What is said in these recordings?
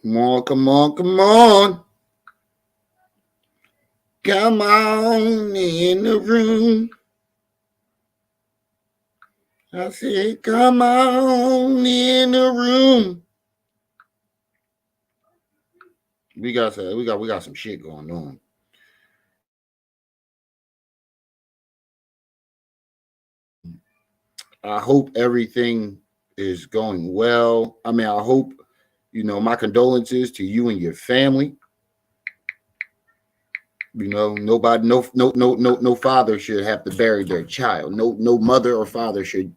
Come on, come on, come on. Come on in the room. I said, come on in the room. We got some shit going on. I hope everything is going well. I mean, I hope my condolences to you and your family. Nobody, no father should have to bury their child. No mother or father should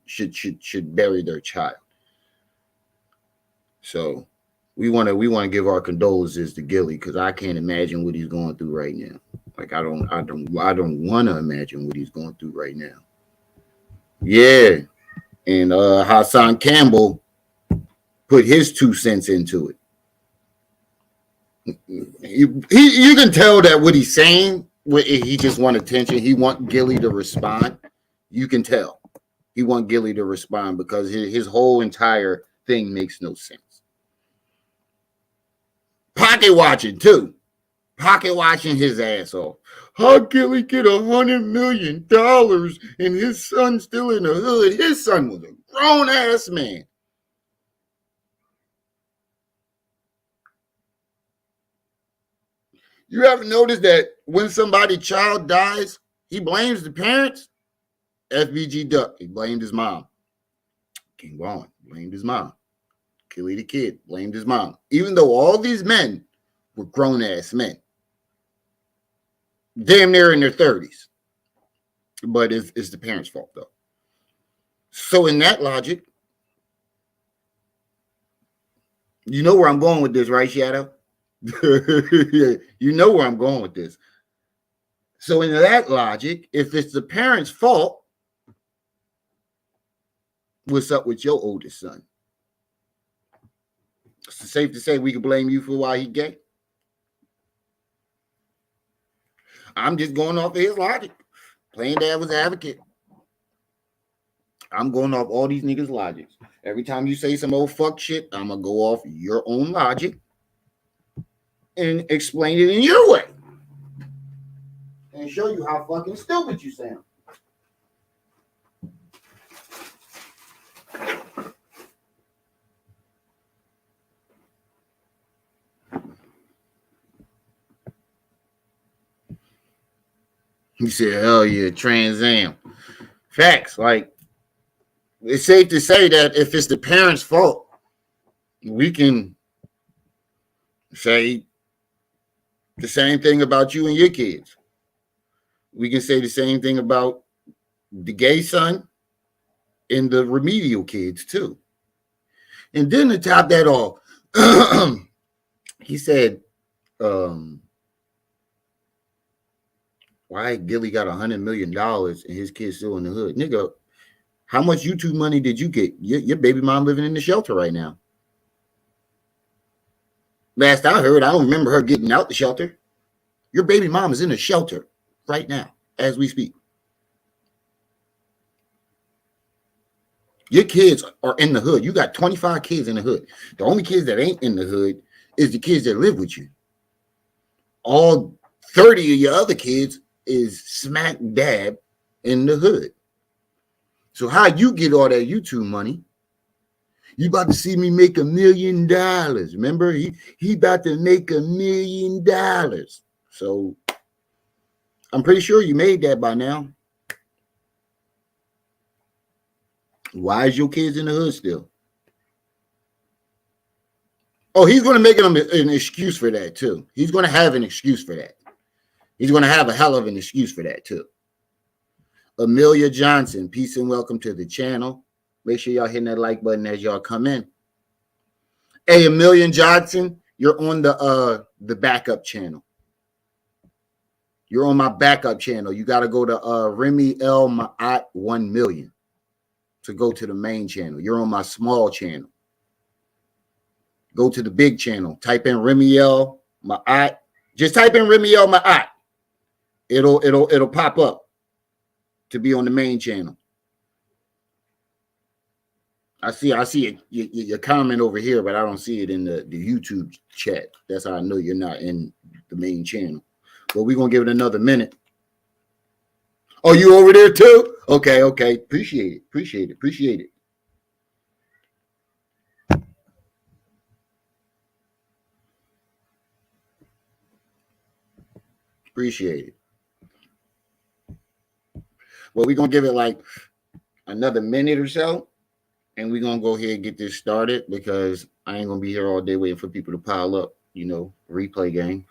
bury their child. So we want to give our condolences to Gillie because I can't imagine what he's going through right now. Like I don't want to imagine what he's going through right now. Yeah, and Hassan Campbell put his 2 cents into it. You can tell that what he's saying, he just want attention. He want Gillie to respond. You can tell he want Gillie to respond because his whole entire thing makes no sense. Pocket watching too. Pocket watching his ass off. How Gillie get $100 million and his son's still in the hood? His son was a grown ass man. You ever notice that when somebody's child dies, he blames the parents? FBG Duck, he blamed his mom. King Vaughn blamed his mom. Gillie the Kid blamed his mom. Even though all these men were grown-ass men. Damn near in their 30s. But it's the parents' fault, though. So in that logic, you know where I'm going with this, right, Shadow? You know where I'm going with this. So in that logic, if it's the parents' fault, what's up with your oldest son? It's safe to say we can blame you for why he gay. I'm just going off of his logic, playing devil's advocate. I'm going off all these niggas' logics. Every time you say some old fuck shit, I'm gonna go off your own logic and explain it in your way and show you how fucking stupid you sound. He said, hell yeah, Trans Am. Facts. Like, it's safe to say that if it's the parents' fault, we can say the same thing about you and your kids. We can say the same thing about the gay son and the remedial kids, too. And then to top that off, he said, why Gillie got $100 million and his kid's still in the hood? Nigga, how much YouTube money did you get? Your baby mom living in the shelter right now. Last I heard, I don't remember her getting out the shelter. Your baby mom is in a shelter right now as we speak. Your kids are in the hood. You got 25 kids in the hood. The only kids that ain't in the hood is the kids that live with you. All 30 of your other kids is smack dab in the hood. So how you get all that YouTube money? You about to see me make $1 million. Remember, he about to make $1 million. So I'm pretty sure you made that by now. Why is your kids in the hood still? Oh, he's going to make an excuse for that too. He's going to have an excuse for that. He's going to have a hell of an excuse for that too. Amelia Johnson, peace and welcome to the channel. Make sure y'all hitting that like button as y'all come in. Hey, Amelia Johnson, you're on the backup channel. You're on my backup channel. You got to go to Remy L. Ma'at 1 million to go to the main channel. You're on my small channel. Go to the big channel. Type in Remy L. Ma'at. Just type in Remy L. Ma'at. It'll pop up to be on the main channel. I see it. Your comment over here, but I don't see it in the YouTube chat. That's how I know you're not in the main channel. But we're gonna give it another minute. Oh, you over there too? Okay. Appreciate it. Appreciate it. Well, we're gonna give it like another minute or so, and we're gonna go ahead and get this started because I ain't gonna be here all day waiting for people to pile up, replay game.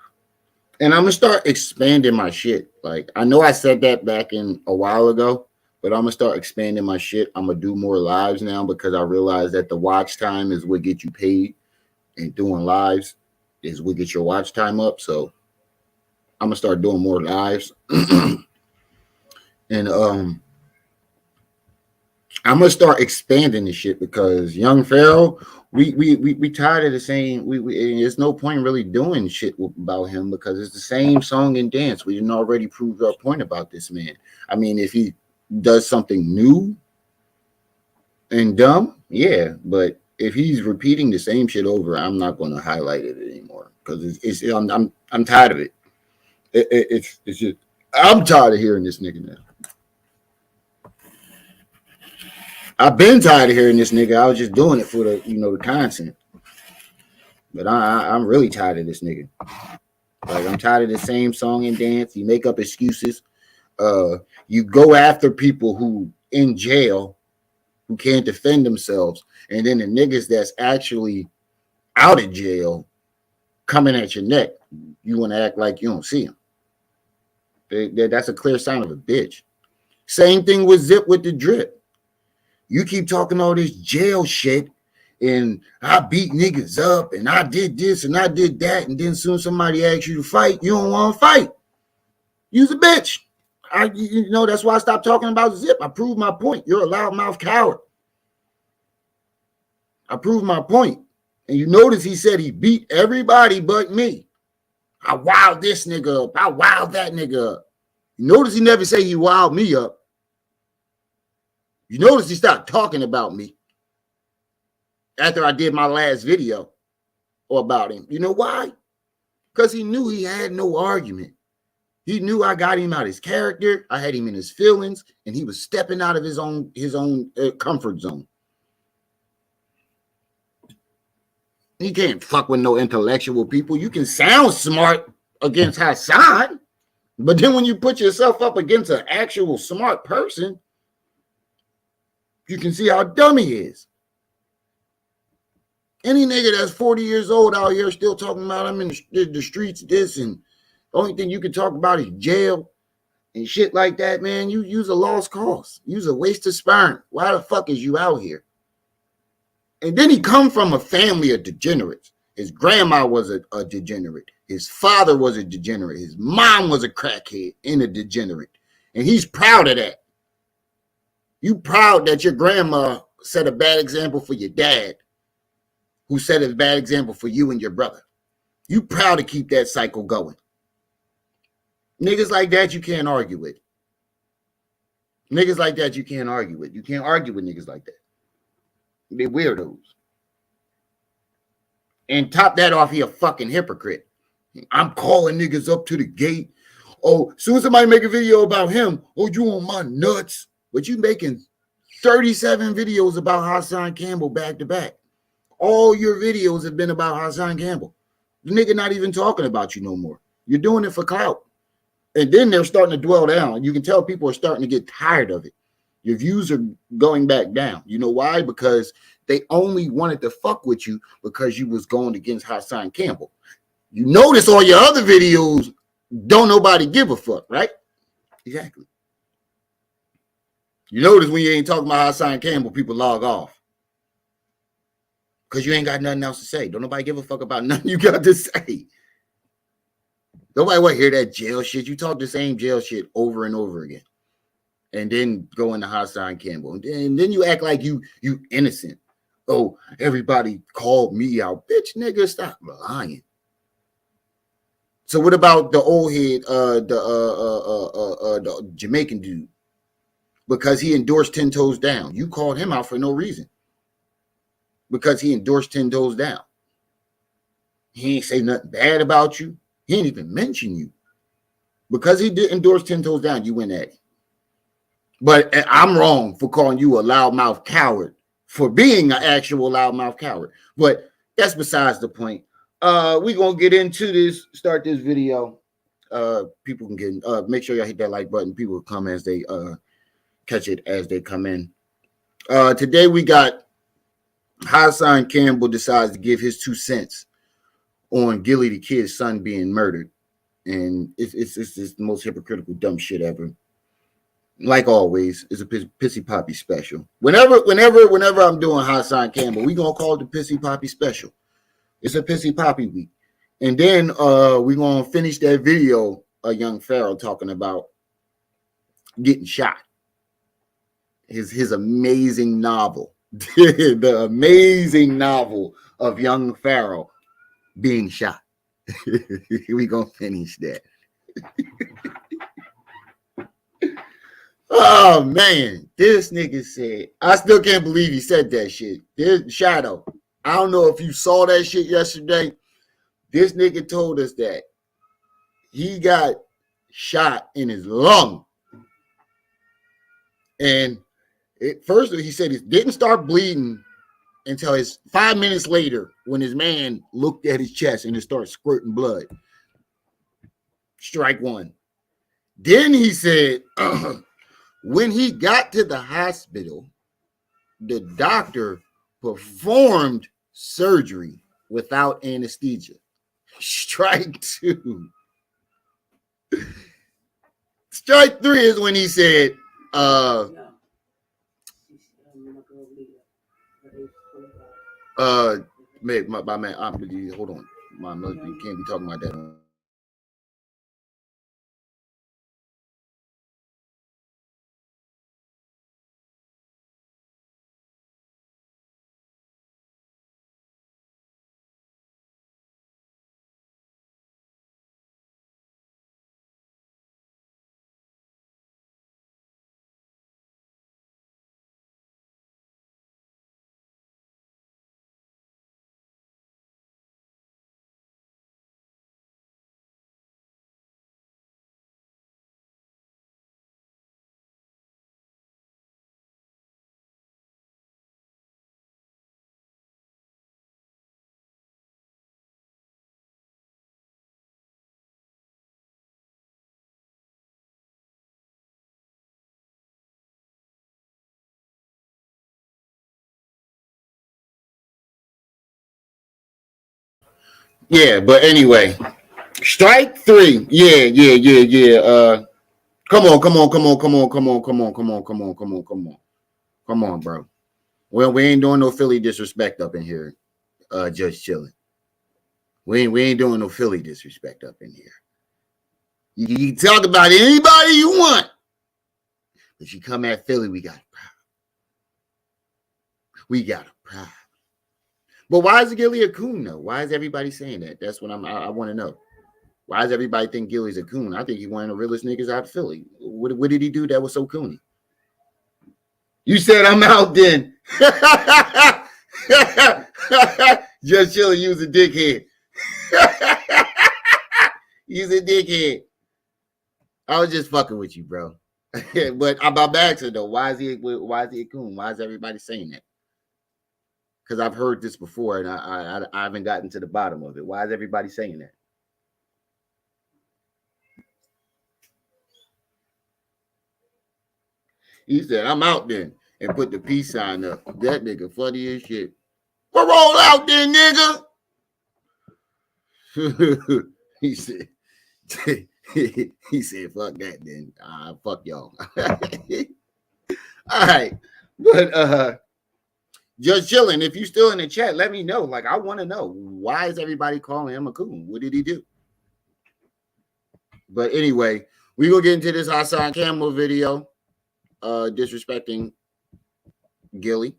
And I'm gonna start expanding my shit. Like, I know I said that back in a while ago, but I'm gonna start expanding my shit. I'm gonna do more lives now because I realize that the watch time is what gets you paid, and doing lives is what gets your watch time up. So I'm gonna start doing more lives. And I'm gonna start expanding this shit because young Pharaoh, we tired of the same. There's no point really doing shit about him because it's the same song and dance. We didn't already prove our point about this man. I mean, if he does something new and dumb, yeah, but if he's repeating the same shit over, I'm not going to highlight it anymore because I'm tired of it. It's just I'm tired of hearing this nigga now. I've been tired of hearing this nigga. I was just doing it for the content. But I'm really tired of this nigga. Like, I'm tired of the same song and dance. You make up excuses. You go after people who in jail who can't defend themselves, and then the niggas that's actually out of jail coming at your neck, you want to act like you don't see them. That's a clear sign of a bitch. Same thing with Zip with the drip. You keep talking all this jail shit, and I beat niggas up, and I did this, and I did that, and then soon somebody asks you to fight, you don't want to fight. You's a bitch. That's why I stopped talking about Zip. I proved my point. You're a loudmouth coward. I proved my point. And you notice he said he beat everybody but me. I wowed this nigga up. I wowed that nigga up. You notice he never say he wowed me up. You notice he stopped talking about me after I did my last video about him. You know why? Because he knew he had no argument. He knew I got him out of his character. I had him in his feelings, and he was stepping out of his own comfort zone. He can't fuck with no intellectual people. You can sound smart against Hassan, but then when you put yourself up against an actual smart person, you can see how dumb he is. Any nigga that's 40 years old out here still talking about him in the streets, this, and the only thing you can talk about is jail and shit like that, man. You use a lost cause. Use a waste of sperm. Why the fuck is you out here? And then he come from a family of degenerates. His grandma was a degenerate. His father was a degenerate. His mom was a crackhead and a degenerate. And he's proud of that. You proud that your grandma set a bad example for your dad, who set a bad example for you and your brother. You proud to keep that cycle going. Niggas like that you can't argue with. Niggas like that you can't argue with. You can't argue with niggas like that. They're weirdos. And top that off, he a fucking hypocrite. I'm calling niggas up to the gate. Oh, soon as somebody make a video about him, oh, you on my nuts. But you making 37 videos about Hassan Campbell back to back. All your videos have been about Hassan Campbell. The nigga not even talking about you no more. You're doing it for clout. And then they're starting to dwell down. You can tell people are starting to get tired of it. Your views are going back down. You know why? Because they only wanted to fuck with you because you was going against Hassan Campbell. You notice all your other videos, don't nobody give a fuck, right? Exactly. You notice when you ain't talking about Hassan Campbell, people log off. Because you ain't got nothing else to say. Don't nobody give a fuck about nothing you got to say. Nobody want to hear that jail shit. You talk the same jail shit over and over again. And then go into Hassan Campbell. And then you act like you innocent. Oh, everybody called me out. Bitch, nigga, stop lying. So what about the old head, the Jamaican dude? Because he endorsed 10 Toes Down. You called him out for no reason. because he endorsed 10 Toes Down. He ain't say nothing bad about you. He ain't even mention you. Because he did endorse 10 Toes Down, you went at him. But I'm wrong for calling you a loudmouth coward for being an actual loudmouth coward. But that's besides the point. We're going to get into this, start this video. People can get, make sure y'all hit that like button. People will come as they catch it as they come in. Today we got Hassan Campbell decides to give his 2 cents on Gillie the kid's son being murdered. And it's the most hypocritical, dumb shit ever. Like always, it's a pissy poppy special. Whenever I'm doing Hassan Campbell, we gonna call it the pissy poppy special. It's a pissy poppy week. And then we gonna finish that video of young Pharaoh talking about getting shot. His amazing novel. The amazing novel of young Pharaoh being shot. We gonna finish that. Oh man, this nigga said, I still can't believe he said that shit. This Shadow, I don't know if you saw that shit yesterday. This nigga told us that he got shot in his lung. And first he said it didn't start bleeding until his 5 minutes later when his man looked at his chest and it started squirting blood. Strike one. Then he said, when he got to the hospital, the doctor performed surgery without anesthesia. Strike two. Strike three is when he said, my man, hold on. My mother can't be talking about that. Yeah, but anyway, strike three. Yeah. Come on, bro. Well, we ain't doing no Philly disrespect up in here, just chilling. We ain't doing no Philly disrespect up in here. You can talk about anybody you want, but you come at Philly, we got a problem. We got a problem. But why is Gillie a coon though? Why is everybody saying that? That's what I want to know. Why does everybody think Gillie's a coon? I think he's one of the realest niggas out of Philly. What did he do that was so coony? You said I'm out then. Just chilling, use a dickhead. He's a dickhead. I was just fucking with you, bro. But about Baxter though, why is he a coon? Why is everybody saying that? Because I've heard this before and I haven't gotten to the bottom of it. Why is everybody saying that? He said, I'm out then, and put the peace sign up. That nigga funny as shit. Well, roll out then, nigga. He said, fuck that then. Fuck y'all. All right. But just chilling. If you still in the chat, let me know. Like, I want to know. Why is everybody calling him a coon? What did he do? But anyway, we gonna get into this Hassan Campbell video. Disrespecting Gillie.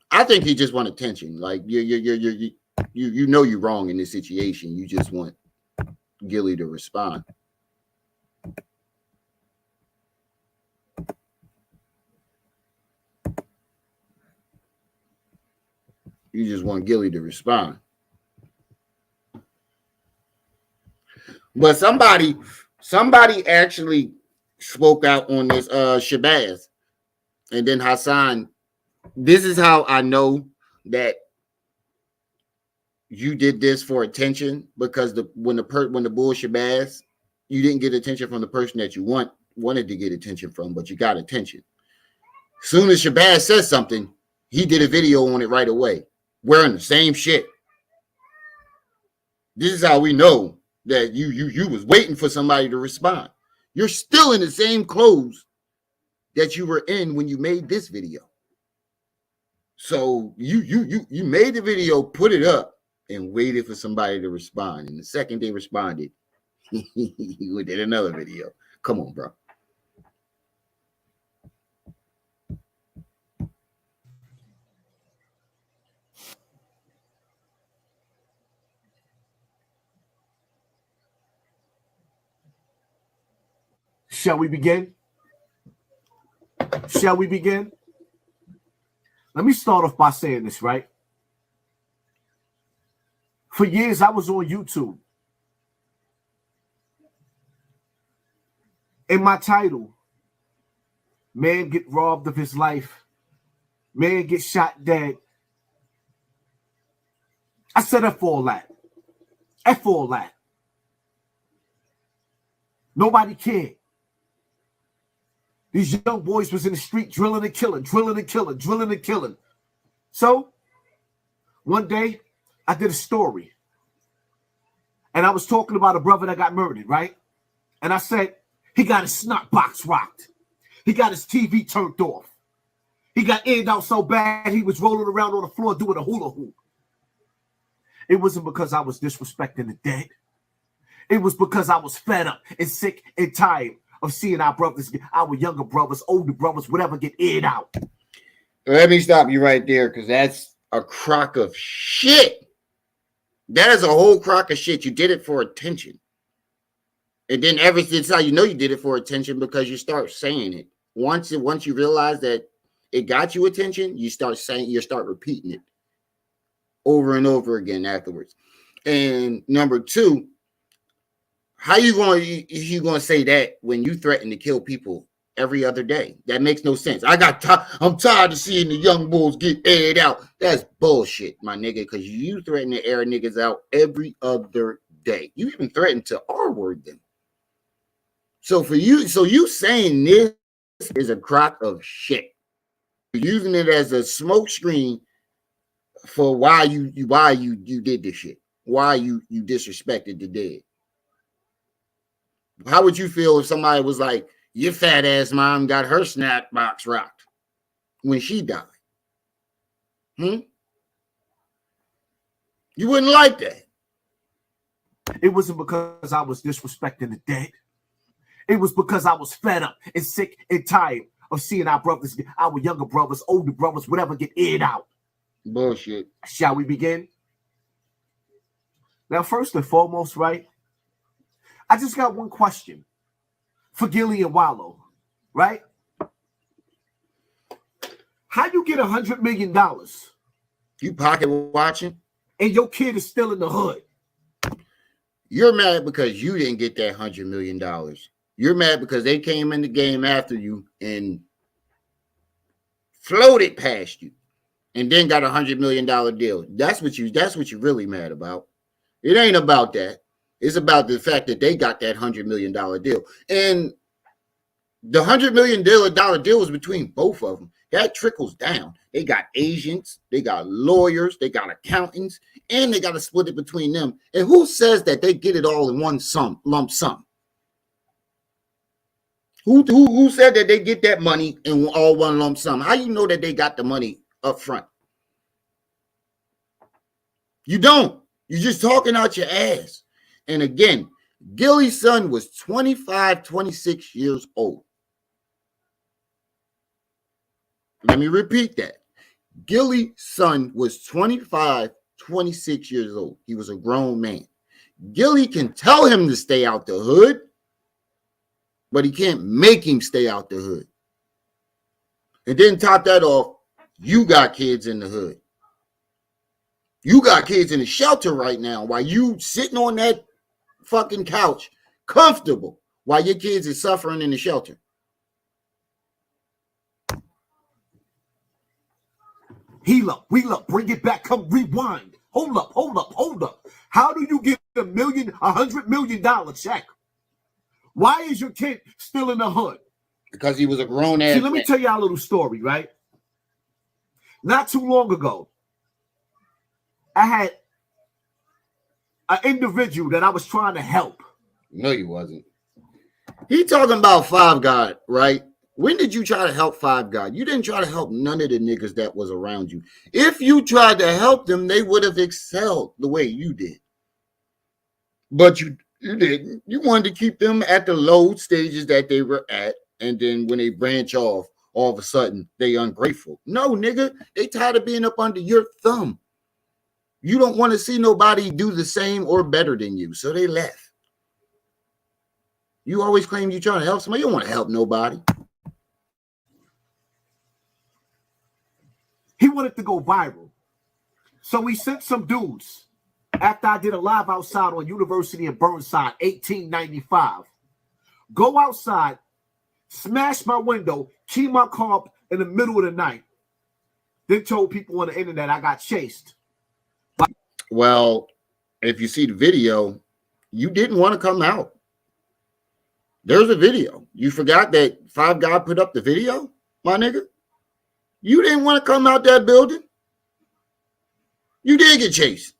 I think he just want attention. Like you know you're wrong in this situation. You just want Gillie to respond. You just want Gillie to respond. But somebody actually spoke out on this Shabazz. And then Hassan, this is how I know that you did this for attention, because when the bull Shabazz, you didn't get attention from the person that you wanted to get attention from, but you got attention. Soon as Shabazz says something, he did a video on it right away, wearing the same shit. This is how we know that you was waiting for somebody to respond. You're still in the same clothes that you were in when you made this video. So you made the video, put it up, and waited for somebody to respond. And the second they responded, you did another video. Come on, bro. Shall we begin? Shall we begin? Let me start off by saying this, right? For years, I was on YouTube. In my title, man get robbed of his life, man get shot dead. I said F all that. F all that. Nobody cared. These young boys was in the street drilling and killing, drilling and killing, drilling and killing. So, one day, I did a story. And I was talking about a brother that got murdered, right? And I said, he got his snot box rocked. He got his TV turned off. He got aired out so bad, he was rolling around on the floor doing a hula hoop. It wasn't because I was disrespecting the dead. It was because I was fed up and sick and tired of seeing our brothers, our younger brothers, older brothers, whatever, get aired out. Let me stop you right there, because that's a crock of shit. That is a whole crock of shit. You did it for attention. And then everything's how you know you did it for attention, because you start saying it. Once you realize that it got you attention, you start repeating it over and over again afterwards. And number two, how you gonna say that when you threaten to kill people every other day? That makes no sense. I'm tired of seeing the young bulls get aired out. That's bullshit, my nigga, because you threaten to air niggas out every other day. You even threaten to R-word them. So you saying this is a crock of shit. You're using it as a smoke screen for why you did this shit. Why you disrespected the dead. How would you feel if somebody was like, your fat ass mom got her snap box rocked when she died? You wouldn't like that. It wasn't because I was disrespecting the dead. It was because I was fed up and sick and tired of seeing our brothers, our younger brothers, older brothers, whatever, get aired out. Bullshit. Shall we begin? Now, first and foremost, right? I just got one question for Gillie and Wallow, right? How you get $100 million? You pocket watching? And your kid is still in the hood. You're mad because you didn't get that $100 million. You're mad because they came in the game after you and floated past you and then got $100 million deal. That's what you're really mad about. It ain't about that. It's about the fact that they got that $100 million deal. And the $100 million deal was between both of them. That trickles down. They got agents, they got lawyers, they got accountants, and they got to split it between them. And who says that they get it all in one lump sum? Who said that they get that money in all one lump sum? How you know that they got the money up front? You don't. You're just talking out your ass. And again, Gillie's son was 25, 26 years old. Let me repeat that. Gillie's son was 25, 26 years old. He was a grown man. Gillie can tell him to stay out the hood, but he can't make him stay out the hood. And then top that off, you got kids in the hood. You got kids in the shelter right now while you sitting on that fucking couch, comfortable, while your kids is suffering in the shelter. Heal up, wheel up, bring it back, come rewind. Hold up, hold up, hold up. How do you get $100 million check? Why is your kid still in the hood? Because he was a grown ass. See, let me tell y'all a little story, right? Not too long ago, I had an individual that I was trying to help. No, you wasn't. He talking about Five God, right? When did you try to help Five God? You didn't try to help none of the niggas that was around you. If you tried to help them, they would have excelled the way you did. But you didn't. You wanted to keep them at the low stages that they were at. And then when they branch off, all of a sudden, they ungrateful. No, nigga, they tired of being up under your thumb. You don't want to see nobody do the same or better than you. So they left. You always claim you're trying to help somebody. You don't want to help nobody. He wanted to go viral. So he sent some dudes after I did a live outside on University in Burnside, 1895. Go outside, smash my window, key my car up in the middle of the night. Then told people on the internet I got chased. Well, if you see the video, you didn't want to come out. There's a video. You forgot that Five God put up the video, my nigga? You didn't want to come out that building. You did get chased.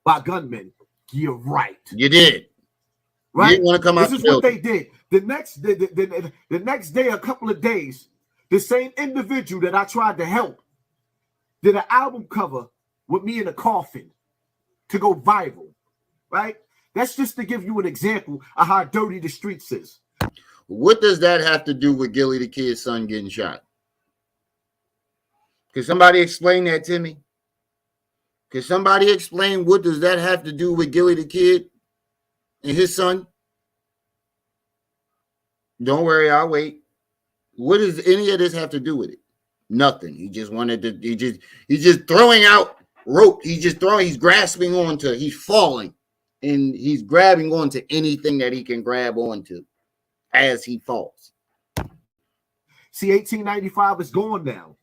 By gunmen. You're right. You did. Right? You didn't want to come out This the is what building. they did. The next day, a couple of days, the same individual that I tried to help did an album cover with me in a coffin to go viral. Right? That's just to give you an example of how dirty the streets is. What does that have to do with Gillie the kid's son getting shot? Can somebody explain that to me? Can somebody explain what does that have to do with Gillie the kid and his son? Don't worry, I'll wait. What does any of this have to do with it? Nothing. He just wanted to, he's just throwing out rope. He's grasping onto, he's falling. And he's grabbing onto anything that he can grab onto as he falls. See, 1895 is gone now.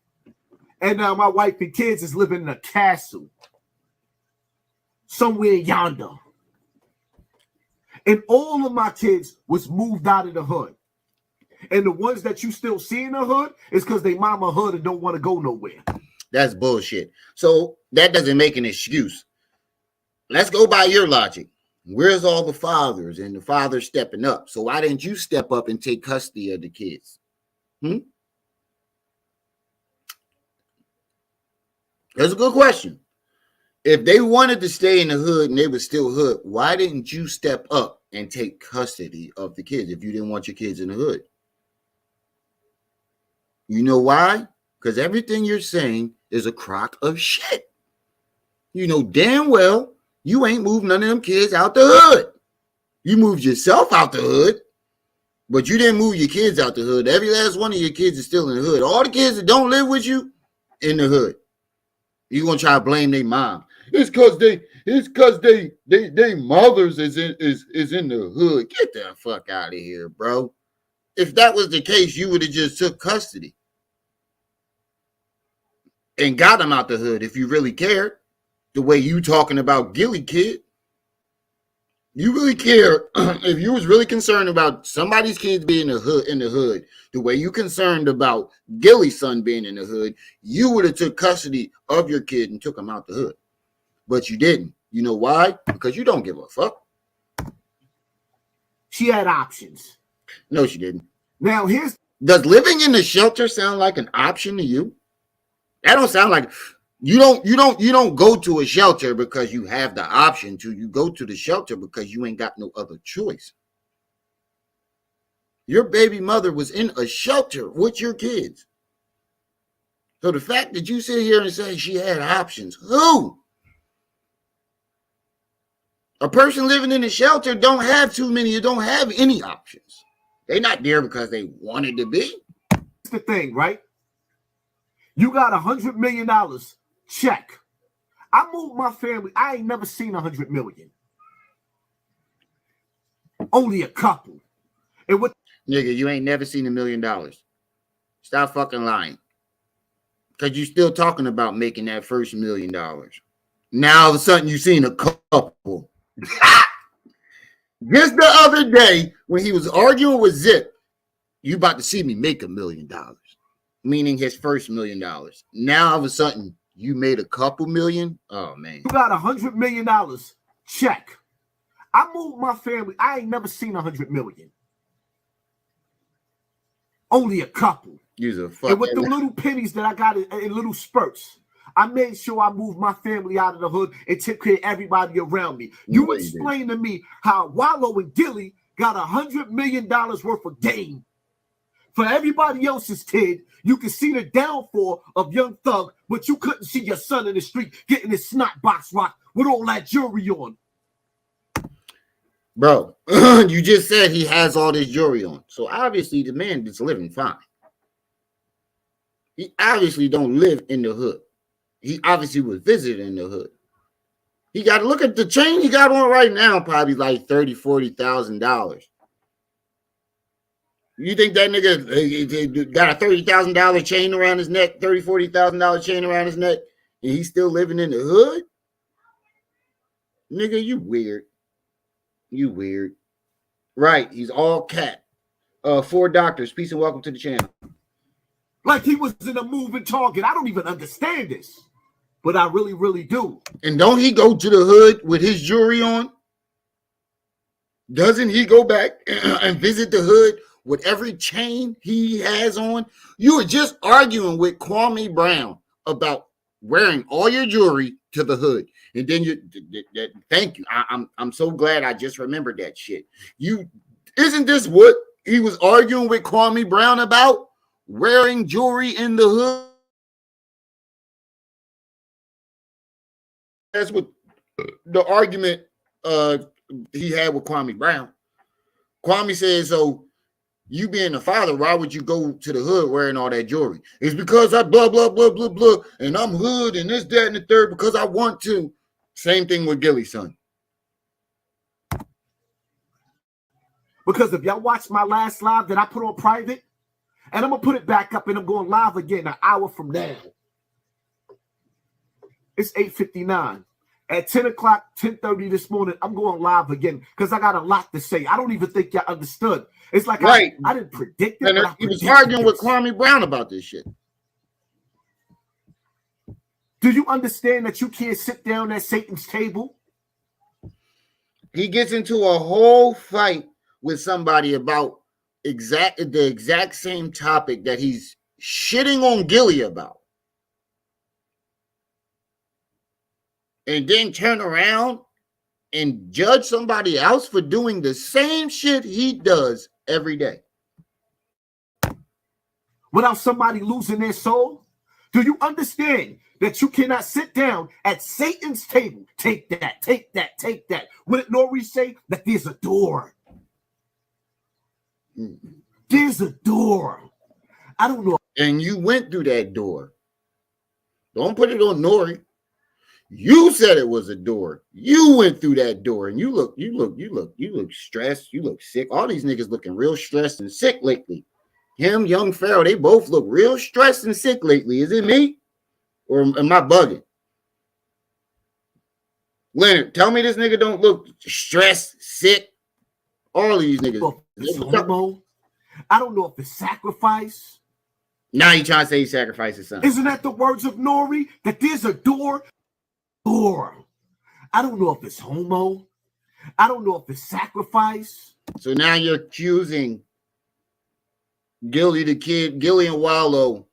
And now my wife and kids is living in a castle somewhere yonder. And all of my kids was moved out of the hood. And the ones that you still see in the hood is because they mama hood and don't want to go nowhere. That's bullshit. So that doesn't make an excuse. Let's go by your logic. Where's all the fathers and the fathers stepping up? So why didn't you step up and take custody of the kids? That's a good question. If they wanted to stay in the hood and they were still hood, why didn't you step up and take custody of the kids if you didn't want your kids in the hood? You know why? Because everything you're saying is a crock of shit. You know damn well you ain't moved none of them kids out the hood. You moved yourself out the hood, but you didn't move your kids out the hood. Every last one of your kids is still in the hood. All the kids that don't live with you in the hood. You're gonna try to blame their mom. It's because they mothers is in the hood. Get the fuck out of here, bro. If that was the case, you would have just took custody and got them out the hood if you really cared. The way you talking about Gillie kid. You really care. If you was really concerned about somebody's kids being in the hood, the way you concerned about Gillie's son being in the hood, you would have took custody of your kid and took him out the hood. But you didn't. You know why? Because you don't give a fuck. She had options. No, she didn't. Now does living in the shelter sound like an option to you? That don't sound like you don't go to a shelter because you have the option to. You go to the shelter because you ain't got no other choice. Your baby mother was in a shelter with your kids. So the fact that you sit here and say she had options, who? A person living in a shelter don't have too many, you don't have any options. They're not there because they wanted to be. That's the thing, right? You got $100 million check I moved my family. I ain't never seen 100 million. Only a couple. And what? Nigga, you ain't never seen $1 million. Stop fucking lying. Because you still talking about making that first $1 million. Now all of a sudden you seen a couple. Just the other day when he was arguing with Zip, you about to see me make $1 million. Meaning his first $1 million. Now all of a sudden you made a couple million. Oh man. You got $100 million. Check. I moved my family. I ain't never seen 100 million. Only a couple. And with the little pennies that I got in little spurts, I made sure I moved my family out of the hood and took care of everybody around me. You explain to me how Wallow and Gillie got $100 million worth of game. For everybody else's kid, you can see the downfall of Young Thug, but you couldn't see your son in the street getting his snot box rocked with all that jewelry on. Bro, you just said he has all this jewelry on. So obviously the man is living fine. He obviously don't live in the hood. He obviously was visiting the hood. He got to look at the chain he got on right now, probably like $30,000, $40,000. You think that nigga got a $30,000 chain around his neck, $30,000, $40,000 chain around his neck, and he's still living in the hood? Nigga, you weird. You weird. Right, he's all cat. 4 doctors, peace and welcome to the channel. Like he was in a moving target. I don't even understand this, but I really, really do. And don't he go to the hood with his jewelry on? Doesn't he go back and visit the hood with every chain he has on? You were just arguing with Kwame Brown about wearing all your jewelry to the hood. And then thank you. I'm so glad I just remembered that shit. Isn't this what he was arguing with Kwame Brown about? Wearing jewelry in the hood? That's what the argument he had with Kwame Brown. Kwame says, so you being a father, why would you go to the hood wearing all that jewelry? It's because I blah, blah, blah, blah, blah, and I'm hood and this, that, and the third because I want to. Same thing with Gillie, son. Because if y'all watch my last live that I put on private, and I'm going to put it back up and I'm going live again an hour from now. It's 8:59. At 10 o'clock, 10:30 this morning, I'm going live again because I got a lot to say. I don't even think y'all understood. It's like I didn't predict it. And he was arguing with Kwame Brown about this shit. Do you understand that you can't sit down at Satan's table? He gets into a whole fight with somebody about the exact same topic that he's shitting on Gillie about. And then turn around and judge somebody else for doing the same shit he does every day. Without somebody losing their soul? Do you understand that you cannot sit down at Satan's table? Take that, take that, take that. What did Nori say? That there's a door. There's a door. I don't know. And you went through that door. Don't put it on Nori. You said it was a door. You went through that door, and you look stressed. You look sick. All these niggas looking real stressed and sick lately. Him, young Pharaoh, they both look real stressed and sick lately. Is it me, or am I bugging? Leonard, tell me this nigga don't look stressed, sick. All these niggas. I don't know if it's sacrifice. Now you trying to say he sacrificed his son. Isn't that the words of Nori? That there's a door. I don't know if it's homo. I don't know if it's sacrifice. So now you're accusing Gillie the kid, Gillie and Wallow,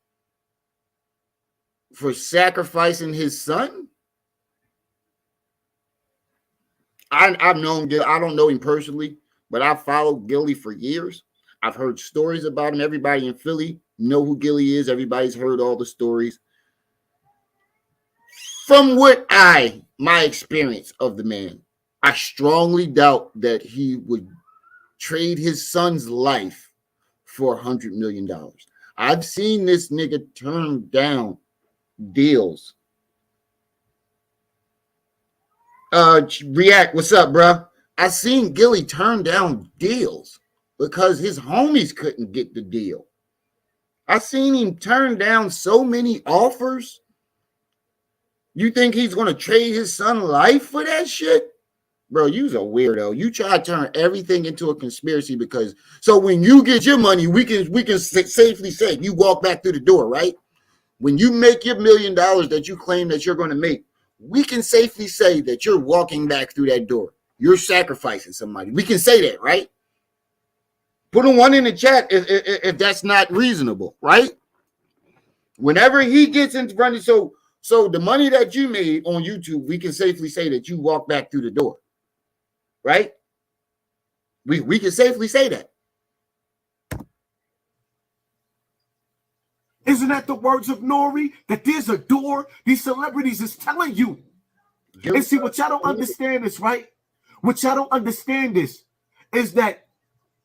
for sacrificing his son? I've known Gillie. I don't know him personally, but I've followed Gillie for years. I've heard stories about him. Everybody in Philly know who Gillie is. Everybody's heard all the stories. From what my experience of the man, I strongly doubt that he would trade his son's life for $100 million. I've seen this nigga turn down deals React, what's up, bro? I seen Gillie turn down deals because his homies couldn't get the deal. I seen him turn down so many offers. You think he's gonna trade his son life for that shit? Bro, you's a weirdo. You try to turn everything into a conspiracy because so when you get your money, we can safely say you walk back through the door, right? When you make your $1 million that you claim that you're going to make, we can safely say that you're walking back through that door. You're sacrificing somebody. We can say that, right? Put a 1 in the chat if that's not reasonable, right? Whenever he gets in front of so the money that you made on YouTube, we can safely say that you walk back through the door. Right? We can safely say that. Isn't that the words of Nori? That there's a door these celebrities is telling you. And see, what y'all don't understand is, right? What y'all don't understand is that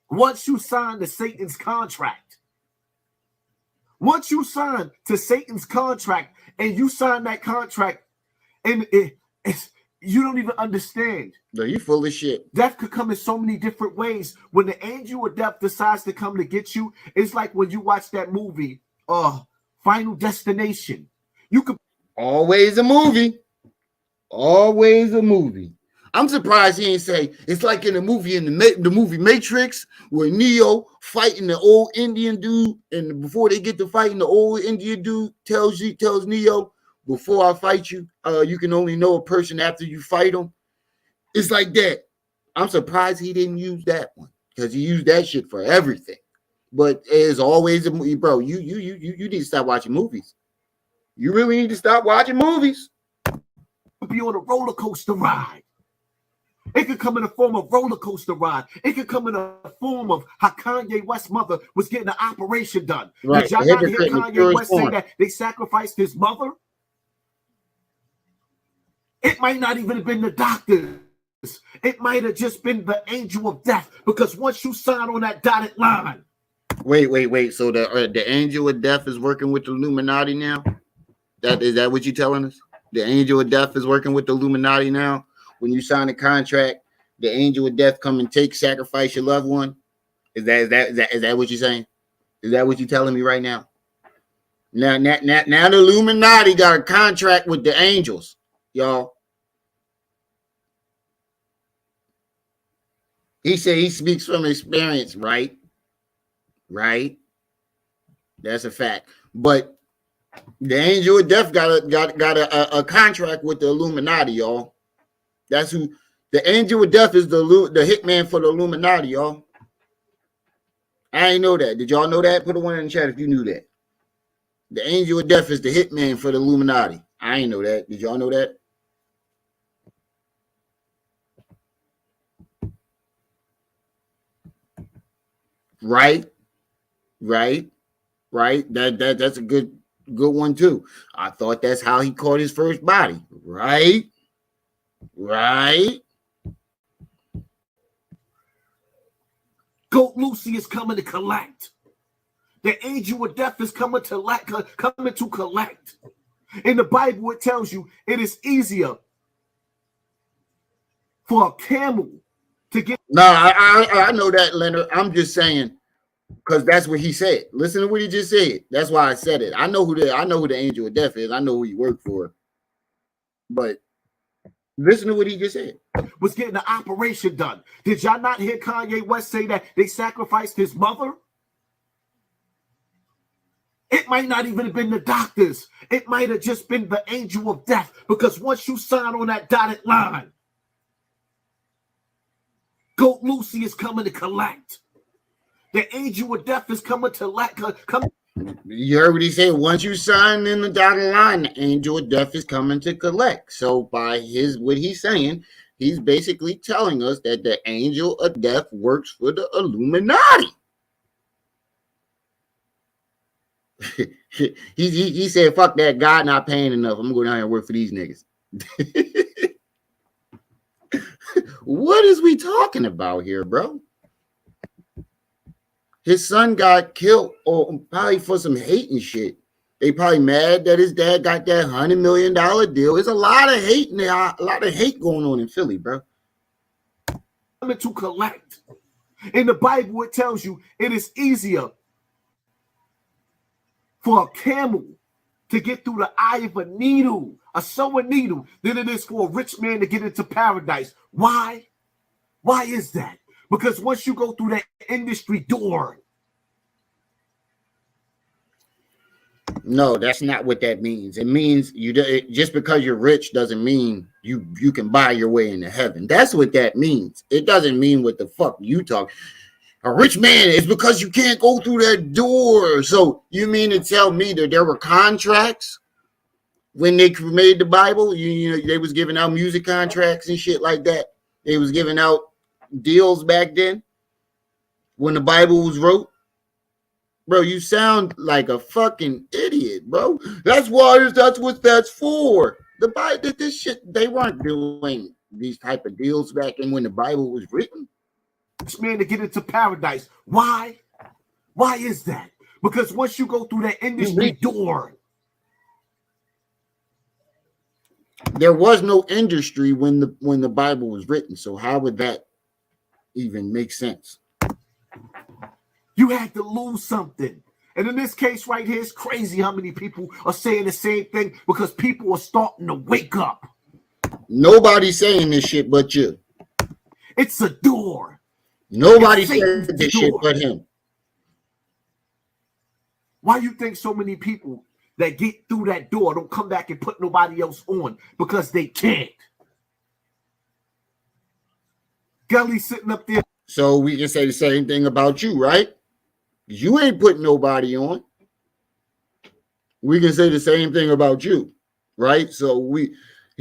once you sign to Satan's contract, once you sign to Satan's contract and you sign that contract, and it's you don't even understand. No, you full of shit. Death could come in so many different ways. When the angel of death decides to come to get you, it's like when you watch that movie, Final Destination. You could always a movie. Always a movie. I'm surprised he ain't say it's like in the movie the movie Matrix where Neo fighting the old Indian dude, and before they get to fighting, the old Indian dude tells Neo, before I fight you, you can only know a person after you fight them. It's like that. I'm surprised he didn't use that one because he used that shit for everything. But it's always a movie, bro. You need to stop watching movies. You really need to stop watching movies. be on a roller coaster ride. It could come in the form of roller coaster ride. It could come in the form of how Kanye West's mother was getting an operation done. Right. Did y'all not hear Kanye West say that they sacrificed his mother? It might not even have been the doctors. It might have just been the angel of death, because once you sign on that dotted line. Wait. So the angel of death is working with the Illuminati now? Is that what you're telling us? The angel of death is working with the Illuminati now? When you sign a contract, the angel of death come and sacrifice your loved one? Is that what you're saying? Is that what you're telling me right now? Now the Illuminati got a contract with the angels, y'all. He said he speaks from experience, right? Right. That's a fact. But the angel of death got a contract with the Illuminati, y'all. That's who the angel of death is, the hitman for the Illuminati, y'all. I ain't know that. Did y'all know that? Put a one in the chat if you knew that. The angel of death is the hitman for the Illuminati. I ain't know that. Did y'all know that? Right. That's a good one too. I thought that's how he caught his first body. Right. Goat Lucy is coming to collect. The angel of death is coming to collect. In the Bible, it tells you it is easier for a camel to get. No, I know that, Leonard. I'm just saying, because that's what he said. Listen to what he just said. That's why I said it. I know who the angel of death is. I know who he worked for. But listen to what he just said. Was getting an operation done. Did y'all not hear Kanye West say that they sacrificed his mother? It might not even have been the doctors. It might have just been the angel of death, because once you sign on that dotted line, Goat Lucy is coming to collect. The angel of death is coming to come. You heard what he said. Once you sign in the dotted line, the angel of death is coming to collect. So by what he's saying, he's basically telling us that the angel of death works for the Illuminati. he said, fuck that, God not paying enough. I'm going down here and work for these niggas. What is we talking about here, bro? His son got killed, or probably for some hate and shit. They probably mad that his dad got that $100 million deal. There's a lot of hate now, a lot of hate going on in Philly, bro. To collect. In the Bible, it tells you it is easier for a camel to get through the eye of a needle, a sewing needle, than it is for a rich man to get into paradise. Why? Why is that? Because once you go through that industry door. No, that's not what that means. It means just because you're rich doesn't mean you can buy your way into heaven. That's what that means. It doesn't mean what the fuck you talk. A rich man is because you can't go through that door. So you mean to tell me that there were contracts when they made the Bible? You know, they was giving out music contracts and shit like that. They was giving out deals back then when the Bible was wrote. Bro, you sound like a fucking idiot, bro. That's what that's for. The Bible, this shit, they weren't doing these type of deals back then when the Bible was written. This man to get into paradise. Why? Why is that? Because once you go through that industry door. There was no industry when the Bible was written. So how would that even make sense? You had to lose something. And in this case right here, it's crazy how many people are saying the same thing because people are starting to wake up. Nobody's saying this shit but you. It's a door. Nobody said this shit but him. Why you think so many people that get through that door don't come back and put nobody else on? Because they can't. Gillie sitting up there. So we can say the same thing about you, right? You ain't putting nobody on. We can say the same thing about you, right? So it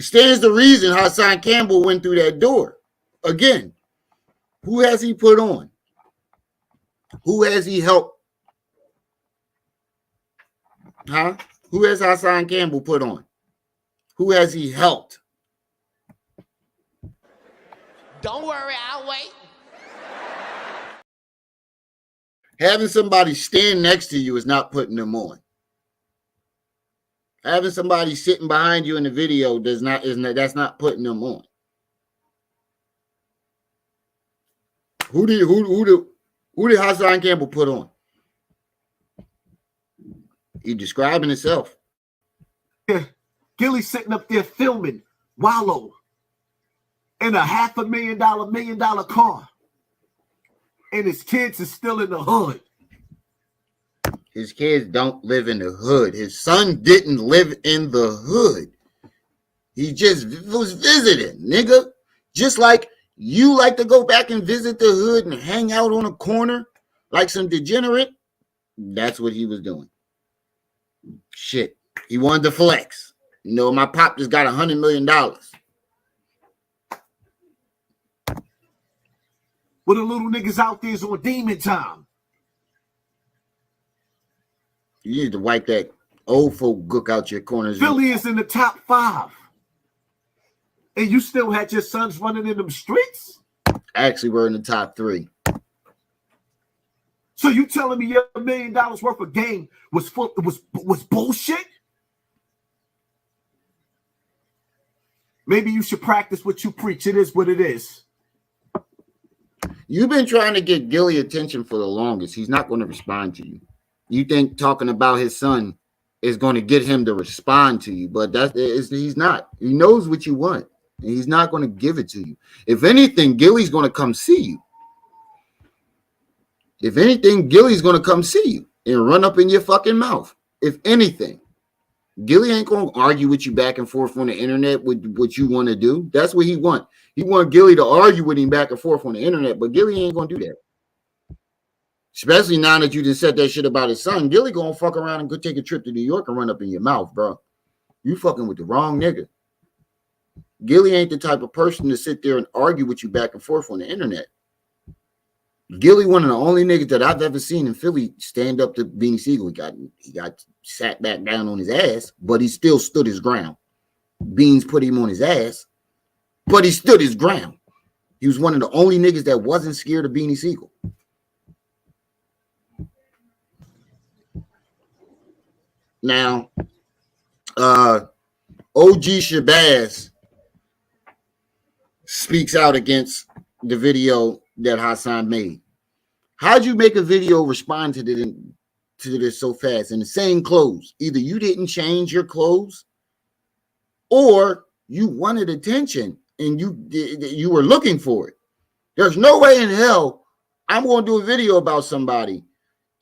stands to reason Hassan Campbell went through that door. Again, who has he put on? Who has he helped? Huh? Who has Hassan Campbell put on? Who has he helped? Don't worry, I'll wait. Having somebody stand next to you is not putting them on. Having somebody sitting behind you in the video that's not putting them on. Who did Hassan Campbell put on? He describing himself. Yeah, Gillie sitting up there filming Wallow in a $500,000 million car. And his kids is still in the hood. His kids don't live in the hood. His son didn't live in the hood. He just was visiting, nigga. Just like you like to go back and visit the hood and hang out on a corner like some degenerate. That's what he was doing. Shit. He wanted to flex. You know, my pop just got $100 million. Well, the little niggas out there is on demon time. You need to wipe that old folk gook out your corners. Philly is in the top 5. And you still had your sons running in them streets? Actually, we're in the top 3. So you telling me your $1 million worth of game was bullshit? Maybe you should practice what you preach. It is what it is. You've been trying to get Gillie attention for the longest. He's not going to respond to you. You think talking about his son is going to get him to respond to you, but he's not. He knows what you want, and he's not going to give it to you. If anything, Gillie's going to come see you. If anything, Gillie's going to come see you and run up in your fucking mouth. If anything, Gillie ain't going to argue with you back and forth on the internet with what you want to do. That's what he want. He want Gillie to argue with him back and forth on the internet, but Gillie ain't going to do that. Especially now that you just said that shit about his son. Gillie going to fuck around and go take a trip to New York and run up in your mouth, bro. You fucking with the wrong nigga. Gillie ain't the type of person to sit there and argue with you back and forth on the internet. Gillie, one of the only niggas that I've ever seen in Philly stand up to Beanie Siegel. He got sat back down on his ass, but he still stood his ground. Beans put him on his ass, but he stood his ground. He was one of the only niggas that wasn't scared of Beanie Siegel. Now, OG Shabazz speaks out against the video that Hassan made. How'd you make a video respond to this so fast in the same clothes? Either you didn't change your clothes, or you wanted attention and you were looking for it. There's no way in hell I'm going to do a video about somebody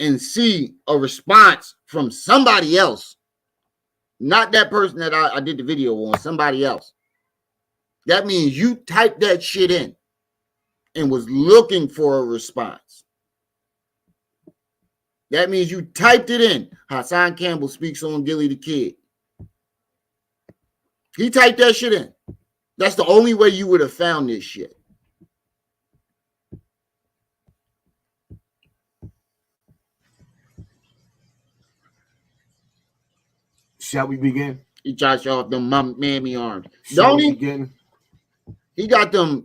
and see a response from somebody else, not that person that I did the video on, somebody else. That means you typed that shit in and was looking for a response. That means you typed it in. Hassan Campbell speaks on Gillie the Kid. He typed that shit in. That's the only way you would have found this shit. Shall we begin? He tried to show off them mammy arms. Shall we begin? He got them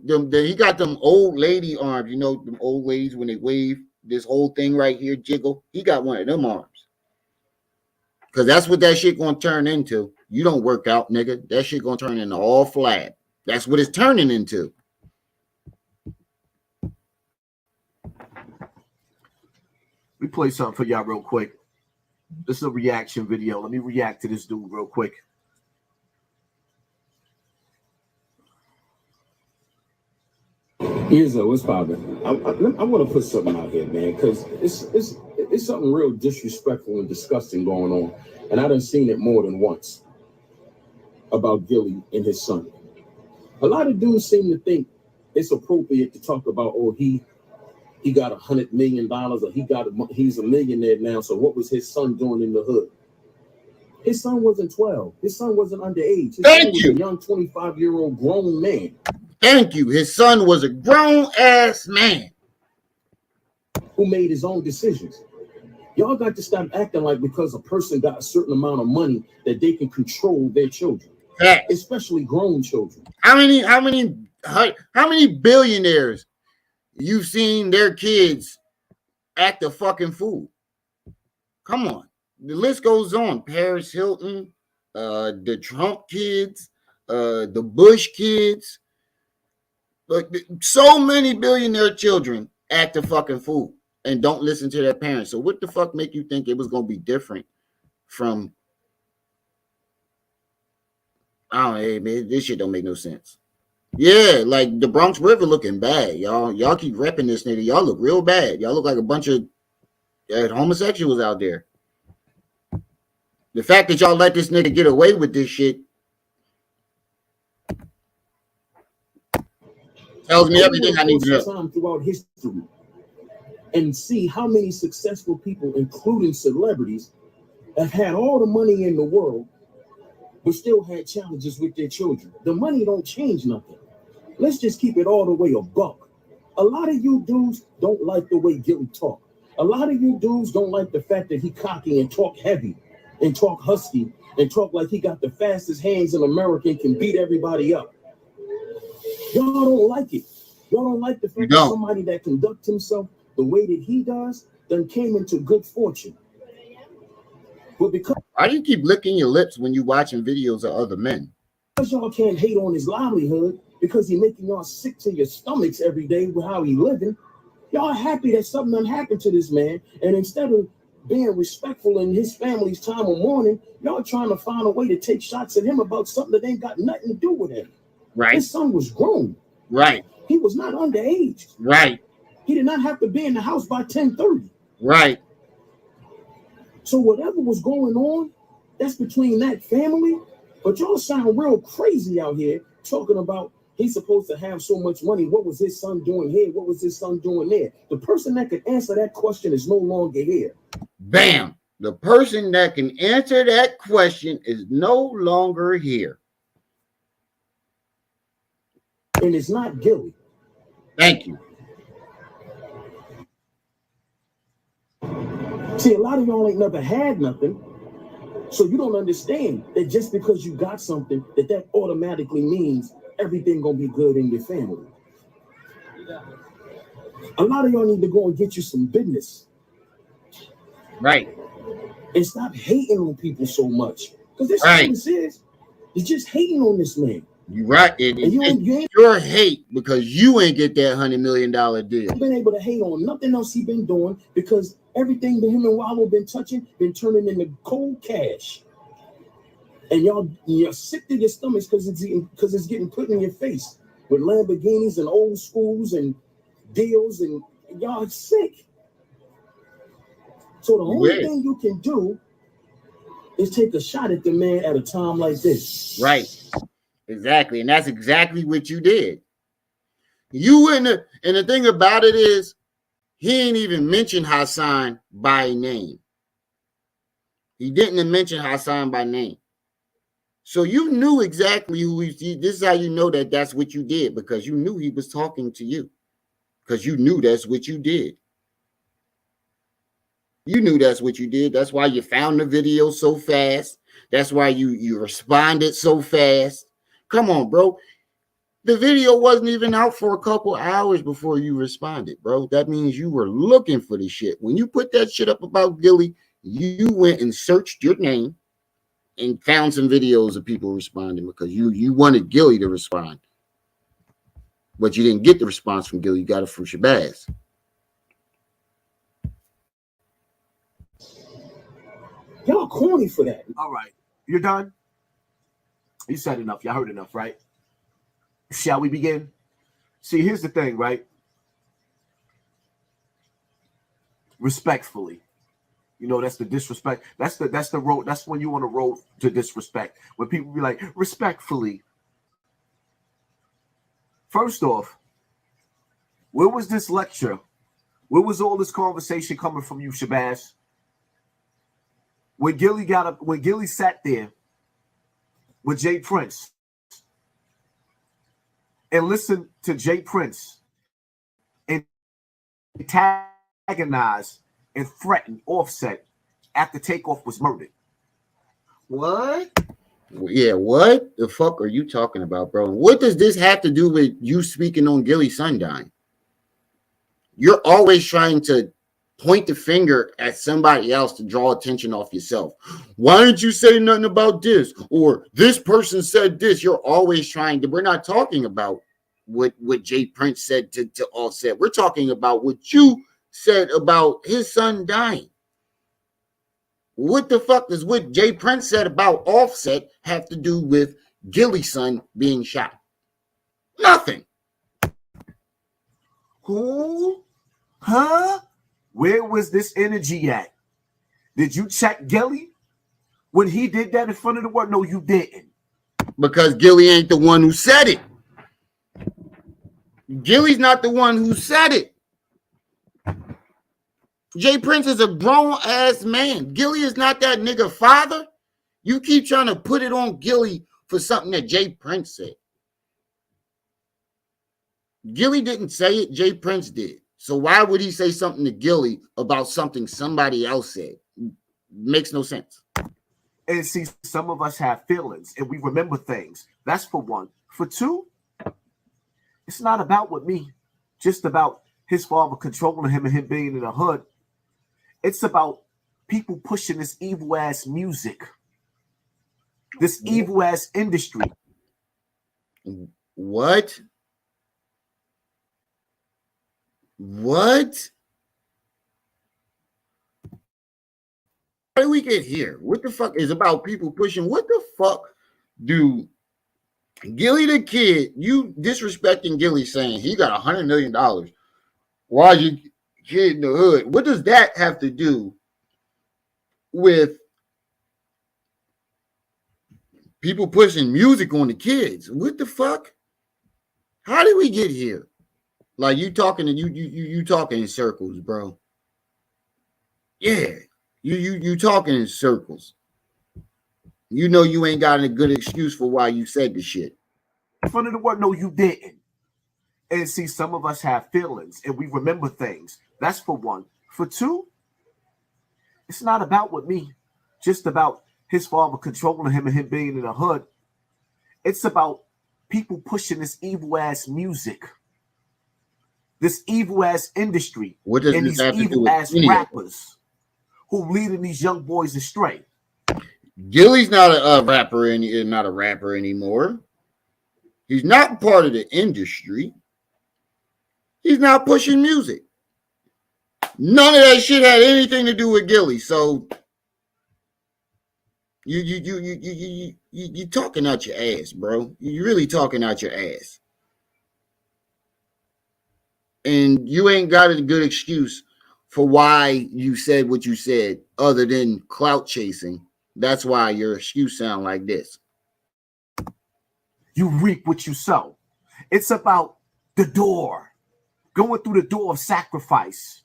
old lady arms. You know, them old ladies when they wave, this whole thing right here jiggle. He got one of them arms. Because that's what that shit gonna turn into. You don't work out, nigga. That shit gonna turn into all flab. That's what it's turning into. We play something for y'all real quick. This is a reaction video. Let me react to this dude real quick. Here's what's poppin'. I want to put something out here, man, because it's something real disrespectful and disgusting going on, and I done seen it more than once about Gillie and his son. A lot of dudes seem to think it's appropriate to talk about, oh, he got $100 million, or he's a millionaire now. So what was his son doing in the hood? His son wasn't 12. His son wasn't underage. His son was a young 25-year-old grown man. Thank you. His son was a grown-ass man who made his own decisions. Y'all got to stop acting like because a person got a certain amount of money that they can control their children, especially grown children. How many billionaires you've seen their kids act a fucking fool? Come on. The list goes on. Paris Hilton, the Trump kids, the Bush kids. Like, so many billionaire children act a fucking fool and don't listen to their parents. So what the fuck make you think it was going to be different from, I don't know, hey, man, this shit don't make no sense. Yeah, like the Bronx River looking bad, y'all. Y'all keep repping this nigga. Y'all look real bad. Y'all look like a bunch of homosexuals out there. The fact that y'all let this nigga get away with this shit tells me everything I need to know. Throughout history, and see how many successful people, including celebrities, have had all the money in the world, but still had challenges with their children. The money don't change nothing. Let's just keep it all the way a buck. A lot of you dudes don't like the way Gillie talk. A lot of you dudes don't like the fact that he cocky and talk heavy and talk husky and talk like he got the fastest hands in America and can beat everybody up. Y'all don't like it. Y'all don't like the fact that somebody that conducts himself the way that he does then came into good fortune. But because why do you keep licking your lips when you watching videos of other men? Because y'all can't hate on his livelihood because he's making y'all sick to your stomachs every day with how he living. Y'all happy that something done happened to this man, and instead of being respectful in his family's time of mourning, y'all trying to find a way to take shots at him about something that ain't got nothing to do with him. Right. His son was grown. Right. He was not underage. Right. He did not have to be in the house by 10:30. Right. So whatever was going on, that's between that family. But y'all sound real crazy out here talking about he's supposed to have so much money. What was his son doing here? What was his son doing there? The person that could answer that question is no longer here. Bam. The person that can answer that question is no longer here. And it's not Gillie. Thank you. See, a lot of y'all ain't never had nothing. So you don't understand that just because you got something, that automatically means everything gonna be good in your family. A lot of y'all need to go and get you some business. Right. and stop hating on people so much. Because this Right. is what it is. You're just hating on this man. You right. And you ain't Your hate because you ain't get that $100 million deal. been able to hate on nothing else he been doing because everything that him and Wallow been touching been turning into cold cash. And you're sick to your stomachs because it's getting put in your face with Lamborghinis and old schools and deals, and y'all sick. So the only thing you can do is take a shot at the man at a time like this. Right. Exactly. And that's exactly what you did. You wouldn't, and the thing about it is, he ain't even mention Hassan by name. He didn't mention Hassan by name. So you knew exactly who he. This is how you know that that's what you did, because you knew he was talking to you, because you knew that's what you did. You knew that's what you did. That's why you found the video so fast. That's why you responded so fast. Come on, bro. The video wasn't even out for a couple hours before you responded, bro. That means you were looking for the shit. When you put that shit up about Gillie, you went and searched your name and found some videos of people responding because you wanted Gillie to respond. But you didn't get the response from Gillie. You got it from Shabazz. Y'all corny for that. All right. You're done? You said enough. Y'all heard enough, right? Shall we begin? See, here's the thing, right? Respectfully. You know, that's the disrespect. That's the road. That's when you on the road to disrespect. When people be like, respectfully. First off, where was this lecture? Where was all this conversation coming from you, Shabazz? When Gillie sat there with Jay Prince and listened to Jay Prince and antagonize and threaten Offset after Takeoff was murdered. What? Yeah, what the fuck are you talking about, bro? What does this have to do with you speaking on Gillie's son dying? You're always trying to point the finger at somebody else to draw attention off yourself. Why didn't you say nothing about this? Or this person said this. You're always trying to. We're not talking about what Jay Prince said to Offset. We're talking about what you said about his son dying. What the fuck does what Jay Prince said about Offset have to do with Gillie's son being shot? Nothing. Who? Huh? Where was this energy at? Did you check Gillie when he did that in front of the world? No, you didn't. Because Gillie ain't the one who said it. Gillie's not the one who said it. Jay Prince is a grown-ass man. Gillie is not that nigga father. You keep trying to put it on Gillie for something that Jay Prince said. Gillie didn't say it. Jay Prince did. So why would he say something to Gillie about something somebody else said? Makes no sense. And see, some of us have feelings and we remember things. That's for one. For two, it's not about with me, just about his father controlling him and him being in the hood. It's about people pushing this evil ass music, this evil ass industry. What? What? How do we get here? What the fuck is about people pushing? What the fuck do Gillie the kid, you disrespecting Gillie saying he got $100 million. Why you kid in the hood? What does that have to do with people pushing music on the kids? What the fuck? How did we get here? Like you talking and you talking in circles, bro. Yeah, you talking in circles. You know you ain't got a good excuse for why you said the shit. In front of the world, no, you didn't. And see, some of us have feelings and we remember things. That's for one. For two, it's not about with me, just about his father controlling him and him being in the hood. It's about people pushing this evil ass music, this evil ass industry, What does and this these have to do evil with ass any of it? rappers who leading these young boys astray. Gillie's not a rapper not a rapper anymore. He's not part of the industry. He's not pushing music. None of that shit had anything to do with Gillie. So you talking out your ass, bro. You really talking out your ass. And you ain't got a good excuse for why you said what you said, other than clout chasing. That's why your excuse sound like this. You reap what you sow. It's about the door, going through the door of sacrifice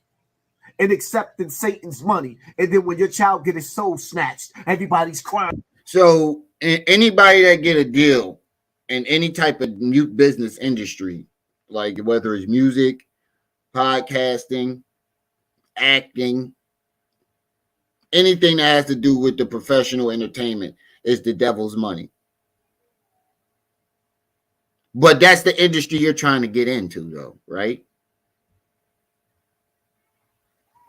and accepting Satan's money. And then when your child get his soul snatched, everybody's crying. So anybody that get a deal in any type of new business industry, like whether it's music, podcasting, acting, anything that has to do with the professional entertainment, is the devil's money. But that's the industry you're trying to get into, though, right?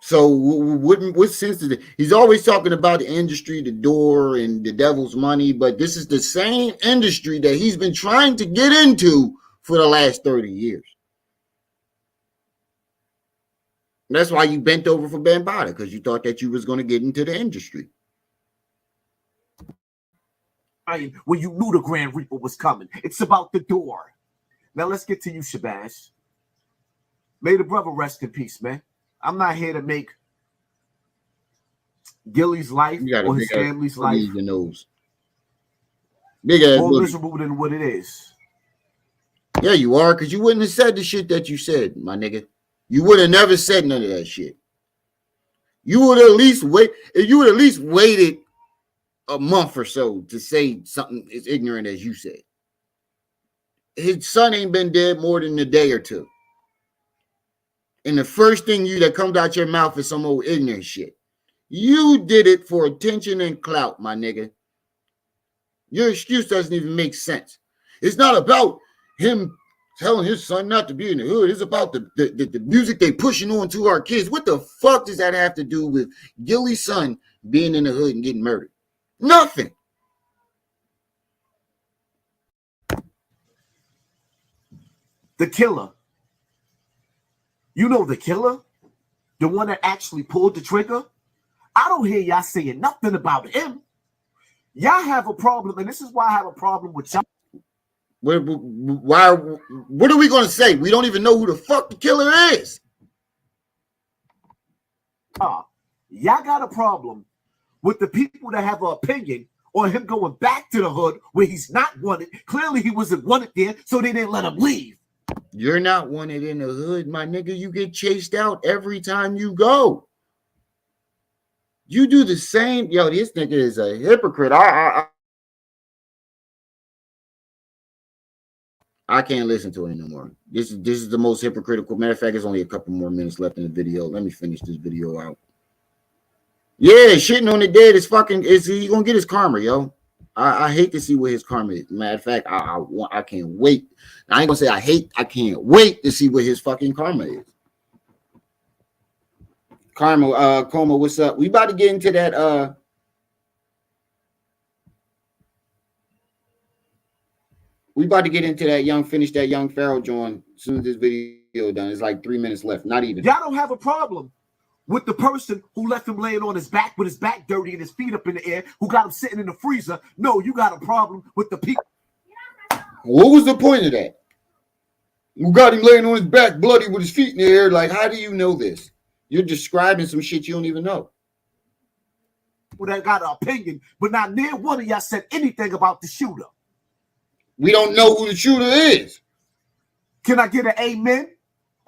So what sense is it? He's always talking about the industry, the door, and the devil's money, but this is the same industry that he's been trying to get into for the last 30 years. That's why you bent over for Bambaataa, because you thought that you was going to get into the industry. When you knew the Grand Reaper was coming. It's about the door. Now let's get to you, Shabazz. May the brother rest in peace, man. I'm not here to make Gillie's life or his family's life more miserable than what it is. Yeah, you are, because you wouldn't have said the shit that you said, my nigga. You would have never said none of that shit. You would at least wait. If you would at least waited a month or so to say something as ignorant as you said. His son ain't been dead more than a day or two. And the first thing that comes out your mouth is some old ignorant shit. You did it for attention and clout, my nigga. Your excuse doesn't even make sense. It's not about him telling his son not to be in the hood. It's about the music they pushing on to our kids. What the fuck does that have to do with Gillie's son being in the hood and getting murdered? Nothing. The killer. You know the killer? The one that actually pulled the trigger? I don't hear y'all saying nothing about him. Y'all have a problem, and this is why I have a problem with y'all. Why? What are we going to say? We don't even know who the fuck the killer is. Y'all got a problem with the people that have an opinion on him going back to the hood where he's not wanted. Clearly, he wasn't wanted there, so they didn't let him leave. You're not wanted in the hood, my nigga. You get chased out every time you go. You do the same. Yo, this nigga is a hypocrite. I can't listen to it no more. This is the most hypocritical. Matter of fact, there's only a couple more minutes left in the video. Let me finish this video out. Yeah, shitting on the dead is fucking. He gonna get his karma, yo? I hate to see what his karma is. Matter of fact, I can't wait. I ain't gonna say I can't wait to see what his fucking karma is. Coma, what's up? We about to get into that. We about to get into that finish that young Pharaoh joint as soon as this video done. It's like 3 minutes left. Not even. Y'all don't have a problem with the person who left him laying on his back with his back dirty and his feet up in the air, who got him sitting in the freezer. No, you got a problem with the people. What was the point of that? Who got him laying on his back bloody with his feet in the air? Like, how do you know this? You're describing some shit you don't even know. That got an opinion, but not near one of y'all said anything about the shooter. We don't know who the shooter is. Can I get an amen?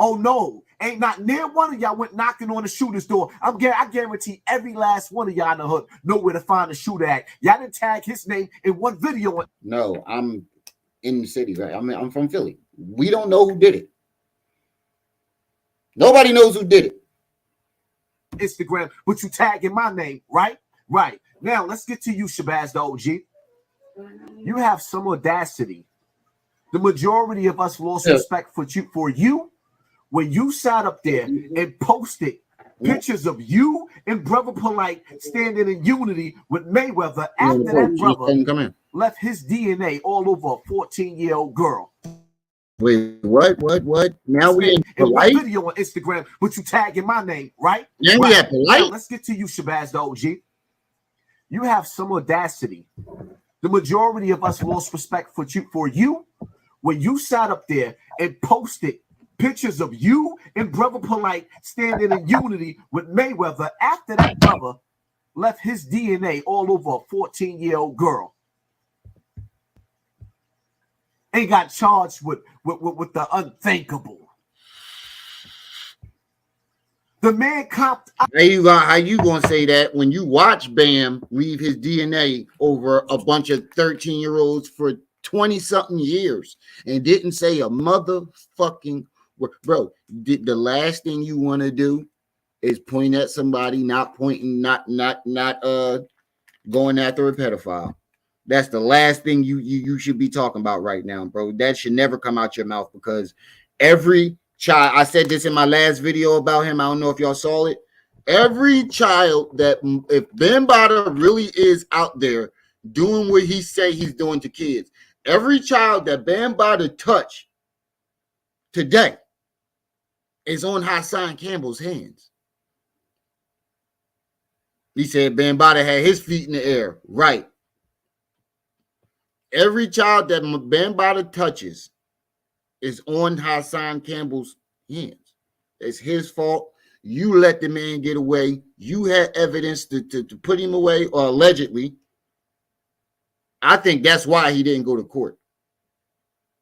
Oh no, ain't not near one of y'all went knocking on the shooter's door. I guarantee every last one of y'all in the hood know where to find the shooter at. Y'all didn't tag his name in one video. No, I'm in the city, right? I'm from Philly. We don't know who did it. Nobody knows who did it. Instagram, but you tagging my name, right? Right. Now let's get to you, Shabazz the OG. You have some audacity. The majority of us lost respect for you when you sat up there and posted pictures of you and Brother Polite standing in unity with Mayweather after that brother left his DNA all over a 14-year-old girl. Wait, what? Now we in Polite? Video on Instagram, but you tagging my name, right? Now we at Polite? Now let's get to you, Shabazz the OG. You have some audacity. The majority of us lost respect for you when you sat up there and posted pictures of you and Brother Polite standing in unity with Mayweather after that brother left his DNA all over a 14-year-old girl and got charged with the unthinkable. The man copped. How you gonna say that when you watch Bam leave his DNA over a bunch of 13-year-olds for 20-something years and didn't say a motherfucking word? Bro, the last thing you want to do is point at somebody, not going after a pedophile. That's the last thing you should be talking about right now, bro. That should never come out your mouth, because every child, I said this in my last video about him, I don't know if y'all saw it. Every child that, if Ben Bada really is out there doing what he say he's doing to kids, every child that Ben Bada touched today is on Hassan Campbell's hands. He said Ben Bada had his feet in the air. Right. Every child that Ben Bada touches is on Hassan Campbell's hands. It's his fault. You let the man get away. You had evidence to put him away, or allegedly. I think that's why he didn't go to court,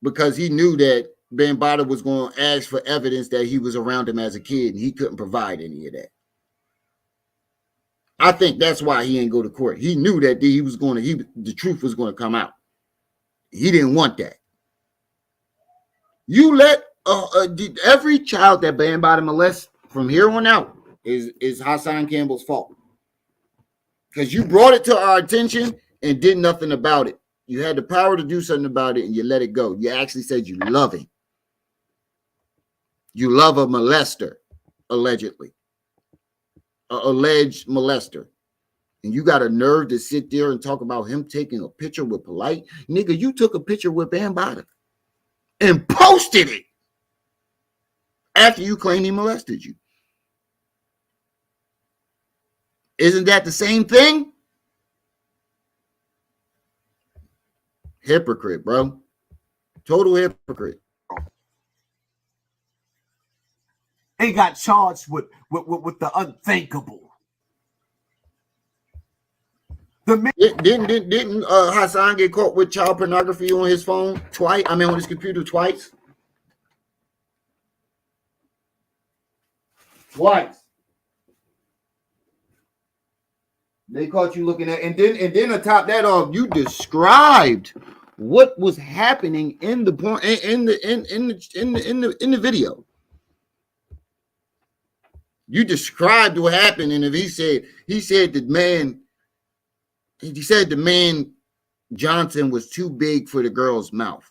because he knew that Ben Bada was going to ask for evidence that he was around him as a kid, and he couldn't provide any of that. I think that's why he didn't go to court. He knew that the truth was going to come out. He didn't want that. You let every child that Ben Bada molests from here on out is Hassan Campbell's fault, because you brought it to our attention and did nothing about it. You had the power to do something about it, and you let it go. You actually said you love him. You love a molester, allegedly, an alleged molester. And you got a nerve to sit there and talk about him taking a picture with Polite. Nigga, you took a picture with Ben Bada and posted it after you claimed he molested you. Isn't that the same thing? Hypocrite, bro. Total hypocrite. And got charged with the unthinkable. Didn't Hassan get caught with child pornography on his phone twice? I mean, on his computer twice. Twice. They caught you looking at, and then to top that off, you described what was happening in the porn in the video. You described what happened, and if he said the man Johnson was too big for the girl's mouth.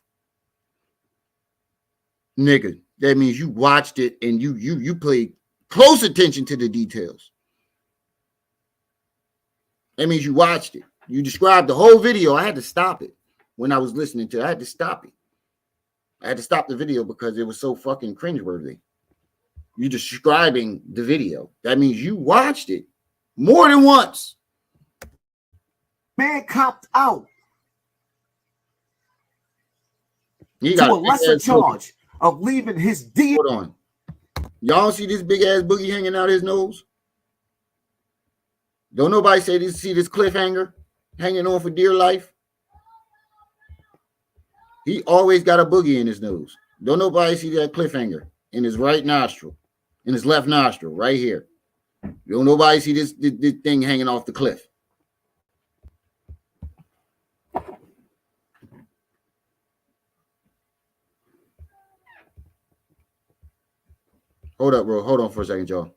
Nigga, that means you watched it and you paid close attention to the details. That means you watched it. You described the whole video. I had to stop it when I was listening to it. I had to stop it. I had to stop the video because it was so fucking cringeworthy. You describing the video. That means you watched it more than once. Man copped out to a lesser charge of leaving his DNA. Hold on. Y'all see this big ass boogie hanging out his nose? Don't nobody see this cliffhanger hanging on for dear life? He always got a boogie in his nose. Don't nobody see that cliffhanger in his right nostril, in his left nostril, right here. Don't nobody see this thing hanging off the cliff. Hold up, bro. Hold on for a second, y'all.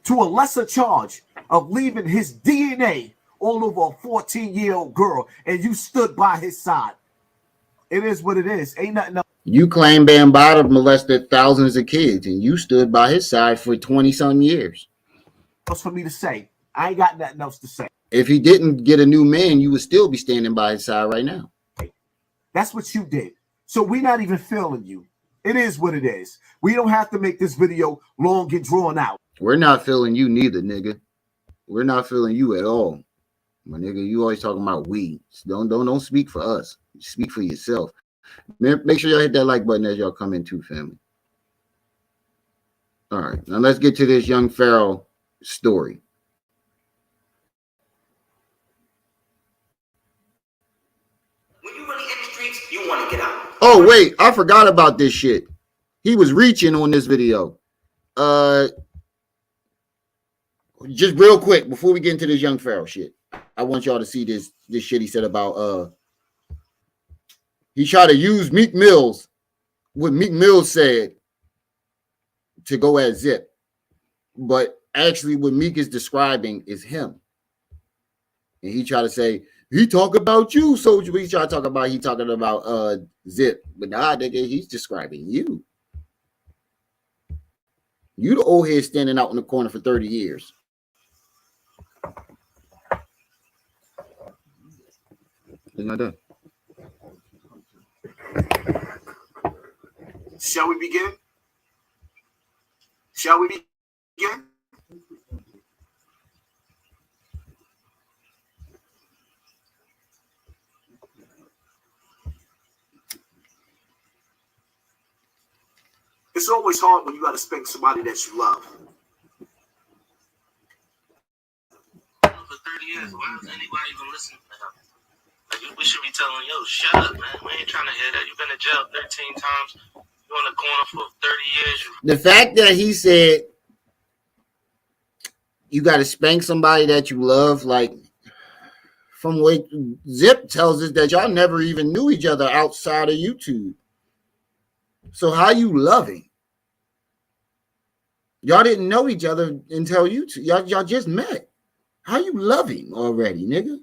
to a lesser charge of leaving his DNA all over a 14-year-old girl, and you stood by his side. It is what it is. Ain't nothing else. You claim Bambaataa molested thousands of kids, and you stood by his side for 20-some years. For me to say. I ain't got nothing else to say. If he didn't get a new man, you would still be standing by his side right now. That's what you did. So we're not even feeling you. It is what it is. We don't have to make this video long and drawn out. We're not feeling you neither, nigga. We're not feeling you at all. My nigga, you always talking about we. Don't speak for us. Speak for yourself. Make sure y'all hit that like button as y'all come in too, family. All right, now let's get to this young Pharaoh story. When you really in the streets, you want to get out. Oh, wait, I forgot about this shit. He was reaching on this video. Just real quick, before we get into this young Pharaoh shit, I want y'all to see this shit he said about he tried to use Meek Mill's, what Meek Mill said, to go at Zip. But actually what Meek is describing is him. And he tried to say, he talk about you, Soldier. He tried to talk about, he talking about Zip. But nah, nigga, he's describing you. You the old head standing out in the corner for 30 years. It's not done. Shall we begin? Shall we begin? It's always hard when you got to spank somebody that you love. For 30 years, why is anybody even listening to him? Like, we should be telling, yo, shut up, man. We ain't trying to hear that. You've been in jail 13 times. You're in the corner for 30 years. The fact that he said you got to spank somebody that you love, like, from what Zip tells us that y'all never even knew each other outside of YouTube. So how you loving? Y'all didn't know each other until YouTube. Y'all just met. How you loving already, nigga?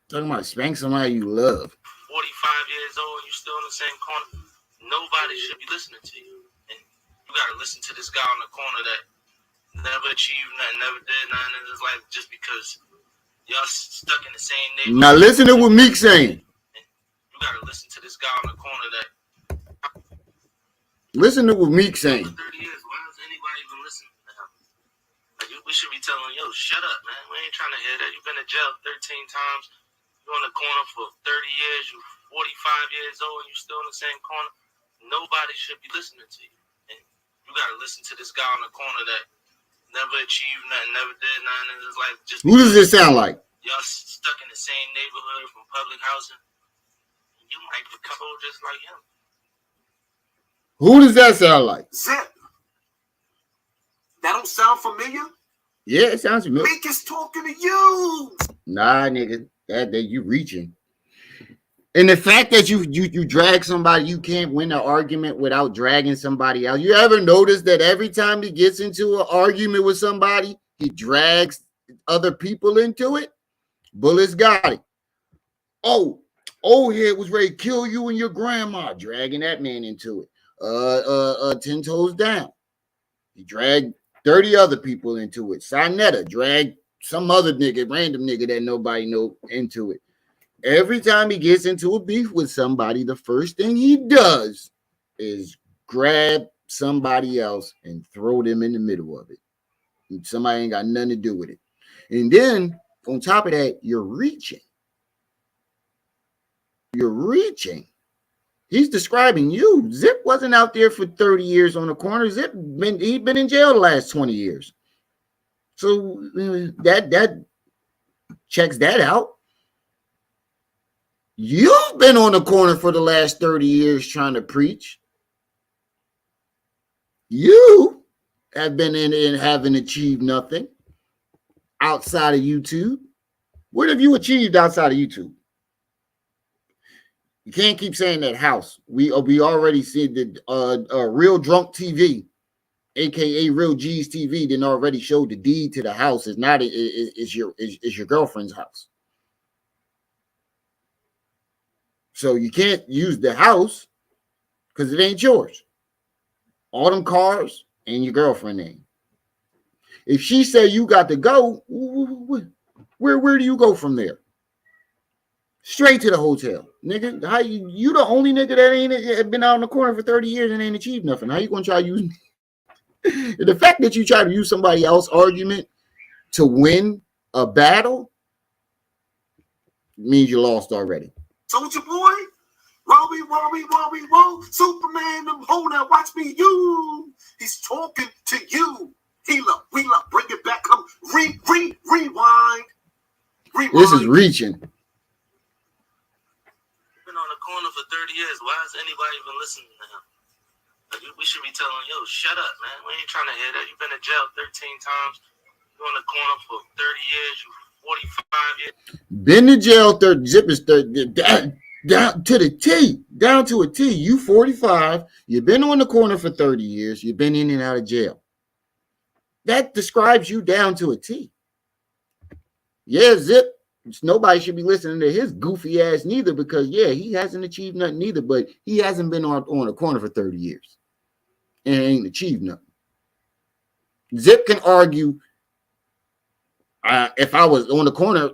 Talking about spank somebody you love. 45 years old, you still in the same corner. Nobody should be listening to you. And you got to listen to this guy on the corner that never achieved nothing, never did nothing in his life just because y'all stuck in the same neighborhood. Now listen to what Meek's saying. You got to listen to this guy on the corner that... Listen to what Meek's saying. For 30 years, why is anybody even listening to him? Like, we should be telling, yo, shut up, man. We ain't trying to hear that. You've been in jail 13 times. You're in the corner for 30 years. You're 45 years old and you're still in the same corner. Nobody should be listening to you. And you got to listen to this guy on the corner that never achieved nothing, never did nothing in his life. Just who does this sound like? Y'all stuck in the same neighborhood from public housing. You might become old just like him. Who does that sound like? Zip. That don't sound familiar? Yeah, it sounds familiar. Meek is talking to you. Nah, nigga. That you reaching. And the fact that you drag somebody, you can't win an argument without dragging somebody out. You ever notice that every time he gets into an argument with somebody, he drags other people into it? Bullets got it. Oh, old head was ready to kill you and your grandma, dragging that man into it. 10 toes down. He dragged 30 other people into it. Sinetta dragged some other nigga, random nigga that nobody know into it. Every time he gets into a beef with somebody, the first thing he does is grab somebody else and throw them in the middle of it. And somebody ain't got nothing to do with it. And then on top of that, you're reaching. You're reaching. He's describing you. Zip wasn't out there for 30 years on the corner. He'd been in jail the last 20 years. So that checks that out. You've been on the corner for the last 30 years trying to preach. You have been in and haven't achieved nothing outside of YouTube. What have you achieved outside of YouTube? You can't keep saying that house. We already see the Real Drunk TV, aka Real G's TV, then already showed the deed to the house. It's not is your girlfriend's house. So you can't use the house because it ain't yours. All them cars and your girlfriend name. If she say you got to go, where do you go from there? Straight to the hotel, nigga. How you the only nigga that ain't been out in the corner for 30 years and ain't achieved nothing? How you gonna try to use me? The fact that you try to use somebody else's argument to win a battle means you lost already. Soldier boy, roll, Superman, hold on, watch me, you. He's talking to you. Healer, wheeler, bring it back, come, rewind. This is reaching. Been on the corner for 30 years. Why is anybody even listening to him? Like, we should be telling, yo, shut up, man. We ain't trying to hear that. You've been to jail 13 times. You're on the corner for 30 years. You 45 years. Been to jail 30. Zip is 30. Down to the T. Down to a T. You 45. You've been on the corner for 30 years. You've been in and out of jail. That describes you down to a T. Yeah, Zip. Nobody should be listening to his goofy ass neither because, yeah, he hasn't achieved nothing either, but he hasn't been on a corner for 30 years and ain't achieved nothing. Zip can argue, if I was on the corner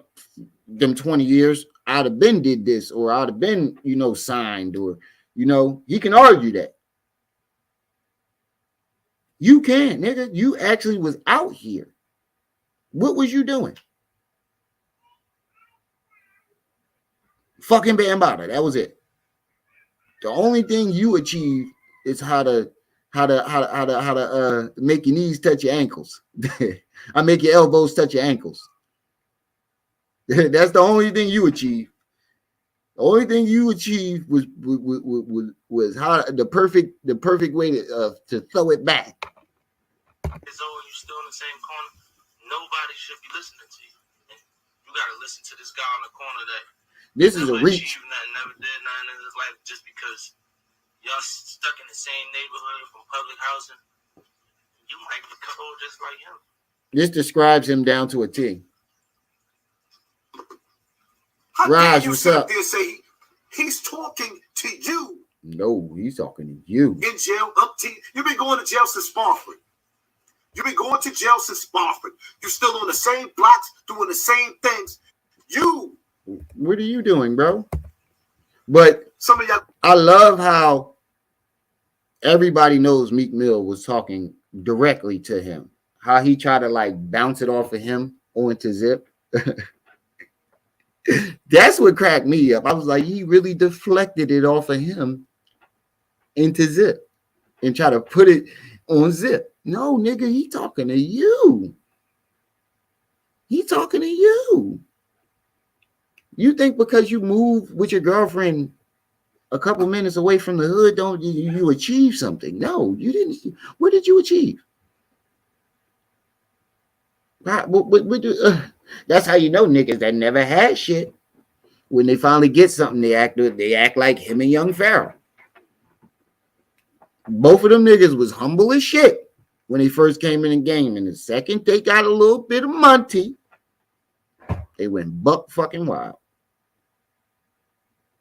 them 20 years, I'd have been did this or I'd have been, signed or, he can argue that. You can, nigga. You actually was out here. What was you doing? Fucking Bambada. That was it. The only thing you achieved is how to make your knees touch your ankles. I make your elbows touch your ankles. That's the only thing you achieved. The only thing you achieved was how the perfect way to throw it back. As though you're still in the same corner, nobody should be listening to you. You gotta listen to this guy on the corner that this is a reach. Nothing, never did nothing in his life just because y'all stuck in the same neighborhood from public housing. You might be cold just like him. This describes him down to a T. How Raj, you what's up? There say he's talking to you. No, he's talking to you. In jail, you've been going to jail since Spofford. You've been going to jail since Spofford. You're still on the same blocks, doing the same things. What are you doing, bro? But some of y'all, I love how everybody knows Meek Mill was talking directly to him. How he tried to bounce it off of him onto Zip. That's what cracked me up. I was like, he really deflected it off of him into Zip and try to put it on Zip. No, nigga, he talking to you. He talking to you. You think because you move with your girlfriend a couple minutes away from the hood, don't you achieve something? No, you didn't. What did you achieve? That's how you know niggas that never had shit. When they finally get something, they act like him and young Pharaoh. Both of them niggas was humble as shit when they first came in the game. And the second they got a little bit of money, they went buck fucking wild.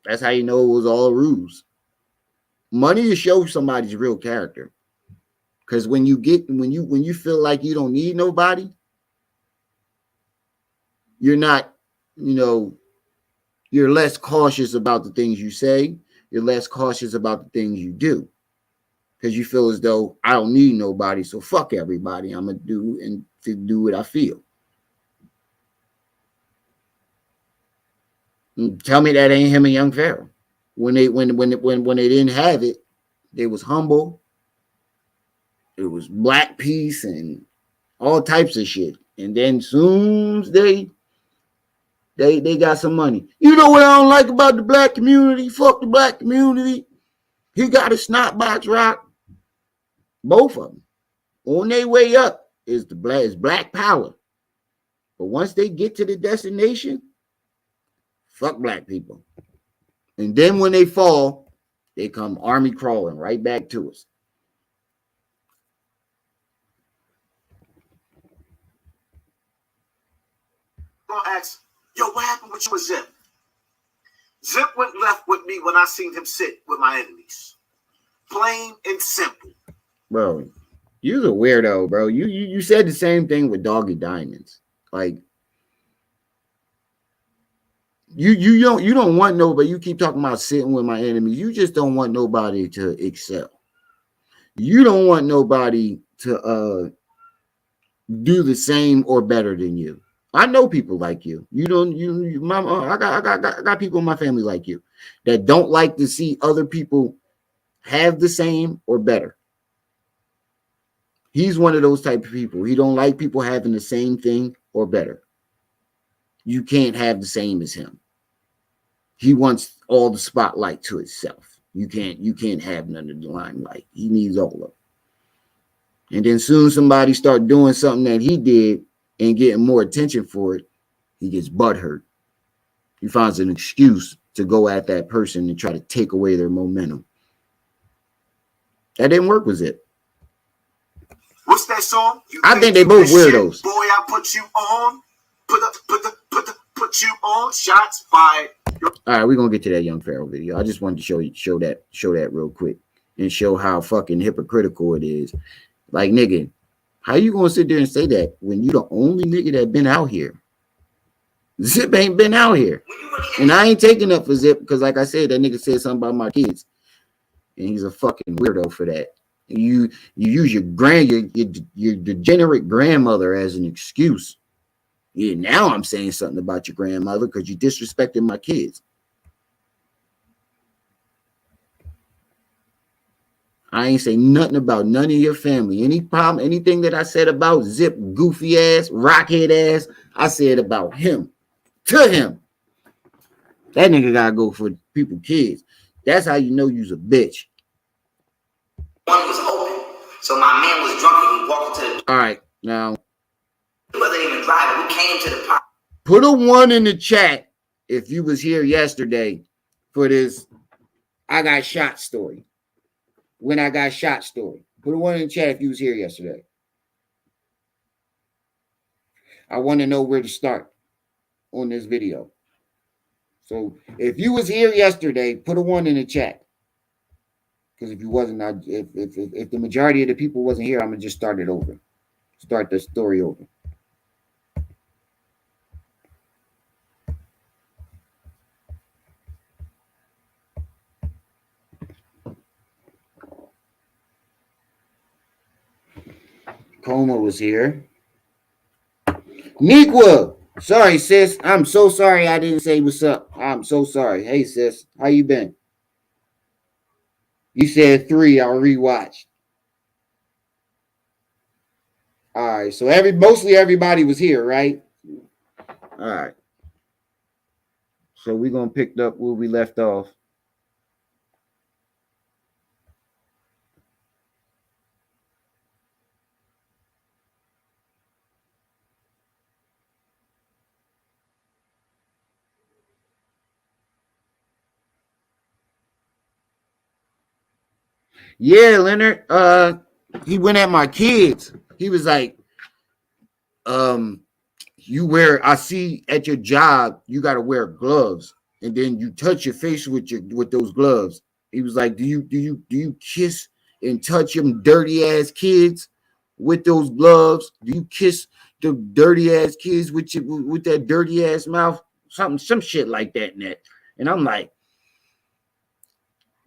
That's how you know it was all a ruse. Money to show somebody's real character. Because when you feel like you don't need nobody, you're not, you're less cautious about the things you say. You're less cautious about the things you do. Because you feel as though I don't need nobody, so fuck everybody. I'm going to do what I feel. Tell me that ain't him and young Pharaoh. When they didn't have it, they was humble. It was black peace and all types of shit. And then soon as they got some money. You know what I don't like about the black community? Fuck the black community. He got a snot box rock. Both of them. On their way up is black power. But once they get to the destination, Fuck black people. And then when they fall, they come army crawling right back to us. I'm gonna ask, yo, what happened with you and Zip? Zip went left with me when I seen him sit with my enemies. Plain and simple. Bro, you're a weirdo, bro. You said the same thing with Doggy Diamonds. Like, you don't want nobody. You keep talking about sitting with my enemies. You just don't want nobody to excel. You don't want nobody to do the same or better than you. I know people like you. You don't. I got people in my family like you that don't like to see other people have the same or better. He's one of those type of people. He don't like people having the same thing or better. You can't have the same as him. He wants all the spotlight to itself. You can't have none of the limelight. He needs all of it. And then soon somebody start doing something that he did and getting more attention for it, he gets butthurt. He finds an excuse to go at that person and try to take away their momentum. That didn't work with it. What's that song? I think they both weirdos. Shit, boy, I put you on. Put you on. Shots fired. All right, we're gonna get to that young Pharaoh video. I just wanted to show that real quick and show how fucking hypocritical it is. Like, nigga, how you gonna sit there and say that when you the only nigga that been out here? Zip ain't been out here. And I ain't taking up for Zip because, like I said, that nigga said something about my kids. And he's a fucking weirdo for that. You use your degenerate grandmother as an excuse. Yeah, now I'm saying something about your grandmother because you disrespected my kids. I ain't say nothing about none of your family. Any problem, anything that I said about Zip, goofy ass, rockhead ass, I said about him. To him. That nigga gotta go for people kids. That's how you know you's a bitch. One was open, so my man was drunk and he walked into the. All right, now. He wasn't even driving. We came to the park. Put a 1 in the chat if you was here yesterday for this I got shot story. When I got shot story. Put a 1 in the chat if you was here yesterday. I want to know where to start on this video. So if you was here yesterday, put a 1 in the chat. Because if you wasn't, if the majority of the people wasn't here, I'm gonna just start it over. Start the story over. Coma was here. Nequa, sorry sis, I'm so sorry I didn't say what's up. I'm so sorry. Hey sis, how you been? You said 3. I'll rewatch. All right, so mostly everybody was here, right? All right. So we're gonna pick up where we left off. Yeah, Leonard. He went at my kids. He was like, I see at your job, you gotta wear gloves, and then you touch your face with those gloves. He was like, do you kiss and touch them dirty ass kids with those gloves? Do you kiss the dirty ass kids with that dirty ass mouth? Some shit like that, Net. And I'm like,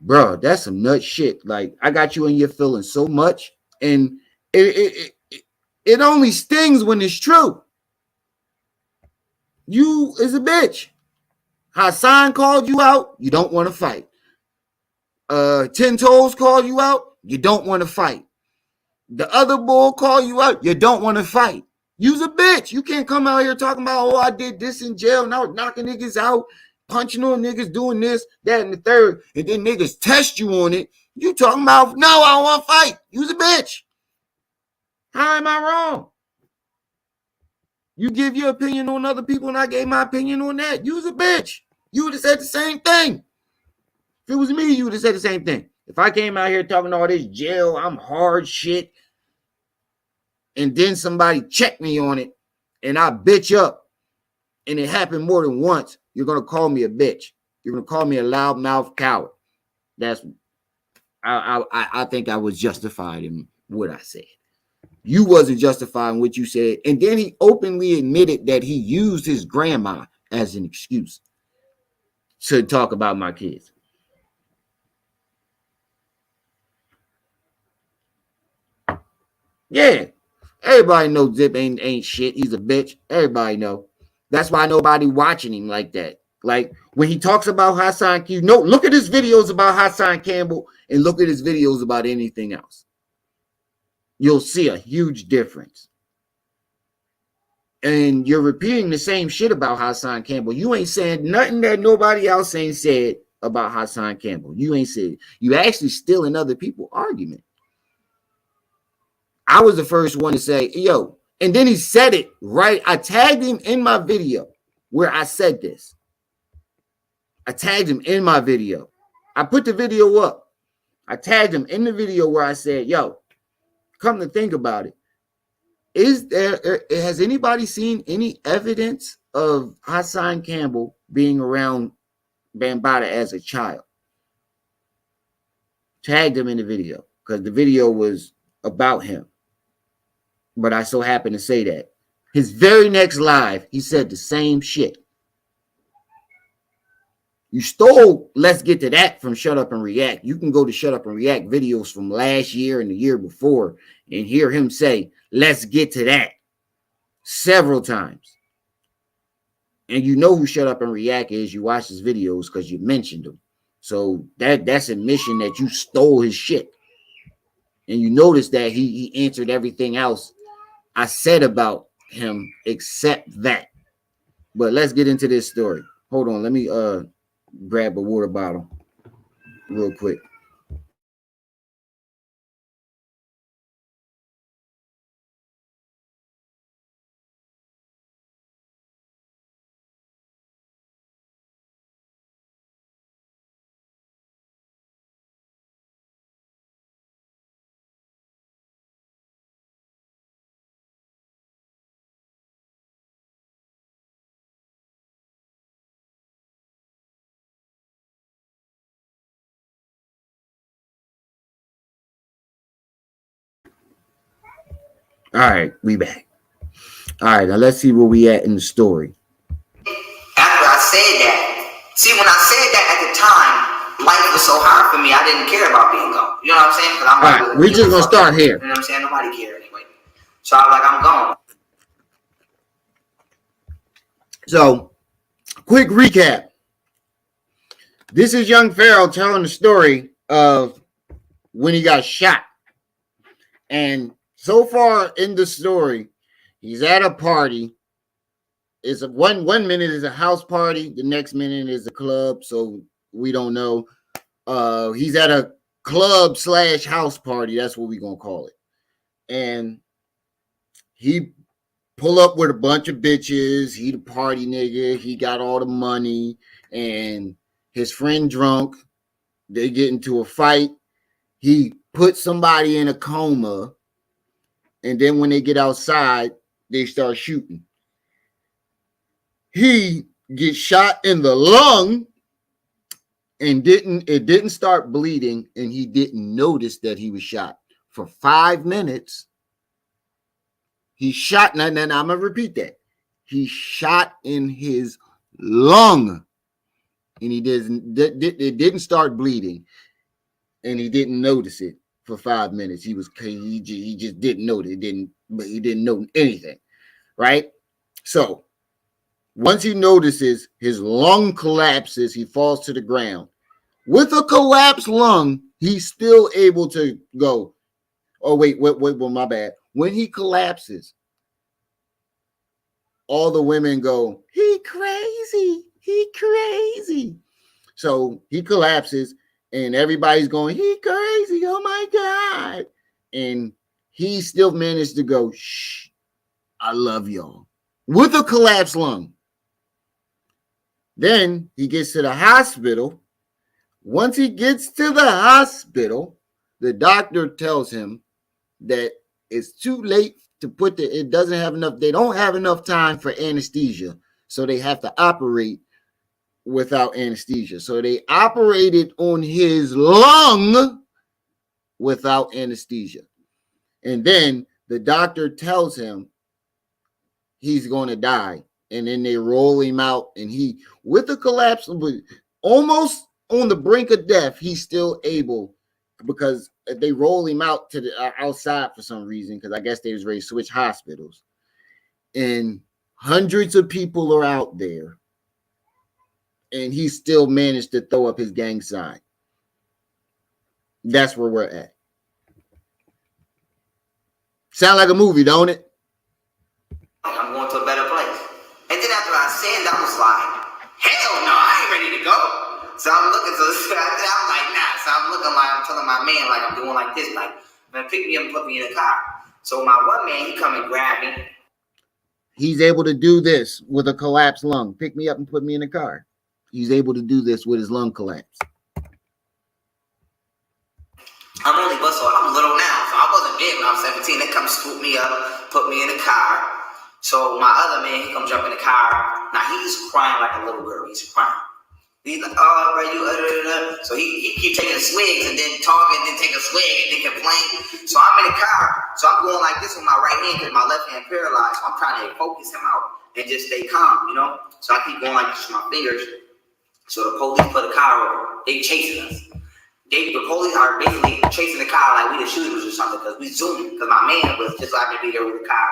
bro, that's some nut shit. Like, I got you in your feelings so much, and it only stings when it's true. You is a bitch. Hassan called you out. You don't want to fight. 10 Toes called you out. You don't want to fight. The other bull called you out. You don't want to fight. You's a bitch. You can't come out here talking about, oh, I did this in jail. Now knocking niggas out, punching on niggas, doing this, that, and the third. And then niggas test you on it. You talking about, no, I don't want to fight. You's a bitch. How am I wrong? You give your opinion on other people, and I gave my opinion on that. You's a bitch. You would have said the same thing. If it was me, you would have said the same thing. If I came out here talking all this jail, I'm hard shit, and then somebody checked me on it, and I bitch up, and it happened more than once, you're gonna call me a bitch. You're gonna call me a loudmouth coward. That's I think I was justified in what I said. You wasn't justified in what you said, and then he openly admitted that he used his grandma as an excuse to talk about my kids. Yeah, everybody knows Zip ain't shit. He's a bitch. Everybody know. That's why nobody watching him like that. Like when he talks about Hassan, look at his videos about Hassan Campbell and look at his videos about anything else. You'll see a huge difference. And you're repeating the same shit about Hassan Campbell. You ain't saying nothing that nobody else ain't said about Hassan Campbell. You ain't said. You actually stealing other people's argument. I was the first one to say, yo, and then he said it right. I tagged him in my video where I said this. I tagged him in my video. I put the video up. I tagged him in the video where I said, yo, come to think about it. Has anybody seen any evidence of Hassan Campbell being around Bambaataa as a child? Tagged him in the video because the video was about him. But I so happen to say that. His very next live, he said the same shit. You stole Let's Get to That from Shut Up and React. You can go to Shut Up and React videos from last year and the year before and hear him say, let's get to that several times. And you know who Shut Up and React is. You watch his videos because you mentioned him. So that's admission that you stole his shit. And you notice that he answered everything else I said about him except that. But let's get into this story. Hold on, let me grab a water bottle real quick. All right, we back. All right, now let's see where we at in the story. After I said that, see, when I said that at the time, life was so hard for me, I didn't care about being gone. You know what I'm saying? Because I'm like, all right, we're just gonna start here. You know what I'm saying? Nobody cared anyway. So I was like, I'm gone. So, quick recap. This is young Pharaoh telling the story of when he got shot. And so far in the story, he's at a party. It's one minute is a house party, the next minute is a club, so we don't know. He's at a club / house party, that's what we're gonna call it. And he pull up with a bunch of bitches. He the party nigga. He got all the money, and his friend drunk. They get into a fight. He put somebody in a coma, and then when they get outside, they start shooting. He gets shot in the lung, and it didn't start bleeding, and he didn't notice that he was shot for 5 minutes. He shot, and I'm gonna repeat that. He shot in his lung, and it didn't start bleeding, and he didn't notice it for 5 minutes. He just didn't know it. He didn't know anything, right? So once he notices his lung collapses, he falls to the ground. With a collapsed lung, he's still able to go. Oh, wait, my bad. When he collapses, all the women go, he crazy. So he collapses, and everybody's going, he crazy, oh my God. And he still managed to go, shh, I love y'all. With a collapsed lung. Then he gets to the hospital. Once he gets to the hospital, the doctor tells him that it's too late to put they don't have enough time for anesthesia. So they have to operate without anesthesia. So they operated on his lung without anesthesia. And then the doctor tells him he's going to die. And then they roll him out, and he, with a collapse, almost on the brink of death, he's still able, because they roll him out to the outside for some reason, because I guess they was ready to switch hospitals. And hundreds of people are out there, and he still managed to throw up his gang sign. That's where we're at. Sound like a movie, don't it? I'm going to a better place. And then after I said that, I was like, hell no, I ain't ready to go. So I'm looking, so I'm like, nah. So I'm looking like, I'm telling my man, like, I'm doing like this, like, man, pick me up and put me in the car. So my one man, he come and grab me. He's able to do this with a collapsed lung. Pick me up and put me in the car. He's able to do this with his lung collapse. I'm only but so I'm little now, so I wasn't big when I was 17. They come scoop me up, put me in the car. So my other man, he come jump in the car. Now he's crying like a little girl. He's crying. He's like, oh, bro, you So he keep taking swigs and then talking, and then take a swig and then complain. So I'm in the car. So I'm going like this with my right hand because my left hand paralyzed. So I'm trying to focus him out and just stay calm, you know. So I keep going like this with my fingers. So the police put a car over. They chasing us. The police are basically chasing the car like we the shooters or something, because we zooming. Because my man was just like to be there with the car.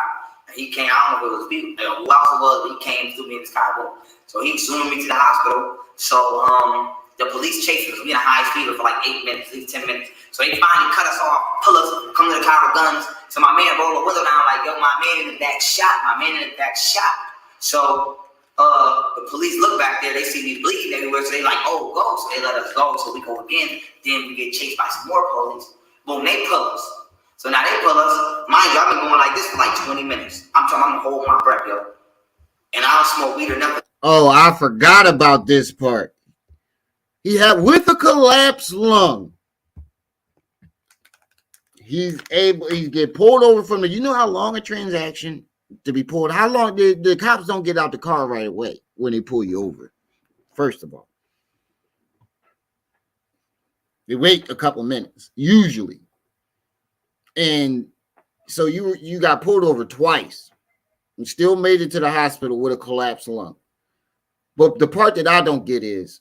And he came, I don't know if it was people, who else it was, but he came through me in his car. So he zoomed me to the hospital. So the police chased us. We in a high speed for like 8 minutes, at least 10 minutes. So they finally cut us off, pull us, come to the car with guns. So my man rolled the window down like, yo, my man in the back shot. So the police look back there, they see me bleeding everywhere, so they like, oh, go. So they let us go, so we go again. Then we get chased by some more police. Boom, they pull us. So now they pull us. Mind you, I've been going like this for like 20 minutes. I'm gonna hold my breath, yo. And I don't smoke weed or nothing. Oh, I forgot about this part. He had, with a collapsed lung, he get pulled over from the, you know how long a transaction to be pulled? How long the cops don't get out the car right away when they pull you over? First of all, they wait a couple minutes usually, and so you got pulled over twice and still made it to the hospital with a collapsed lung. But the part that I don't get is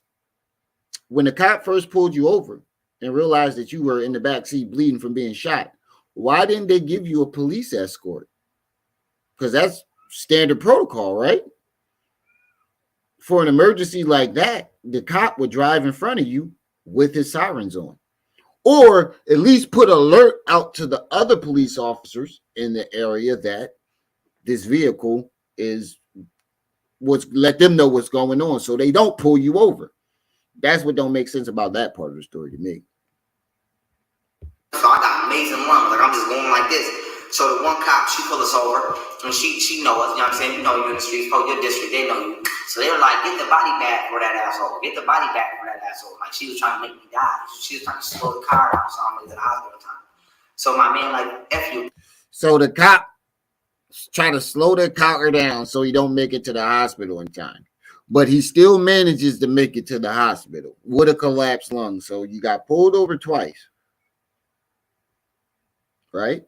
when the cop first pulled you over and realized that you were in the back seat bleeding from being shot, why didn't they give you a police escort? Because that's standard protocol, right? For an emergency like that, the cop would drive in front of you with his sirens on, or at least put alert out to the other police officers in the area that this vehicle let them know what's going on so they don't pull you over. That's what don't make sense about that part of the story to me. So I got amazing lungs. Like I'm just going like this. So the one cop, she pulled us over, and she know us, you know what I'm saying? You know you in the streets, your district, they know you. So they were like, get the body back for that asshole. Get the body back for that asshole. Like she was trying to make me die. She was trying to slow the car down so I'm in the hospital time. So my man like, F you. So the cop try to slow the car down so he don't make it to the hospital in time. But he still manages to make it to the hospital with a collapsed lung. So you got pulled over twice, right?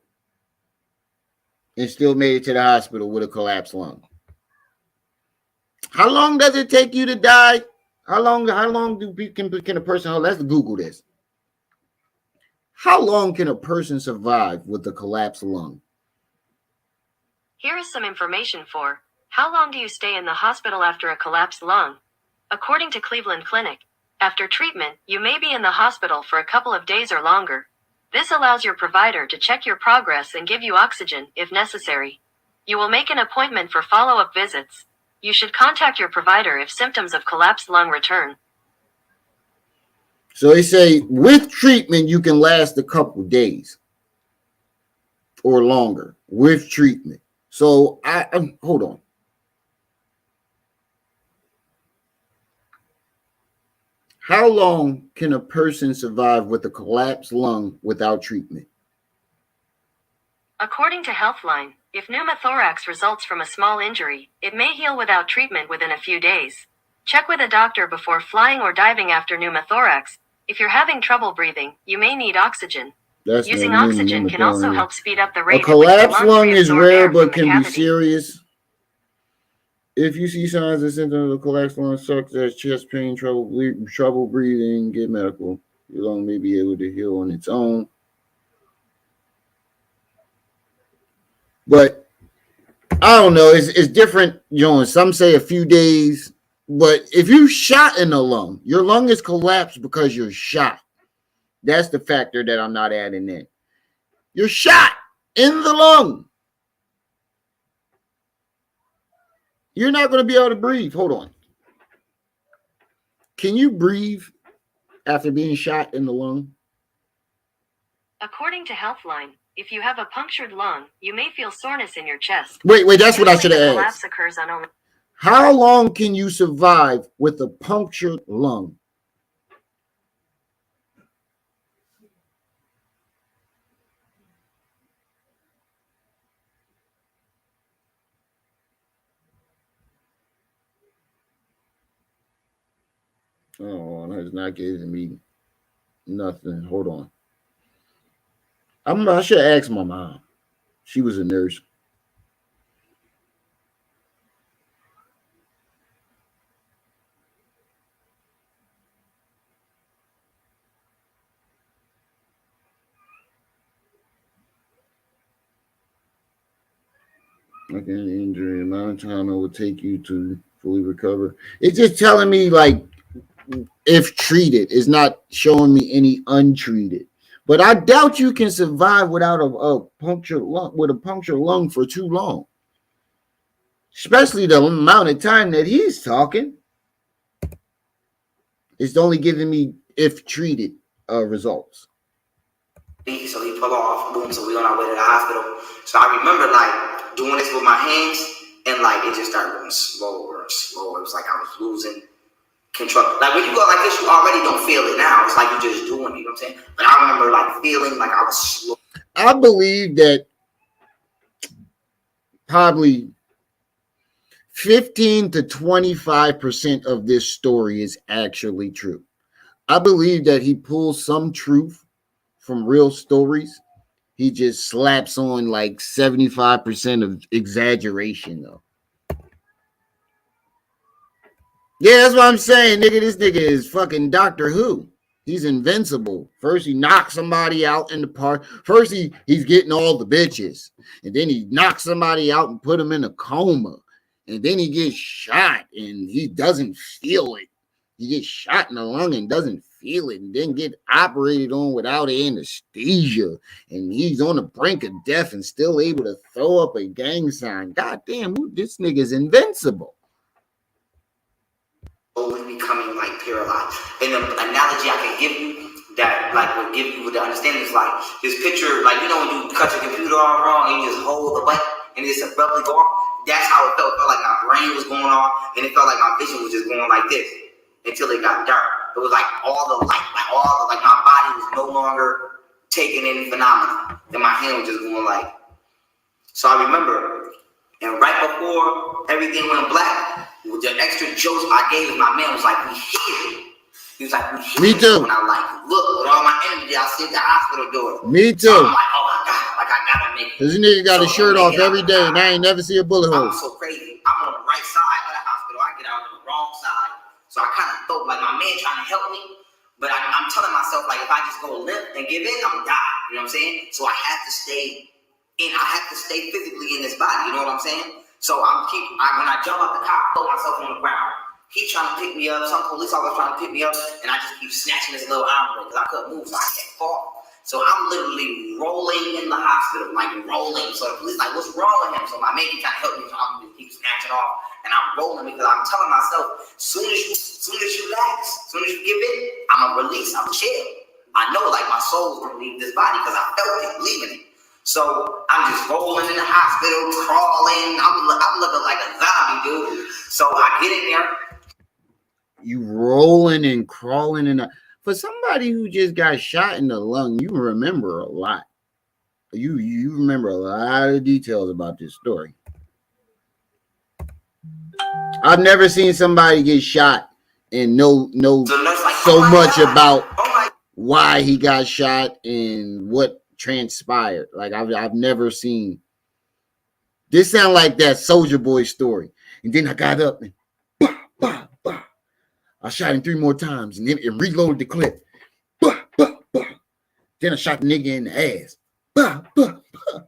And still made it to the hospital with a collapsed lung. How long does it take you to die? How long can a person, let's Google this. How long can a person survive with a collapsed lung? Here is some information for how long do you stay in the hospital after a collapsed lung? According to Cleveland Clinic, after treatment, you may be in the hospital for a couple of days or longer. This allows your provider to check your progress and give you oxygen if necessary. You will make an appointment for follow-up visits. You should contact your provider if symptoms of collapsed lung return. So they say with treatment, you can last a couple days or longer with treatment. So hold on. How long can a person survive with a collapsed lung without treatment? According to Healthline, if pneumothorax results from a small injury, it may heal without treatment within a few days. Check with a doctor before flying or diving after pneumothorax. If you're having trouble breathing, you may need oxygen. That's Using oxygen can also help speed up the A rate at which the collapsed lungs lung is reabsorb rare air but from the can be cavity. serious. If you see signs and symptoms of collapsed lung, such as chest pain, trouble breathing, get medical. Your lung may be able to heal on its own. But I don't know. It's different, some say a few days. But if you shot in the lung, your lung is collapsed because you're shot. That's the factor that I'm not adding in. You're shot in the lung. You're not going to be able to breathe. Hold on. Can you breathe after being shot in the lung? According to Healthline, if you have a punctured lung, you may feel soreness in your chest. Wait, that's what I should have asked. Collapse occurs on only. How long can you survive with a punctured lung? Oh, it's not giving me nothing. Hold on. I should ask my mom. She was a nurse. Okay, injury, amount of time it will take you to fully recover. It's just telling me like if treated. It's not showing me any untreated. But I doubt you can survive without a punctured lung for too long. Especially the amount of time that he's talking. It's only giving me if treated results. So he pulled off, boom, so we on our way to the hospital. So I remember like doing this with my hands and like it just started going slower and slower. It was like I was losing control. Like when you go like this, you already don't feel it now. It's like you're just doing it, you know what I'm saying? But I remember like feeling like I was slow. I believe that probably 15 to 25% of this story is actually true. I believe that he pulls some truth from real stories. He just slaps on like 75% of exaggeration, though. Yeah, that's what I'm saying, nigga. This nigga is fucking Doctor Who. He's invincible. First, he knocks somebody out in the park. First, he's getting all the bitches. And then he knocks somebody out and put him in a coma. And then he gets shot and he doesn't feel it. He gets shot in the lung and doesn't feel it, and then get operated on without anesthesia. And he's on the brink of death and still able to throw up a gang sign. God damn, this nigga's invincible. Becoming like paralyzed. And the analogy I can give you that like will give you the understanding is like this picture, like when you cut your computer all wrong and you just hold the button and it just abruptly go off. That's how it felt. It felt like my brain was going off and it felt like my vision was just going like this until it got dark. It was like all the light, like my body was no longer taking in phenomena. And my hand was just going like. So I remember, and right before everything went black, with the extra jokes I gave, my man was like, "We here." He was like, "We here." Me too. And I like, look, with all my energy, I see the hospital door. Me too. So I'm like, oh my God, like I gotta make it. This nigga got his shirt off every day, and I ain't never see a bullet hole. I'm so crazy. I'm on the right side of the hospital. I get out on the wrong side. So I kind of felt like my man trying to help me, but I'm telling myself, like, if I just go limp and give in, I'm gonna die. You know what I'm saying? So I have to stay in. I have to stay physically in this body. You know what I'm saying? So when I jump out the car, I throw myself on the ground. He's trying to pick me up. Some police officer trying to pick me up, and I just keep snatching his little arm away because I couldn't move, so I can't fall. So I'm literally rolling in the hospital, like rolling. So the police like, what's wrong with him? So my mate trying to help me, so I'm just keep snatching off, and I'm rolling because I'm telling myself, soon as you relax, soon as you give in, I'm gonna release. I'm chill. I know, like my soul's gonna leave this body because I felt it leaving it. So I'm just rolling in the hospital, crawling. I'm looking like a zombie, dude. So I get in there. you rolling and crawling in a. For somebody who just got shot in the lung, you remember a lot. You remember a lot of details about this story. I've never seen somebody get shot and know so much about why he got shot and what transpired. Like I've never seen. This sound like that Soldier Boy story. And then I got up and bah, bah, bah. I shot him 3 more times and then it reloaded the clip. Bah, bah, bah. Then I shot the nigga in the ass. Bah, bah, bah.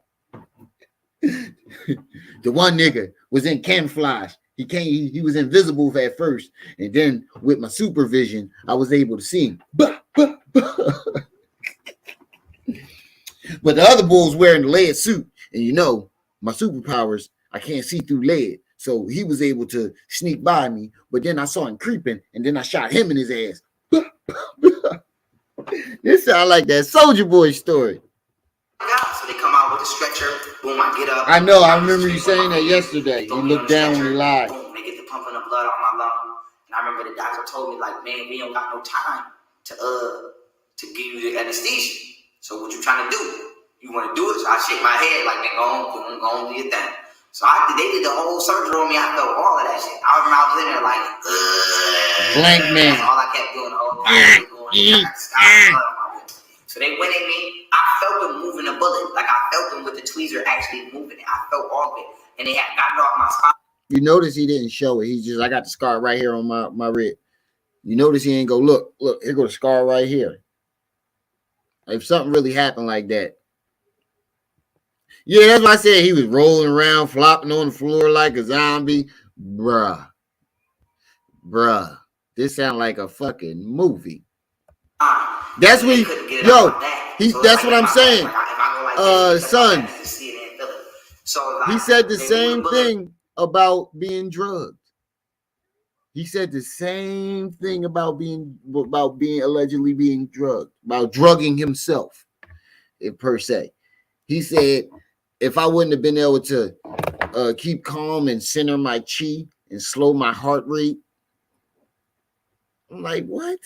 The one nigga was in camouflage. He was invisible at first. And then with my supervision, I was able to see him. Bah, bah, bah. But the other bull was wearing the lead suit. And you know, my superpowers, I can't see through lead. So he was able to sneak by me. But then I saw him creeping. And then I shot him in his ass. Bah, bah, bah. This sounds like that Soldier Boy story. So they come out with a stretcher. Boom, I get up. I know. I remember you saying that yesterday. You looked down when you lied. Boom, they get the pumping of blood on my lung. And I remember the doctor told me, like, man, we don't got no time to give you the anesthesia. So what you trying to do? You want to do it? So I shake my head like, man, go on, do your thing. So they did the whole surgery on me. I felt all of that shit. I remember I was in there like, blank man. That's all I kept doing. So they went in me. I felt them moving the bullet. Like I felt them with the tweezer actually moving it. I felt all of it. And they had gotten off my spine. You notice he didn't show it. He's just, I got the scar right here on my rib. You notice he ain't go, look, here go the scar right here. If something really happened like that. Yeah, that's why I said he was rolling around, flopping on the floor like a zombie. Bruh. This sounds like a fucking movie. That's what that's what I'm saying. Son. He said the same thing about being drugged. He said the same thing about being allegedly being drugged, about drugging himself, per se. He said, if I wouldn't have been able to keep calm and center my chi and slow my heart rate, I'm like, what?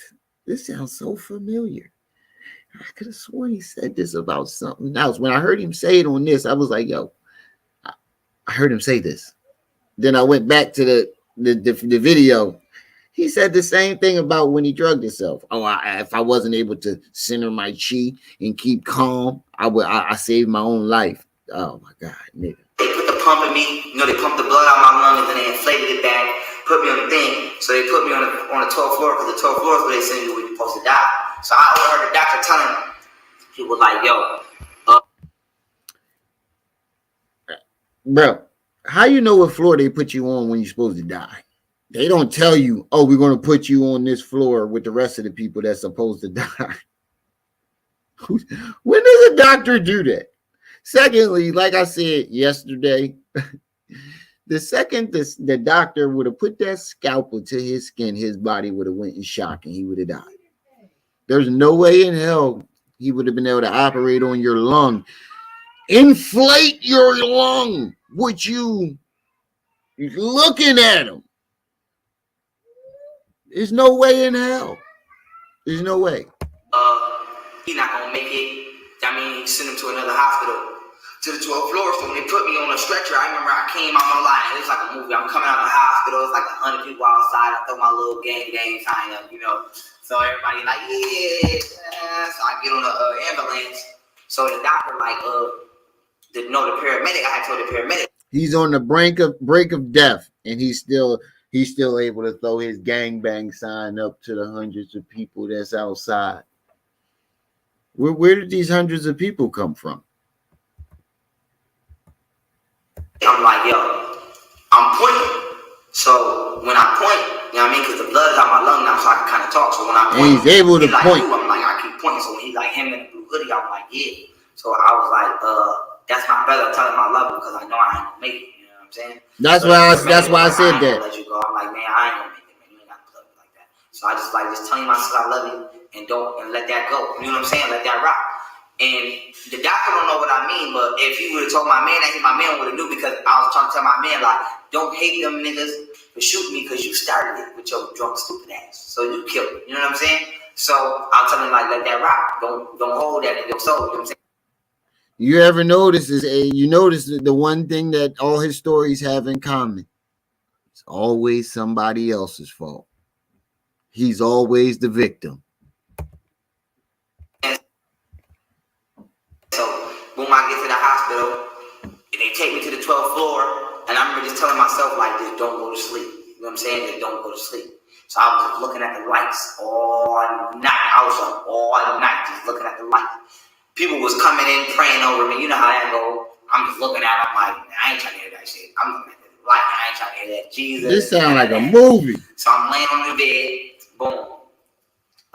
This sounds so familiar. I could have sworn he said this about something else. When I heard him say it on this, I was like, yo, I heard him say this. Then I went back to the video. He said the same thing about when he drugged himself. Oh, if I wasn't able to center my chi and keep calm, I saved my own life. Oh my God, nigga. They put the pump in me, they pumped the blood out of my lungs and they inflated it back, put me on the thing. So they put me on the 12th floor because the 12th floor is where they send you when you're supposed to die. So I overheard the doctor telling him, he was like, yo. Bro, how you know what floor they put you on when you're supposed to die? They don't tell you, oh, we're going to put you on this floor with the rest of the people that's supposed to die. When does a doctor do that? Secondly, like I said yesterday, the second the doctor would have put that scalpel to his skin, his body would have went in shock and he would have died. There's no way in hell he would have been able to operate on your lung. Inflate your lung with you looking at him. There's no way in hell. There's no way. He's not going to make it. I mean, send him to another hospital. To the 12th floor, so when they put me on a stretcher, I remember I came out my line. It was like a movie. I'm coming out of the hospital. It's like 100 people outside. I throw my little gang sign up, So everybody like, yeah. So I get on the ambulance. So the doctor the paramedic. I had told the paramedic. He's on the brink of death, and he's still able to throw his gangbang sign up to the hundreds of people that's outside. Where did these hundreds of people come from? I'm like, yo, I'm pointing. So when I point, because the blood is out my lung now, so I can kind of talk. So when I point, and he's able to point. I'm like, I keep pointing. So when he's like him in the blue hoodie, I'm like, yeah. So I was like, that's my brother telling my love because I know I ain't gonna make it. You know what I'm saying? That's why I said that. Let you go. I'm like, man, I ain't gonna make it, man. You ain't got to love me like that. So I just tell you myself I love you and let that go. You know what I'm saying? Let that rock. And the doctor don't know what I mean, but if he would have told my man that, my man would have knew because I was trying to tell my man, like, don't hate them niggas for shooting me because you started it with your drunk, stupid ass. So you killed me. You know what I'm saying? So I'm telling you, like, let that rock. Don't hold that in your soul. You know what I'm saying? You ever notice you notice the one thing that all his stories have in common? It's always somebody else's fault. He's always the victim. So when I get to the hospital, they take me to the 12th floor, and I'm just telling myself, like, just don't go to sleep. You know what I'm saying? Just don't go to sleep. So I was just looking at the lights all night. I was up all night just looking at the lights. People was coming in, praying over me. You know how that go. I'm just looking at it. I'm like, I ain't trying to hear that shit. I'm looking at the light. I ain't trying to hear that. Jesus. This sounds like a movie. So I'm laying on the bed. Boom.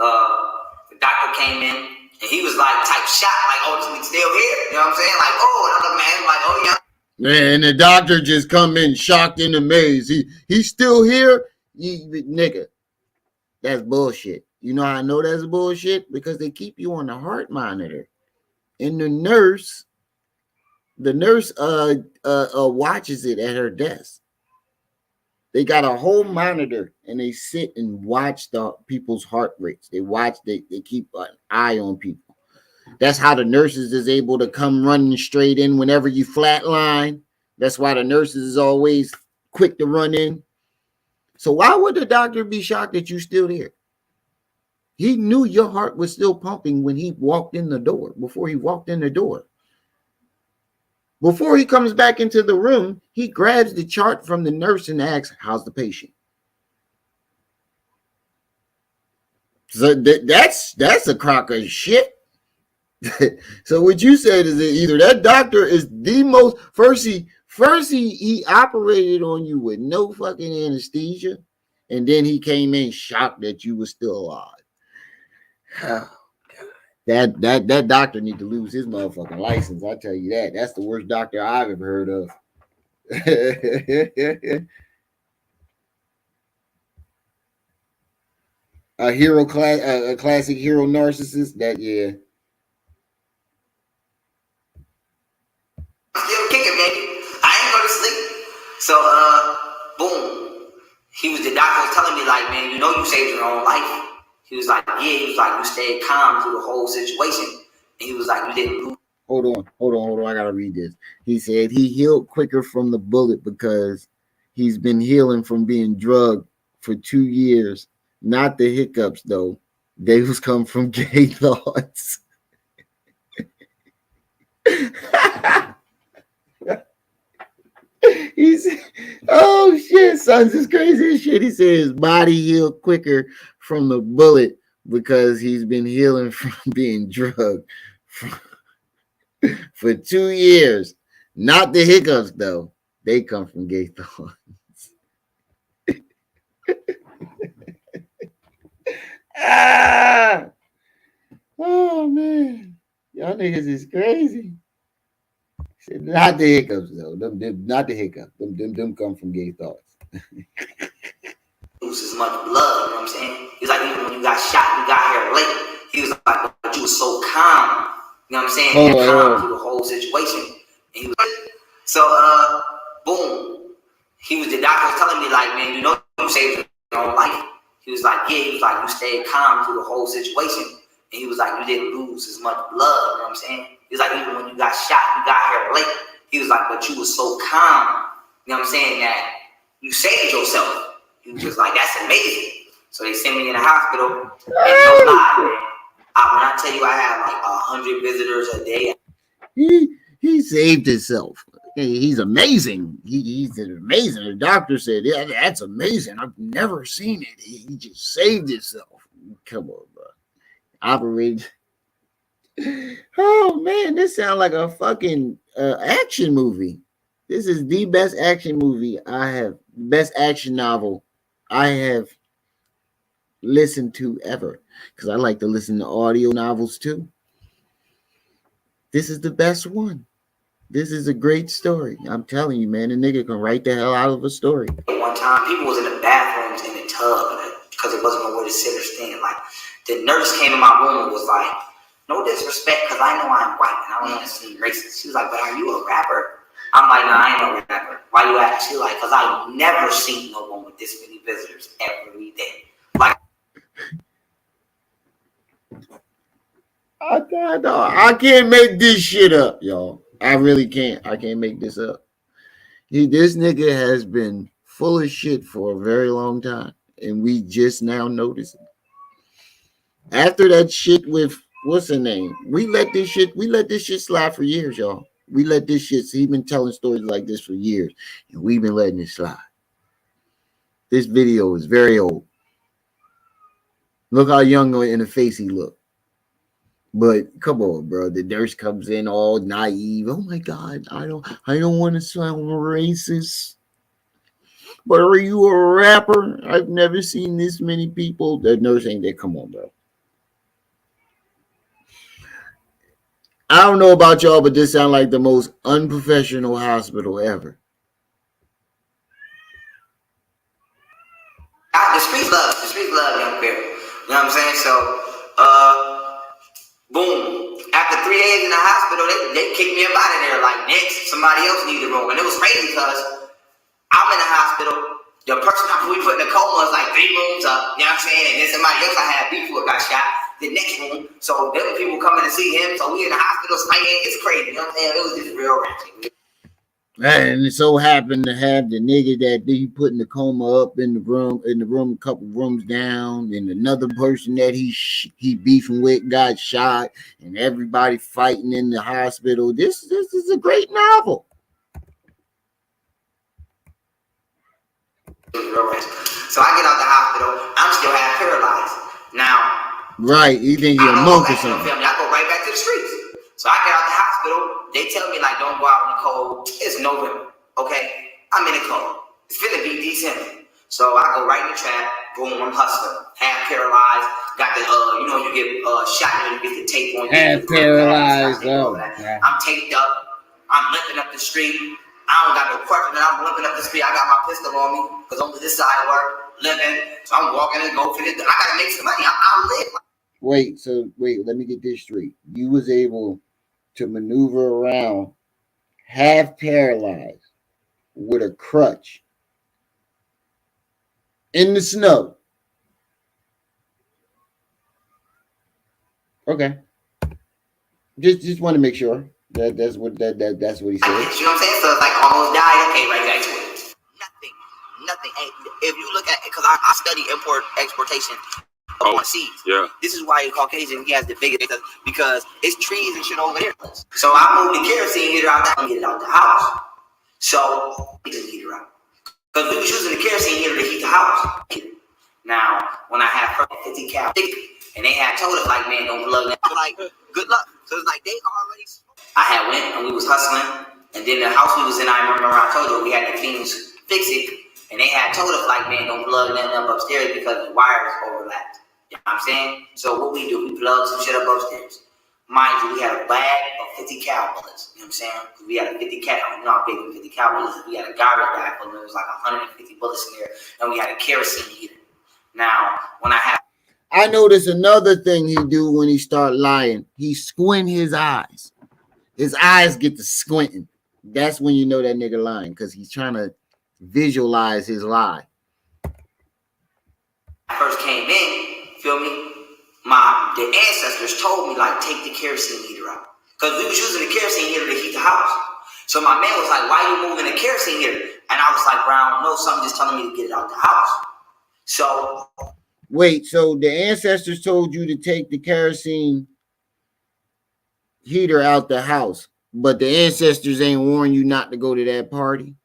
The doctor came in, and he was like type shot, like, oh, this nigga still here. You know what I'm saying? Like, oh, and I'm like, man, like, oh, yeah. Man, the doctor just come in shocked and amazed. He's still here? Nigga, that's bullshit. You know how I know that's bullshit? Because they keep you on the heart monitor. And the nurse watches it at her desk. They got a whole monitor and they sit and watch the people's heart rates. They keep an eye on people. That's how the nurses is able to come running straight in whenever you flatline. That's why the nurses is always quick to run in. So why would the doctor be shocked that you still there? He knew your heart was still pumping when he walked in the door, before he walked in the door. Before he comes back into the room, he grabs the chart from the nurse and asks, how's the patient? So that's a crock of shit. So what you said is that either that doctor is the most first he operated on you with no fucking anesthesia, and then he came in shocked that you were still alive. Oh, God. That doctor need to lose his motherfucking license. I tell you that. That's the worst doctor I've ever heard of. A classic hero narcissist. That, yeah. Still kicking, baby. I ain't go to sleep. So, boom. The doctor was telling me, like, man, you know you saved your own life. He was like, yeah. He was like, you stayed calm through the whole situation. And he was like, you didn't lose. Hold on. I gotta read this. He said he healed quicker from the bullet because he's been healing from being drugged for 2 years. Not the hiccups, though. They was come from gay thoughts. He said, oh shit, sons is crazy as shit. He said his body healed quicker from the bullet because he's been healing from being drugged for 2 years. Not the hiccups, though. They come from gay thoughts. Oh man, y'all niggas is crazy. Not the hiccups, though. Them not the hiccups. Them come from gay thoughts. Lose as much blood, you know what I'm saying? He was like, even when you got shot, you got here late. He was like, but you was so calm, you know what I'm saying? Calm through the whole situation. And he was so, boom. The doctor was telling me, like, man, you know you saved your own life. He was like, yeah. He was like, you stayed calm through the whole situation. And he was like, you didn't lose as much blood, you know what I'm saying? He was like, even when you got shot, you got here late. He was like, but you was so calm, you know what I'm saying, that you saved yourself. He was just like, that's amazing. So they sent me in the hospital, and no lie, man. When I tell you I had like 100 visitors a day. He saved himself. He's amazing. He's amazing. The doctor said, yeah, that's amazing. I've never seen it. He just saved himself. Come on, bro. Operated. Oh man, this sounds like a fucking action movie. This is the best action movie best action novel I have listened to ever. Because I like to listen to audio novels too. This is the best one. This is a great story. I'm telling you, man, the nigga can write the hell out of a story. One time, people was in the bathrooms in the tub because it wasn't nowhere to sit or stand. Like, the nurse came in my room and was like, no disrespect, because I know I'm white and I don't want to seem racist. She was like, but are you a rapper? I'm like, nah, I ain't no rapper. Why you ask? She like, cause I never seen no one with this many visitors every day. Like, I can't make this shit up, y'all. I really can't. I can't make this up. This nigga has been full of shit for a very long time, and we just now noticed it. After that shit with what's her name, we let this shit slide for years, y'all. We let this shit. He's been telling stories like this for years, and we've been letting it slide. This video is very old. Look how young in the face he looked. But come on, bro. The nurse comes in all naive. Oh my God, I don't want to sound racist. But are you a rapper? I've never seen this many people. The nurse ain't there. Come on, bro. I don't know about y'all, but this sounds like the most unprofessional hospital ever. the streets love young Pharaoh. You know what I'm saying? So, boom. After 3 days in the hospital, they kicked me up out of there. Like, next, somebody else needed a room. And it was crazy because I'm in the hospital. The person we put in the coma was like 3 rooms up. You know what I'm saying? And then somebody else I had beef with got shot. The next room. So there were people coming to see him. So we in the hospital fighting. It's crazy. You know what I'm saying? It was just real ratchet. And it so happened to have the nigga that he put in the coma up in the room, a couple rooms down, and another person that he beefing with got shot, and everybody fighting in the hospital. This is a great novel. So I get out the hospital. I'm still half paralyzed. Now, right, you think you're a monk or something? I go right back to the streets. So I get out the hospital. They tell me, like, don't go out in the cold. It's November, okay? I'm in the cold. It's finna be December. So I go right in the trap. Boom, I'm hustling. Half paralyzed. Got the, you get shot when you get the tape on you. Half paralyzed. Oh, I'm taped up. I'm limping up the street. I don't got no question. I'm limping up the street. I got my pistol on me because only this side work. Limping. So I'm walking and go for this. I got to make some money. I'm lit. Wait, let me get this straight. You was able to maneuver around half paralyzed with a crutch in the snow. Okay. Just want to make sure that's what he said. You know what I'm saying? So it's like almost died. Okay, right back to it. Nothing. If you look at it, because I study exportation. Seas. Yeah. This is why Caucasian he has the biggest because it's trees and shit over there. So I moved the kerosene heater out and get it out the house. So we just heat it out because we was using the kerosene heater to heat the house. Now when I had 50 cal and they had told us like, man, don't plug that. Like, good luck. So it's like they already. I had went and we was hustling, and then the house we was in, I remember I told you we had the cleaners fix it, and they had told us like, man, don't plug nothing up upstairs because the wires overlapped. You know what I'm saying? So what we do, we plug some shit up upstairs. Mind you, we had a bag of 50 cal bullets. You know what I'm saying? Because we had a 50 cal. You know how big 50 cal bullets is. We had a garbage bag full of it was like 150 bullets in there. And we had a kerosene heater. Now, when I noticed another thing he do when he start lying. He squint his eyes. His eyes get to squinting. That's when you know that nigga lying because he's trying to visualize his lie. I first came in. Feel me? The ancestors told me like take the kerosene heater out because we was using the kerosene heater to heat the house. So my man was like, "Why you moving the kerosene heater?" And I was like, "Brown, no, something just telling me to get it out the house." So wait, so the ancestors told you to take the kerosene heater out the house, but the ancestors ain't warned you not to go to that party?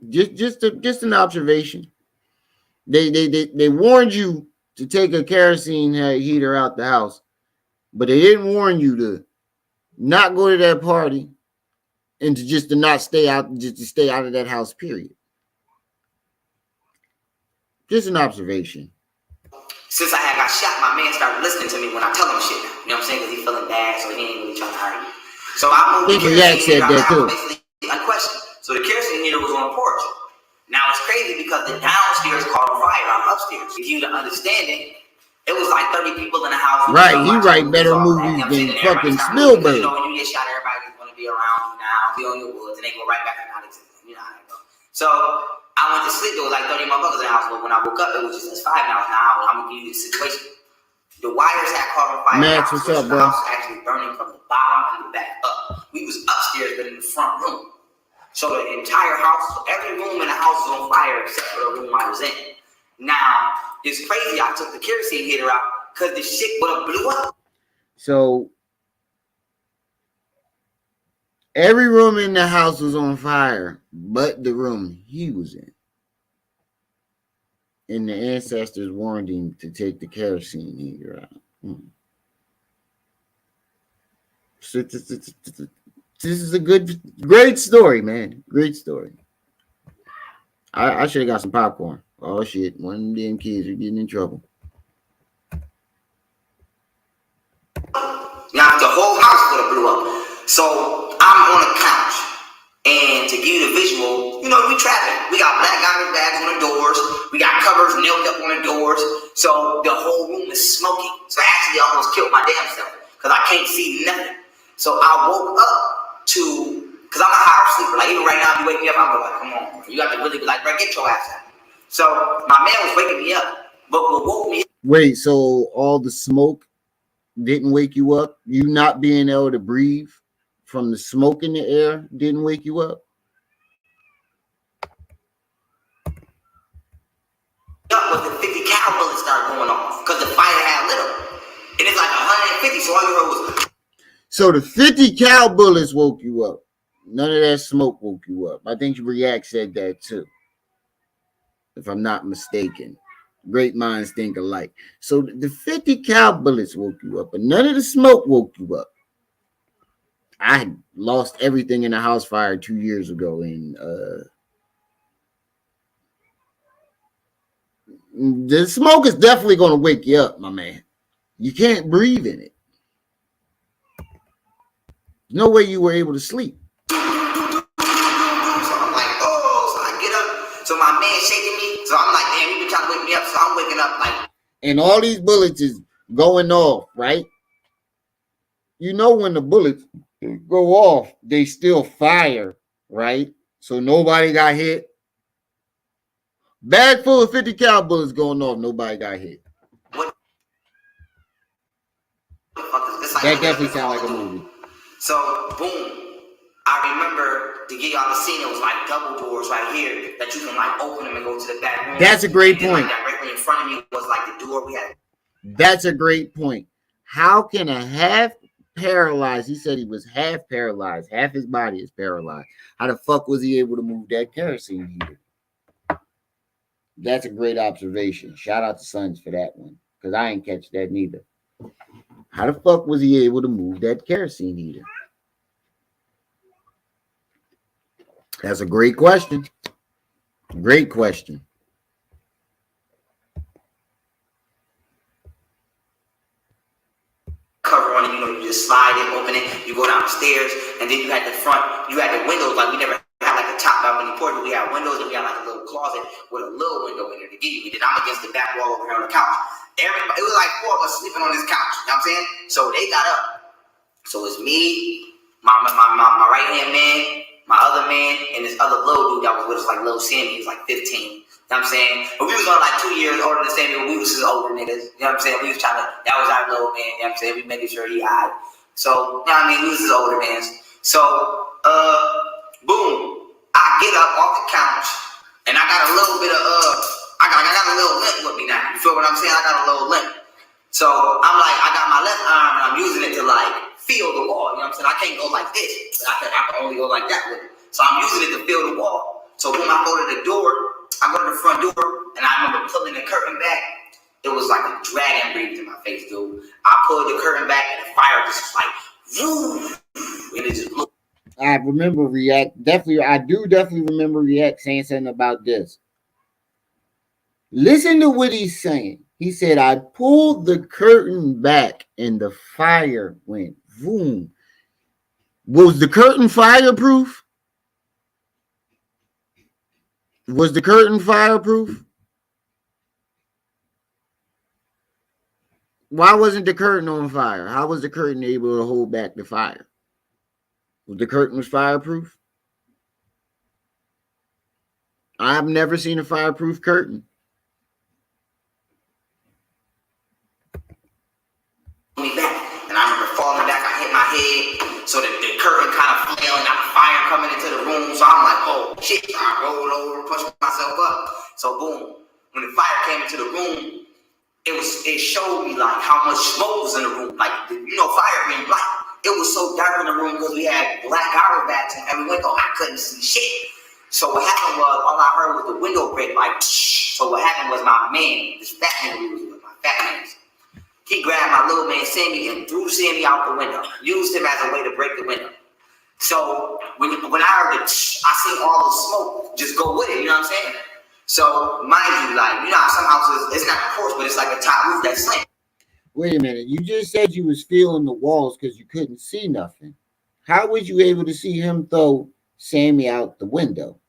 Just an observation. They warned you to take a kerosene heater out the house, but they didn't warn you to not go to that party and to not stay out, just to stay out of that house, period. Just an observation. Since I had got shot, my man started listening to me when I tell him shit. You know what I'm saying? Because he's feeling bad, so he ain't really trying to argue. So I moved the kerosene heater out the house, basically unquestioned. So the kerosene heater was on the porch. Now it's crazy because the downstairs caught on fire. I'm upstairs. If you to understand it, It was like 30 people in the house. Right, he write better movies than fucking Spielberg. You know, when you get shot, everybody just want to be around you now, be on your woods, and they go right back to non-existent. You know how it goes. So I went to sleep. There was like 30 motherfuckers in the house, but when I woke up, it was just us 5 now. Now I'm gonna give you the situation. The wires had caught on fire. Max, what's up, bro? The house was actually burning from the bottom and the back up. We was upstairs, but in the front room. So the entire house, every room in the house was on fire except for the room I was in. Now, it's crazy. I took the kerosene heater out because the shit would have blew up. So every room in the house was on fire, but the room he was in. And the ancestors warned him to take the kerosene heater out. So this is a great story, man. Great story. I should have got some popcorn. Oh shit, one of them damn kids are getting in trouble. Now the whole house would have blew up. So I'm on a couch, and to give you the visual, you know, we trapping. We got black garbage bags on the doors. We got covers nailed up on the doors. So the whole room is smoking. So I actually almost killed my damn self because I can't see nothing. So I woke up because I'm a higher sleeper. Like even right now, if you wake me up, I'm like, come on, bro. You got to really be like, bro, get your ass out. So my man was waking me up, but what woke me up. Wait, so all the smoke didn't wake you up? You not being able to breathe from the smoke in the air didn't wake you up? Was the 50 cal bullets started going off because the fire had lit up. And it's like 150, so all you heard was. So the 50 cal bullets woke you up. None of that smoke woke you up. I think React said that too, if I'm not mistaken. Great minds think alike. So the 50 cal bullets woke you up, but none of the smoke woke you up. I lost everything in a house fire 2 years ago, and the smoke is definitely going to wake you up, my man. You can't breathe in it. No way you were able to sleep. So I'm like, oh, so I get up. So my man shaking me. So I'm like, damn, you been trying to wake me up. So I'm waking up like. And all these bullets is going off, right? You know when the bullets go off, they still fire, right? So nobody got hit. Bag full of 50 cal bullets going off, nobody got hit. What the fuck is this? Like, that definitely sounds like a movie. So, boom. I remember to get y'all the scene, it was like double doors right here that you can like open them and go to the back room. That's a great point. Like, directly in front of me was like the door we had. That's a great point. How can a half paralyzed, he said he was half paralyzed, half his body is paralyzed. How the fuck was he able to move that kerosene heater? That's a great observation. Shout out to Sons for that one, because I ain't catch that neither. How the fuck was he able to move that kerosene heater? That's a great question. Great question. Cover on it, you know, you just slide it, open it, you go down the stairs, and then you had the front, you had the windows, like we never had like a top balcony porch, we had windows, and we had like a little closet with a little window in there to give you. Then I'm against the back wall over here on the couch. Everybody, it was like 4 of us sleeping on this couch, you know what I'm saying? So they got up. So it's me, my right hand man, my other man, and this other little dude that was with us, like little Sammy, he was like 15. You know what I'm saying? But we was on like 2 years older than Sammy, but we was just older niggas. You know what I'm saying? We was trying to, that was our little man, you know what I'm saying? We making sure he high. So, you know what I mean? We was just older mans. So, boom, I get up off the couch, and I got a little bit of, I got a little limp with me now. You feel what I'm saying? I got a little limp. So, I'm like, I got my left arm, and I'm using it to like feel the wall. You know what I'm saying? I can't go like this. I can only go like that with it. So, I'm using it to feel the wall. So, when I go to the door, I go to the front door, and I remember pulling the curtain back. It was like a dragon breathed in my face, dude. I pulled the curtain back, and the fire just like, woo, and it just looked. I remember React. I do definitely remember React saying something about this. Listen to what he's saying. He said, I pulled the curtain back, and the fire went boom. Was the curtain fireproof? Was the curtain fireproof? Why wasn't the curtain on fire? How was the curtain able to hold back the fire? Was the curtain fireproof? I've never seen a fireproof curtain. Me back, and I remember falling back. I hit my head, so the curtain kind of fell, and got fire coming into the room. So I'm like, oh shit! So I rolled over, pushed myself up. So boom, when the fire came into the room, it showed me like how much smoke was in the room. Like fire being black. It was so dark in the room because we had black hour bats in every window. I couldn't see shit. So what happened was all I heard was the window break. Like, so what happened was my man, this fat man we was with, my fat man. He grabbed my little man Sammy and threw Sammy out the window. Used him as a way to break the window. So when I heard it, I seen all the smoke just go with it. You know what I'm saying? So mind you, like how some houses, it's not a porch, but it's like a top roof that's slant. Wait a minute. You just said you was feeling the walls because you couldn't see nothing. How was you able to see him throw Sammy out the window?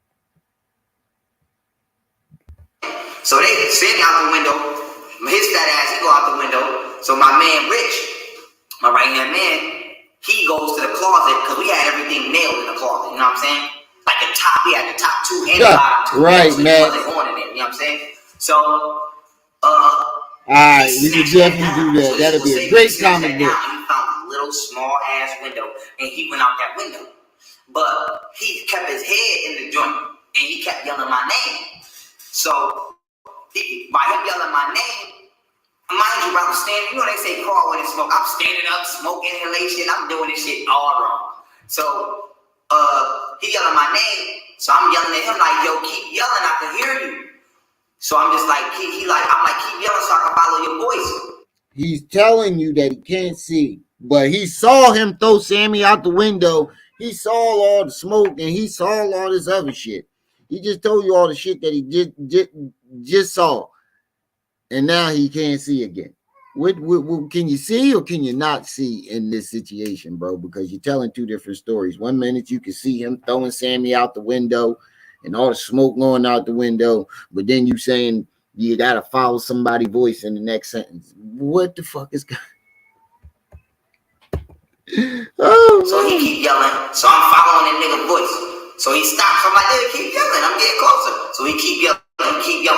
So they Sammy out the window. His fat ass, he go out the window. So my man Rich, my right hand man, he goes to the closet because we had everything nailed in the closet. You know what I'm saying? Like the top, he had the top two and the bottom two. Right, so man. He wasn't on in it. You know what I'm saying? So, all right, we can definitely do that. That'll be a great comic book. He found a little small ass window, and he went out that window. But he kept his head in the joint, and he kept yelling my name. So by him yelling my name, mind you, I'm standing, they say crawl when it's smoke. I'm standing up, smoke inhalation. I'm doing this shit all wrong. So he yelling my name. So I'm yelling at him like, yo, keep yelling, I can hear you. So I'm just like, keep yelling so I can follow your voice. He's telling you that he can't see, but he saw him throw Sammy out the window. He saw all the smoke and he saw all this other shit. He just told you all the shit that he just saw. And now he can't see again. What can you see or can you not see in this situation, bro? Because you're telling two different stories. 1 minute you can see him throwing Sammy out the window and all the smoke going out the window, but then you saying you gotta follow somebody's voice in the next sentence. What the fuck is going? So he keep yelling. So I'm following that nigga voice. So he stops. I'm like, nigga, keep yelling. I'm getting closer. So he keep yelling.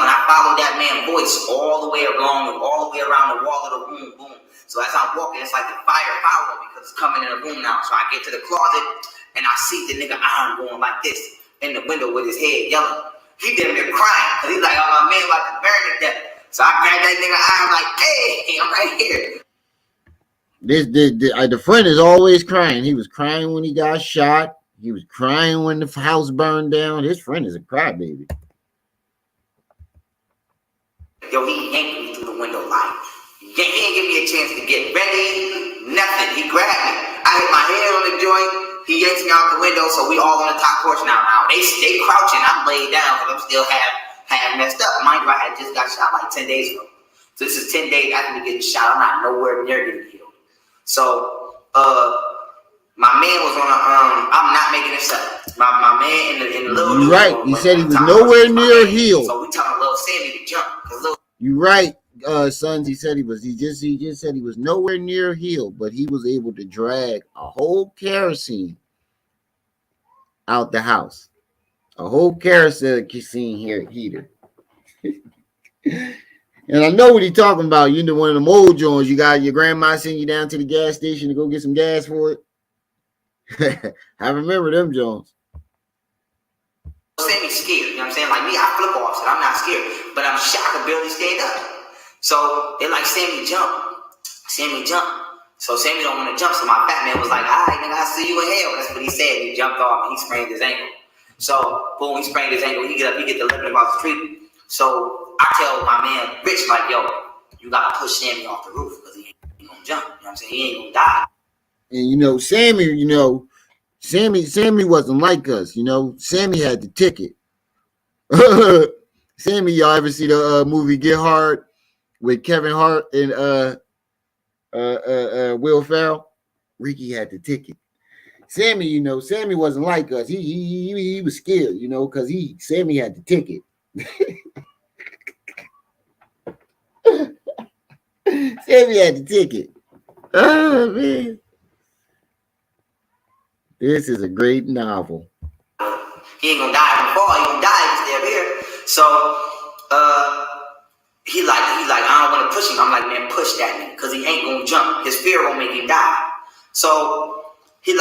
I follow that man's voice all the way around the wall of the room. Boom. So as I'm walking, it's like the fire following me because it's coming in the room now. So I get to the closet and I see the nigga arm going like this in the window with his head yelling. He did me crying because he's like, oh, my man about to burn to death. So I grabbed that nigga arm like, hey, I'm right here. The friend is always crying. He was crying when he got shot. He was crying when the house burned down. His friend is a crybaby. Yo, he yanked me through the window like, he didn't give me a chance to get ready, nothing. He grabbed me. I hit my head on the joint. He yanks me out the window, so we all on the top porch now. They crouching. I'm laid down because I'm still half messed up. Mind you, I had just got shot like 10 days ago. So this is 10 days after me getting shot. I'm not nowhere near getting healed. So, my man was on I'm not making this up. My man in the little dude. Right. He said he was nowhere near healed. So we telling little Sammy to jump. You right, sons. He said he just said he was nowhere near healed, but he was able to drag a whole kerosene out the house. A whole kerosene heater. And I know what he's talking about. You know, one of them old joints. You got your grandma send you down to the gas station to go get some gas for it. I remember them joints. Sammy scared, you know what I'm saying? Like me, I flip off, so I'm not scared. But I'm shocked to barely stand up. So they're like, Sammy jump. So Sammy don't want to jump. So my fat man was like, all right, nigga, I see you in hell. That's what he said. He jumped off and he sprained his ankle. So boom, he sprained his ankle. He get up, he get the limping about the street. So I tell my man Rich, like, yo, you gotta push Sammy off the roof because he ain't gonna jump. You know what I'm saying? He ain't gonna die. And Sammy wasn't like us. Sammy had the ticket. Sammy, y'all ever see the movie Get Hard with Kevin Hart and Will Ferrell? Ricky had the ticket. Sammy, Sammy wasn't like us. He was scared, because Sammy had the ticket. Sammy had the ticket. Oh man. This is a great novel. He ain't gonna die in the fall, he gonna die if he's still here. So he like, I don't wanna push him. I'm like, man, push that nigga, cause he ain't gonna jump. His fear won't make him die. So he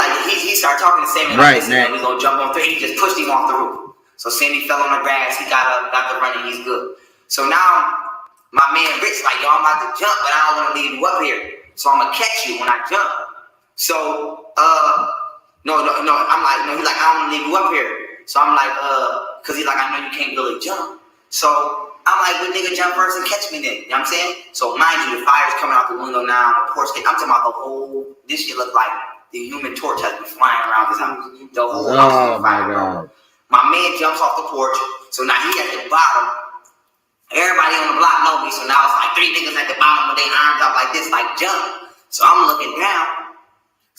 started talking to Sammy like, listen, man, we gonna jump on 3. He just pushed him off the roof. So Sammy fell on the grass, he got up, got the running, he's good. So now my man Rich like, yo, I'm about to jump, but I don't wanna leave you up here. So I'm gonna catch you when I jump. So no, I'm like, no, he's like, I don't wanna leave you up here. So I'm like, cause he's like, I know you can't really jump. So I'm like, well, nigga, jump first and catch me then. You know what I'm saying? So mind you, the fire's coming out the window now, the porch. I'm talking about the whole, this shit look like the Human Torch has been flying around this house. The whole house is on fire, bro. My man jumps off the porch, so now he at the bottom. Everybody on the block know me, so now it's like 3 niggas at the bottom with their arms up like this, like jump. So I'm looking down.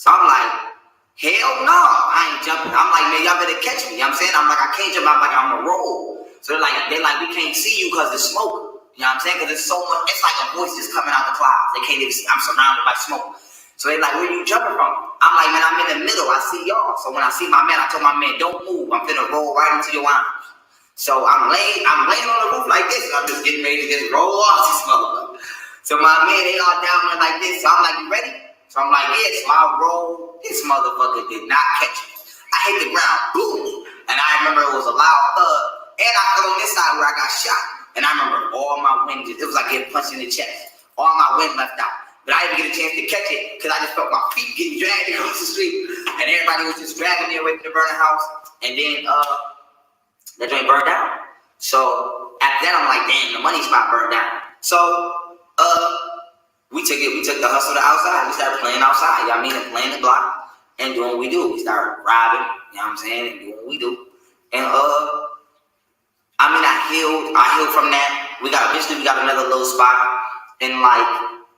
So I'm like, hell no, I ain't jumping. I'm like, man, y'all better catch me. You know what I'm saying? I'm like, I can't jump. I'm like, I'm gonna roll. So they're like, we can't see you because there's smoke. You know what I'm saying? Because there's so much, it's like a voice just coming out the clouds. They can't even see. I'm surrounded by smoke. So they're like, where you jumping from? I'm like, man, I'm in the middle. I see y'all. So when I see my man, I told my man, don't move. I'm finna roll right into your arms. So I'm laying on the roof like this. And I'm just getting ready to just roll off this motherfucker. So my man, they all down there like this. So I'm like, you ready? So I'm like, yeah. So I roll. This motherfucker did not catch me. I hit the ground, boom. And I remember it was a loud thud. And I fell on this side where I got shot. And I remember all my wind, it was like getting punched in the chest. All my wind left out. But I didn't get a chance to catch it because I just felt my feet getting dragged across the street. And everybody was just dragging me away from the burning house. And then that joint burned down. So after that, I'm like, damn, the money spot burned down. So we took the hustle to outside. We started playing outside, you know what I mean? And playing the block and doing what we do. We started robbing, you know what I'm saying? And doing what we do. And I mean, I healed from that. Eventually we got another little spot. And like,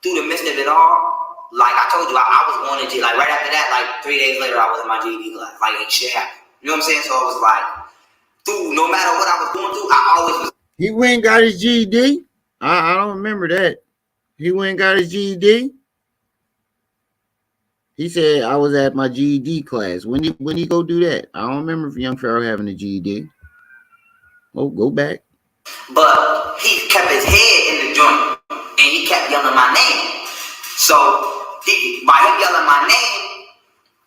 through the midst of it all, like I told you, I was going to jail. Like right after that, like 3 days later, I was in my GED class. Like ain't shit happened. You know what I'm saying? So it was like, no matter what I was going through, I always was. He went and got his GED? I don't remember that. He went and got his GED? He said I was at my GED class. When he go do that? I don't remember young Pharaoh having a GED. Oh, go back. But he kept his head in the joint and he kept yelling my name. So by him yelling my name,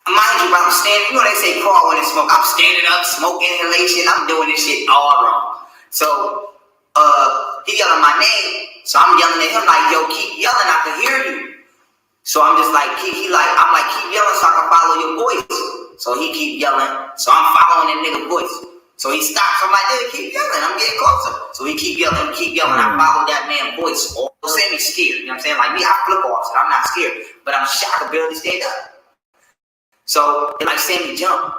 mind you, I'm standing, you know they say crawl when they smoke. I'm standing up, smoke inhalation, I'm doing this shit all wrong. So he yelling my name. So I'm yelling at him like, yo, keep yelling, I can hear you. So I'm just like, keep yelling so I can follow your voice. So he keep yelling. So I'm following that nigga voice. So he stops. I'm like, dude, keep yelling. I'm getting closer. So he keep yelling. I follow that man's voice. Or Sammy scared. You know what I'm saying? Like me, I flip off. So I'm not scared. But I'm shocked. I barely stayed up. So they're like, Sammy jump.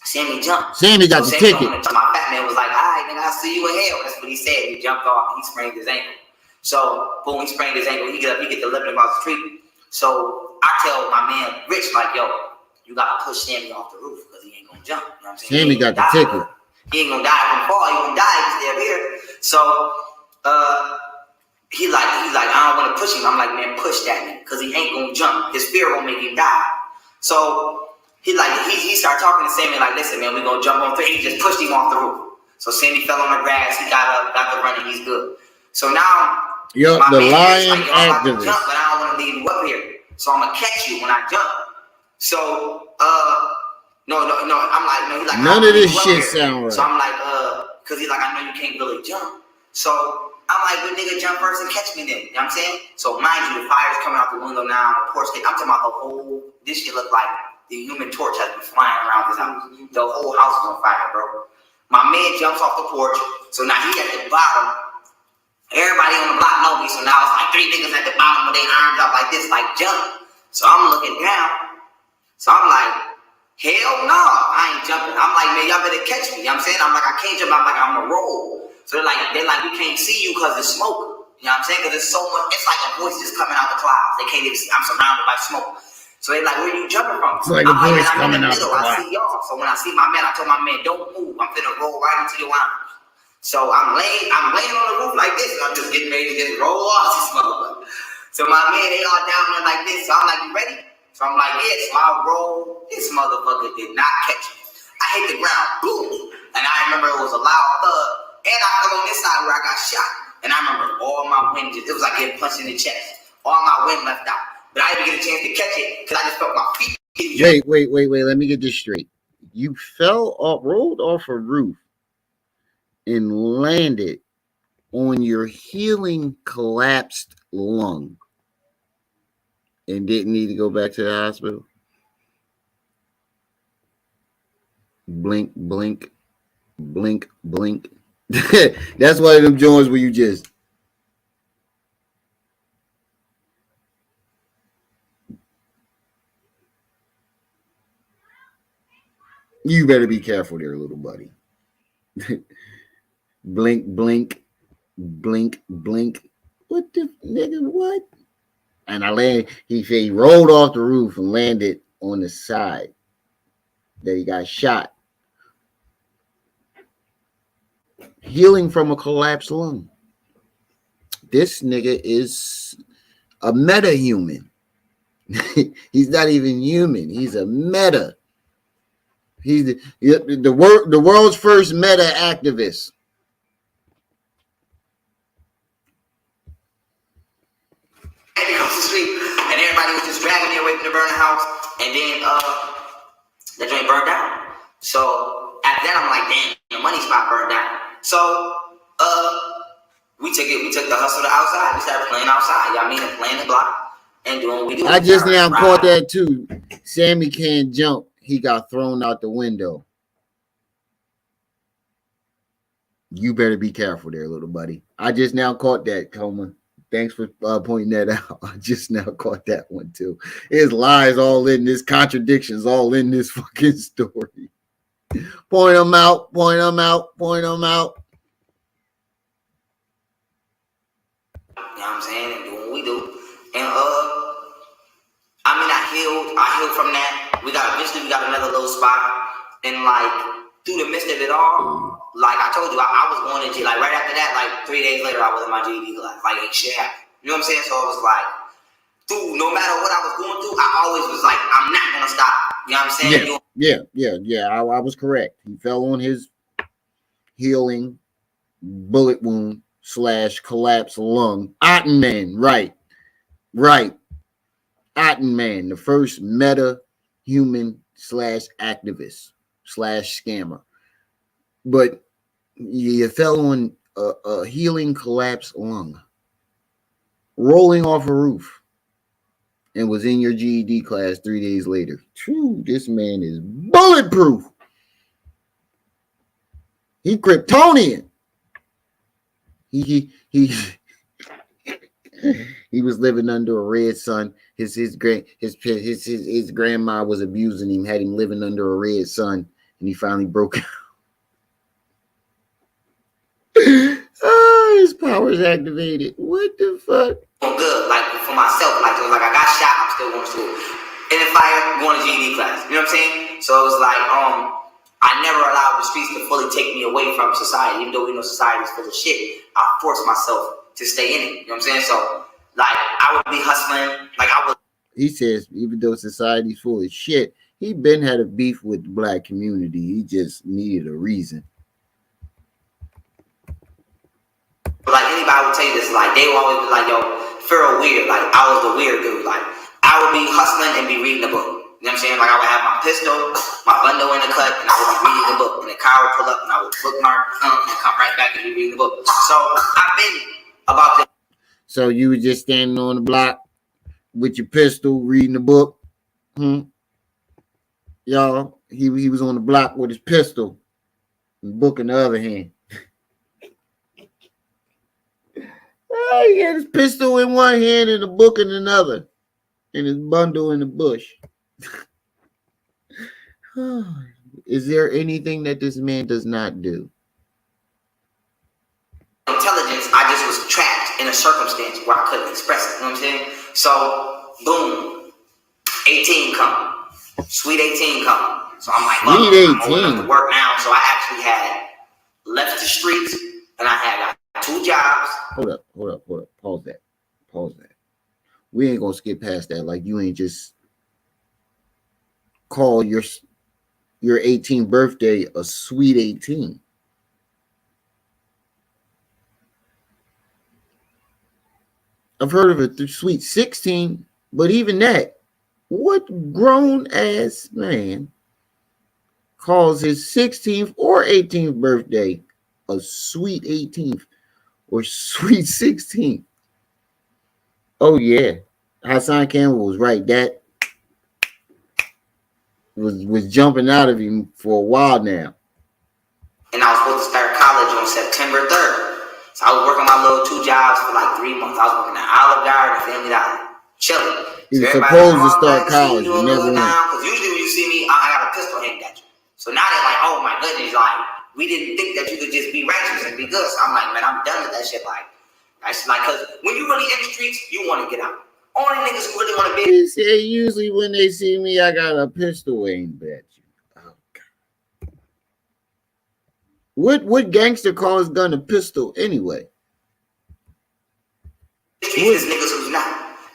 Sammy got the ticket. My fat man was like, all right, nigga, I'll see you in hell. That's what he said. He jumped off and he sprained his ankle. So boom, he sprained his ankle. He get the living across the street. So I tell my man Rich, like, yo, you gotta push Sammy off the roof because he ain't gonna jump. You know what I'm saying? Sammy got the ticket. He ain't gonna die from the fall. He gonna die if he's still here. So he like, I don't want to push him. I'm like, man, push that nigga because he ain't gonna jump. His fear won't make him die. So he started talking to Sammy like, listen, man, we gonna jump on 3. He just pushed him off the roof. So Sammy fell on the grass. He got up, got the running. He's good. So now the lion activist. Jump, but I don't want to leave you up here. So I'm gonna catch you when I jump. So no, I'm like, no, he's like, none of this shit sound right. So I'm like, cause he's like, I know you can't really jump. So I'm like, well, nigga, jump first and catch me then. You know what I'm saying? So mind you, the fire's coming out the window now, the porch. I'm talking about the whole, this shit look like the Human Torch has been flying around this house. The whole house is on fire, bro. My man jumps off the porch, so now he at the bottom. Everybody on the block know me, so now it's like 3 niggas at the bottom with their arms up like this, like jump. So I'm looking down. So I'm like, hell no, I ain't jumping. I'm like, man, y'all better catch me. You know what I'm saying? I'm like, I can't jump. I'm like, I'm gonna roll. So they're like, we can't see you because there's smoke. You know what I'm saying? Because there's so much, it's like a voice just coming out the clouds. They can't even see. I'm surrounded by smoke. So they're like, where are you jumping from? It's like a voice coming out the clouds. I see y'all. So when I see my man, I told my man, don't move. I'm finna roll right into your arms. So I'm laying on the roof like this, and I'm just getting ready to just roll off this motherfucker. So my man, they all down there like this. So I'm like, you ready? So I'm like, yeah. So I roll. This motherfucker did not catch me. I hit the ground, boom. And I remember it was a loud thud. And I fell on this side where I got shot. And I remember all my wind, it was like getting punched in the chest. All my wind left out. But I didn't get a chance to catch it because I just felt my feet. Wait. Let me get this straight. You rolled off a roof and landed on your healing collapsed lung and didn't need to go back to the hospital? Blink, blink, blink, blink. That's one of them joints where you just you better be careful there, little buddy. Blink, blink, blink, blink. What the nigga? What? And I landed. He said he rolled off the roof and landed on the side that he got shot. Healing from a collapsed lung. This nigga is a meta-human. He's not even human. He's a meta. He's the world's first meta activist. And across the street, and everybody was just dragging me away from the burning house, and then the joint burned down. So after that, I'm like, damn, the money spot burned down. So we took the hustle to outside. We started playing outside. Y'all mean, and playing the block and doing what we do. I just now caught that too. Sammy can't jump. He got thrown out the window. You better be careful there, little buddy. I just now caught that, Coleman. Thanks for pointing that out. I just now caught that one too. There's lies all in this, contradictions all in this fucking story. Point them out, point them out, point them out. You know what I'm saying? And doing what we do. And I mean, I healed from that. We got another little spot. And like through the midst of it all, like I told you, I was going to jail. Like right after that, like 3 days later, I was in my GED class. Like ain't shit happened. You know what I'm saying? So it was like, dude, no matter what I was going through, I always was like, I'm not gonna stop. You know what I'm saying? Yeah. I was correct. He fell on his healing bullet wound / collapsed lung. Ottoman, right. Ottoman, the first meta human / activist / scammer. But you fell on a healing collapsed lung, rolling off a roof, and was in your GED class 3 days later. True, this man is bulletproof. He Kryptonian. He was living under a red sun. His grandma was abusing him, had him living under a red sun, and he finally broke out. His powers activated. What the fuck? Good, like for myself, like I got shot, I'm still going to school. In the fire, going to GED class. You know what I'm saying? So it was like, I never allowed the streets to fully take me away from society, even though we know society is full of shit. I forced myself to stay in it. You know what I'm saying? So like I would be hustling, like I would. He says, even though society's full of shit, he been had a beef with the black community. He just needed a reason. Like anybody would tell you this, like they would always be like, yo, Pharaoh weird. Like I was the weird dude. Like I would be hustling and be reading the book. You know what I'm saying? Like I would have my pistol, my bundle in the cut, and I would be reading the book. And the car would pull up and I would bookmark and come right back and be reading the book. So I've been about this. So you were just standing on the block with your pistol reading the book. Y'all, he was on the block with his pistol and the book in the other hand. He had his pistol in one hand and the book in another, and his bundle in the bush. Is there anything that this man does not do? Intelligence, I just was trapped in a circumstance where I couldn't express it. You know what I'm saying? So, boom, 18 come. Sweet 18 come. So I'm like, well, I'm old enough to work now. So I actually had left the streets and I had got 2 jobs. Hold up. Pause that. We ain't gonna skip past that. Like you ain't just call your 18th birthday a sweet 18. I've heard of a sweet 16, but even that, what grown ass man calls his 16th or 18th birthday a sweet 18th or sweet 16th? Oh yeah, Hassan Campbell was right. That was jumping out of him for a while now. And I was supposed to start college on September 3rd. So I was working my little 2 jobs for like 3 months. I was working at Olive Garden and Family Dollar, chilling. He was supposed to start college, but never went. Because usually when you see me, I got a pistol aimed at you. So now they're like, oh my goodness, like, we didn't think that you could just be righteous and be good. So I'm like, man, I'm done with that shit. Like, that's like, because when you really in the streets, you want to get out. Only niggas who really want to be. He said, usually when they see me, I got a pistol aimed at you. Oh, God. What gangster calls gun a pistol anyway? Streets is niggas who's not.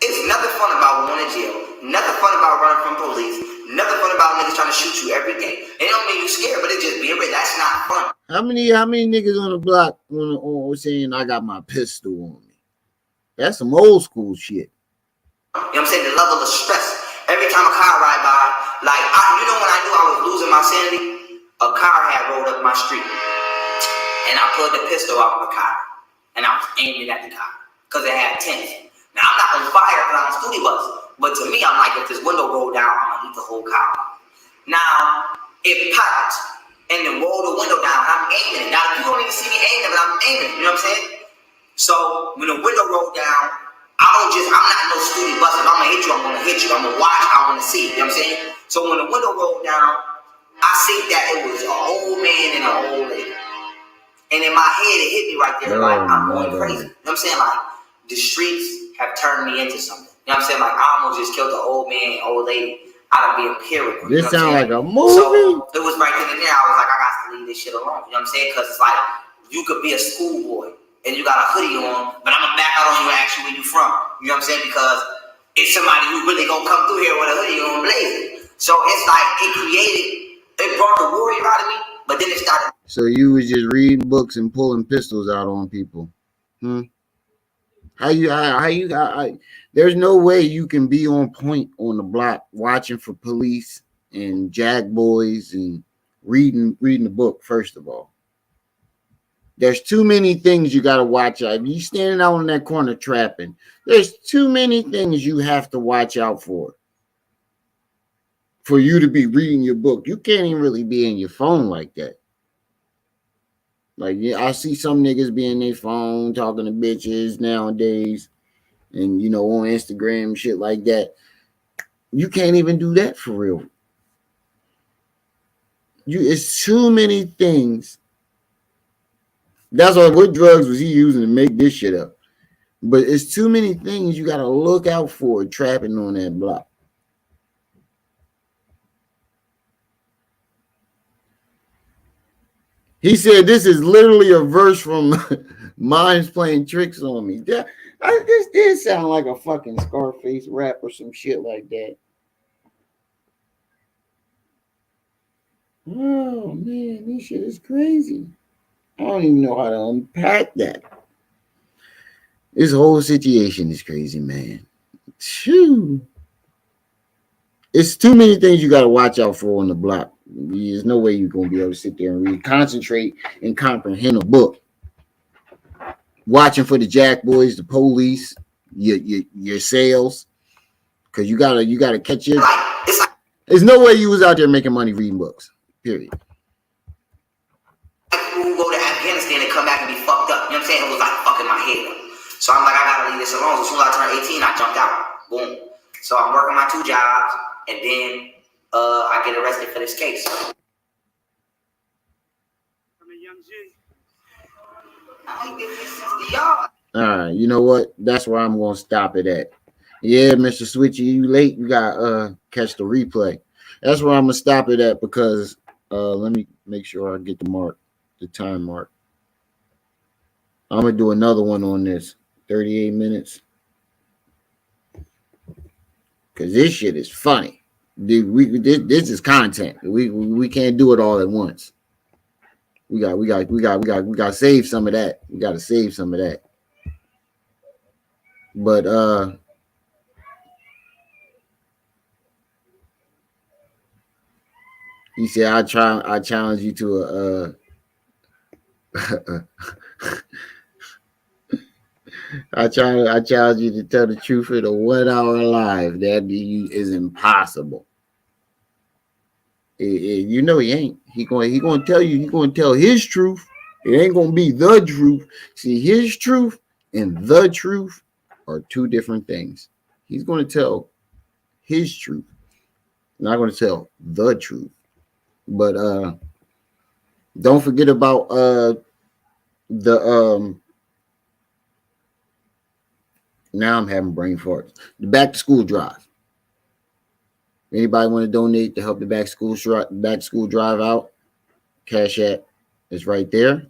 It's nothing fun about going to jail. Nothing fun about running from police. Nothing fun about niggas trying to shoot you every day. It don't mean you scared, but it just be a bit. That's not fun. How many niggas on the block on saying I got my pistol on me? That's some old school shit. You know what I'm saying? The level of stress. Every time a car ride by, like, you know when I knew I was losing my sanity? A car had rolled up my street. And I pulled the pistol out of the car. And I was aiming at the car. Because it had tents. Now, I'm not going to fire because I'm on studio bus. But to me, I'm like, if this window rolled down, I'm going to eat the whole car. Now, it popped. And then rolled the window down. And I'm aiming it. Now, you don't even see me aiming, but I'm aiming. You know what I'm saying? So, when the window rolled down, I'm not no studio bus. If I'm going to hit you, I'm going to hit you. I'm going to watch. I want to see. You know what I'm saying? So, when the window rolled down, I seen that it was an old man and an old lady. And in my head, it hit me right there. Like, I'm going crazy. You know what I'm saying? Like, the streets have turned me into something. You know what I'm saying? Like, I almost just killed the old man and old lady out of being paranoid. This sounds like a movie. So, it was right then and there. I was like, I got to leave this shit alone. You know what I'm saying? Because it's like, you could be a schoolboy and you got a hoodie on, but I'm going to back out on you and ask you where you from. You know what I'm saying? Because it's somebody who really going to come through here with a hoodie on blazing. So, it's like, it brought the warrior out of me, but then it started. So you was just reading books and pulling pistols out on people. There's no way you can be on point on the block watching for police and jack boys and reading the book. First of all, there's too many things you got to watch out. You standing out in that corner trapping. There's too many things you have to watch out for you to be reading your book. You can't even really be in your phone like that. Like, yeah, I see some niggas be in their phone talking to bitches nowadays and, you know, on Instagram, shit like that. You can't even do that for real. It's too many things. That's why, what drugs was he using to make this shit up? But it's too many things you got to look out for trapping on that block. He said this is literally a verse from Minds Playing Tricks on Me. This did sound like a fucking Scarface rap or some shit like that. Oh, man, this shit is crazy. I don't even know how to unpack that. This whole situation is crazy, man. Shoo. It's too many things you got to watch out for on the block. There's no way you're going to be able to sit there and read, concentrate, and comprehend a book. Watching for the jack boys, the police, your sales, because you gotta catch your. There's no way you was out there making money reading books. Period. People who go to Afghanistan and come back and be fucked up. You know what I'm saying? It was like fucking my head up. So I'm like, I gotta leave this alone. So as soon as I turned 18, I jumped out. Boom. So I'm working my 2 jobs, and then I get arrested for this case. All right, you know what? That's where I'm gonna stop it at. Yeah, Mr. Switchy, you late. You got catch the replay. That's where I'm gonna stop it at because let me make sure I get the time mark. I'm gonna do another one on this. 38 minutes. because this shit is funny. Dude, this is content. We can't do it all at once. We got to save some of that. We got to save some of that. But he said, I challenge you to I challenge you to tell the truth in a 1 hour live. That is impossible. You know he ain't. He gonna tell you. He gonna tell his truth. It ain't gonna be the truth. See, his truth and the truth are two different things. He's gonna tell his truth. Not gonna tell the truth. But don't forget about the now I'm having brain farts. The back to school drive. Anybody want to donate to help the back to school drive out? Cash App is right there,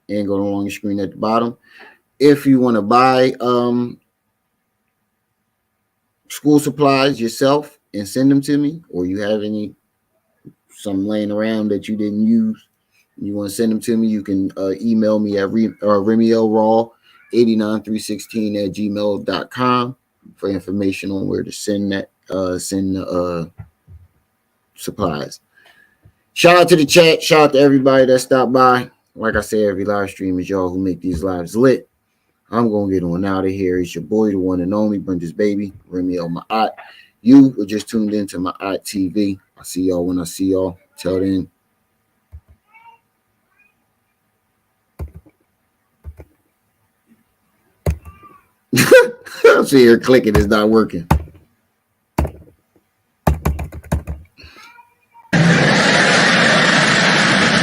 and go along your screen at the bottom. If you want to buy school supplies yourself and send them to me, or you have some laying around that you didn't use, you want to send them to me, you can email me at remielraw89316@gmail.com for information on where to send the supplies. Shout out to the chat. Shout out to everybody that stopped by. Like I said, every live stream is y'all who make these lives lit. I'm going to get on out of here. It's your boy, the one and only, Brenda's baby, Remiel Ma'at. You were just tuned into Ma'at TV. I'll see y'all when I see y'all. Till then. I'm sitting here clicking. It's not working.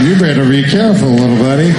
You better be careful, little buddy.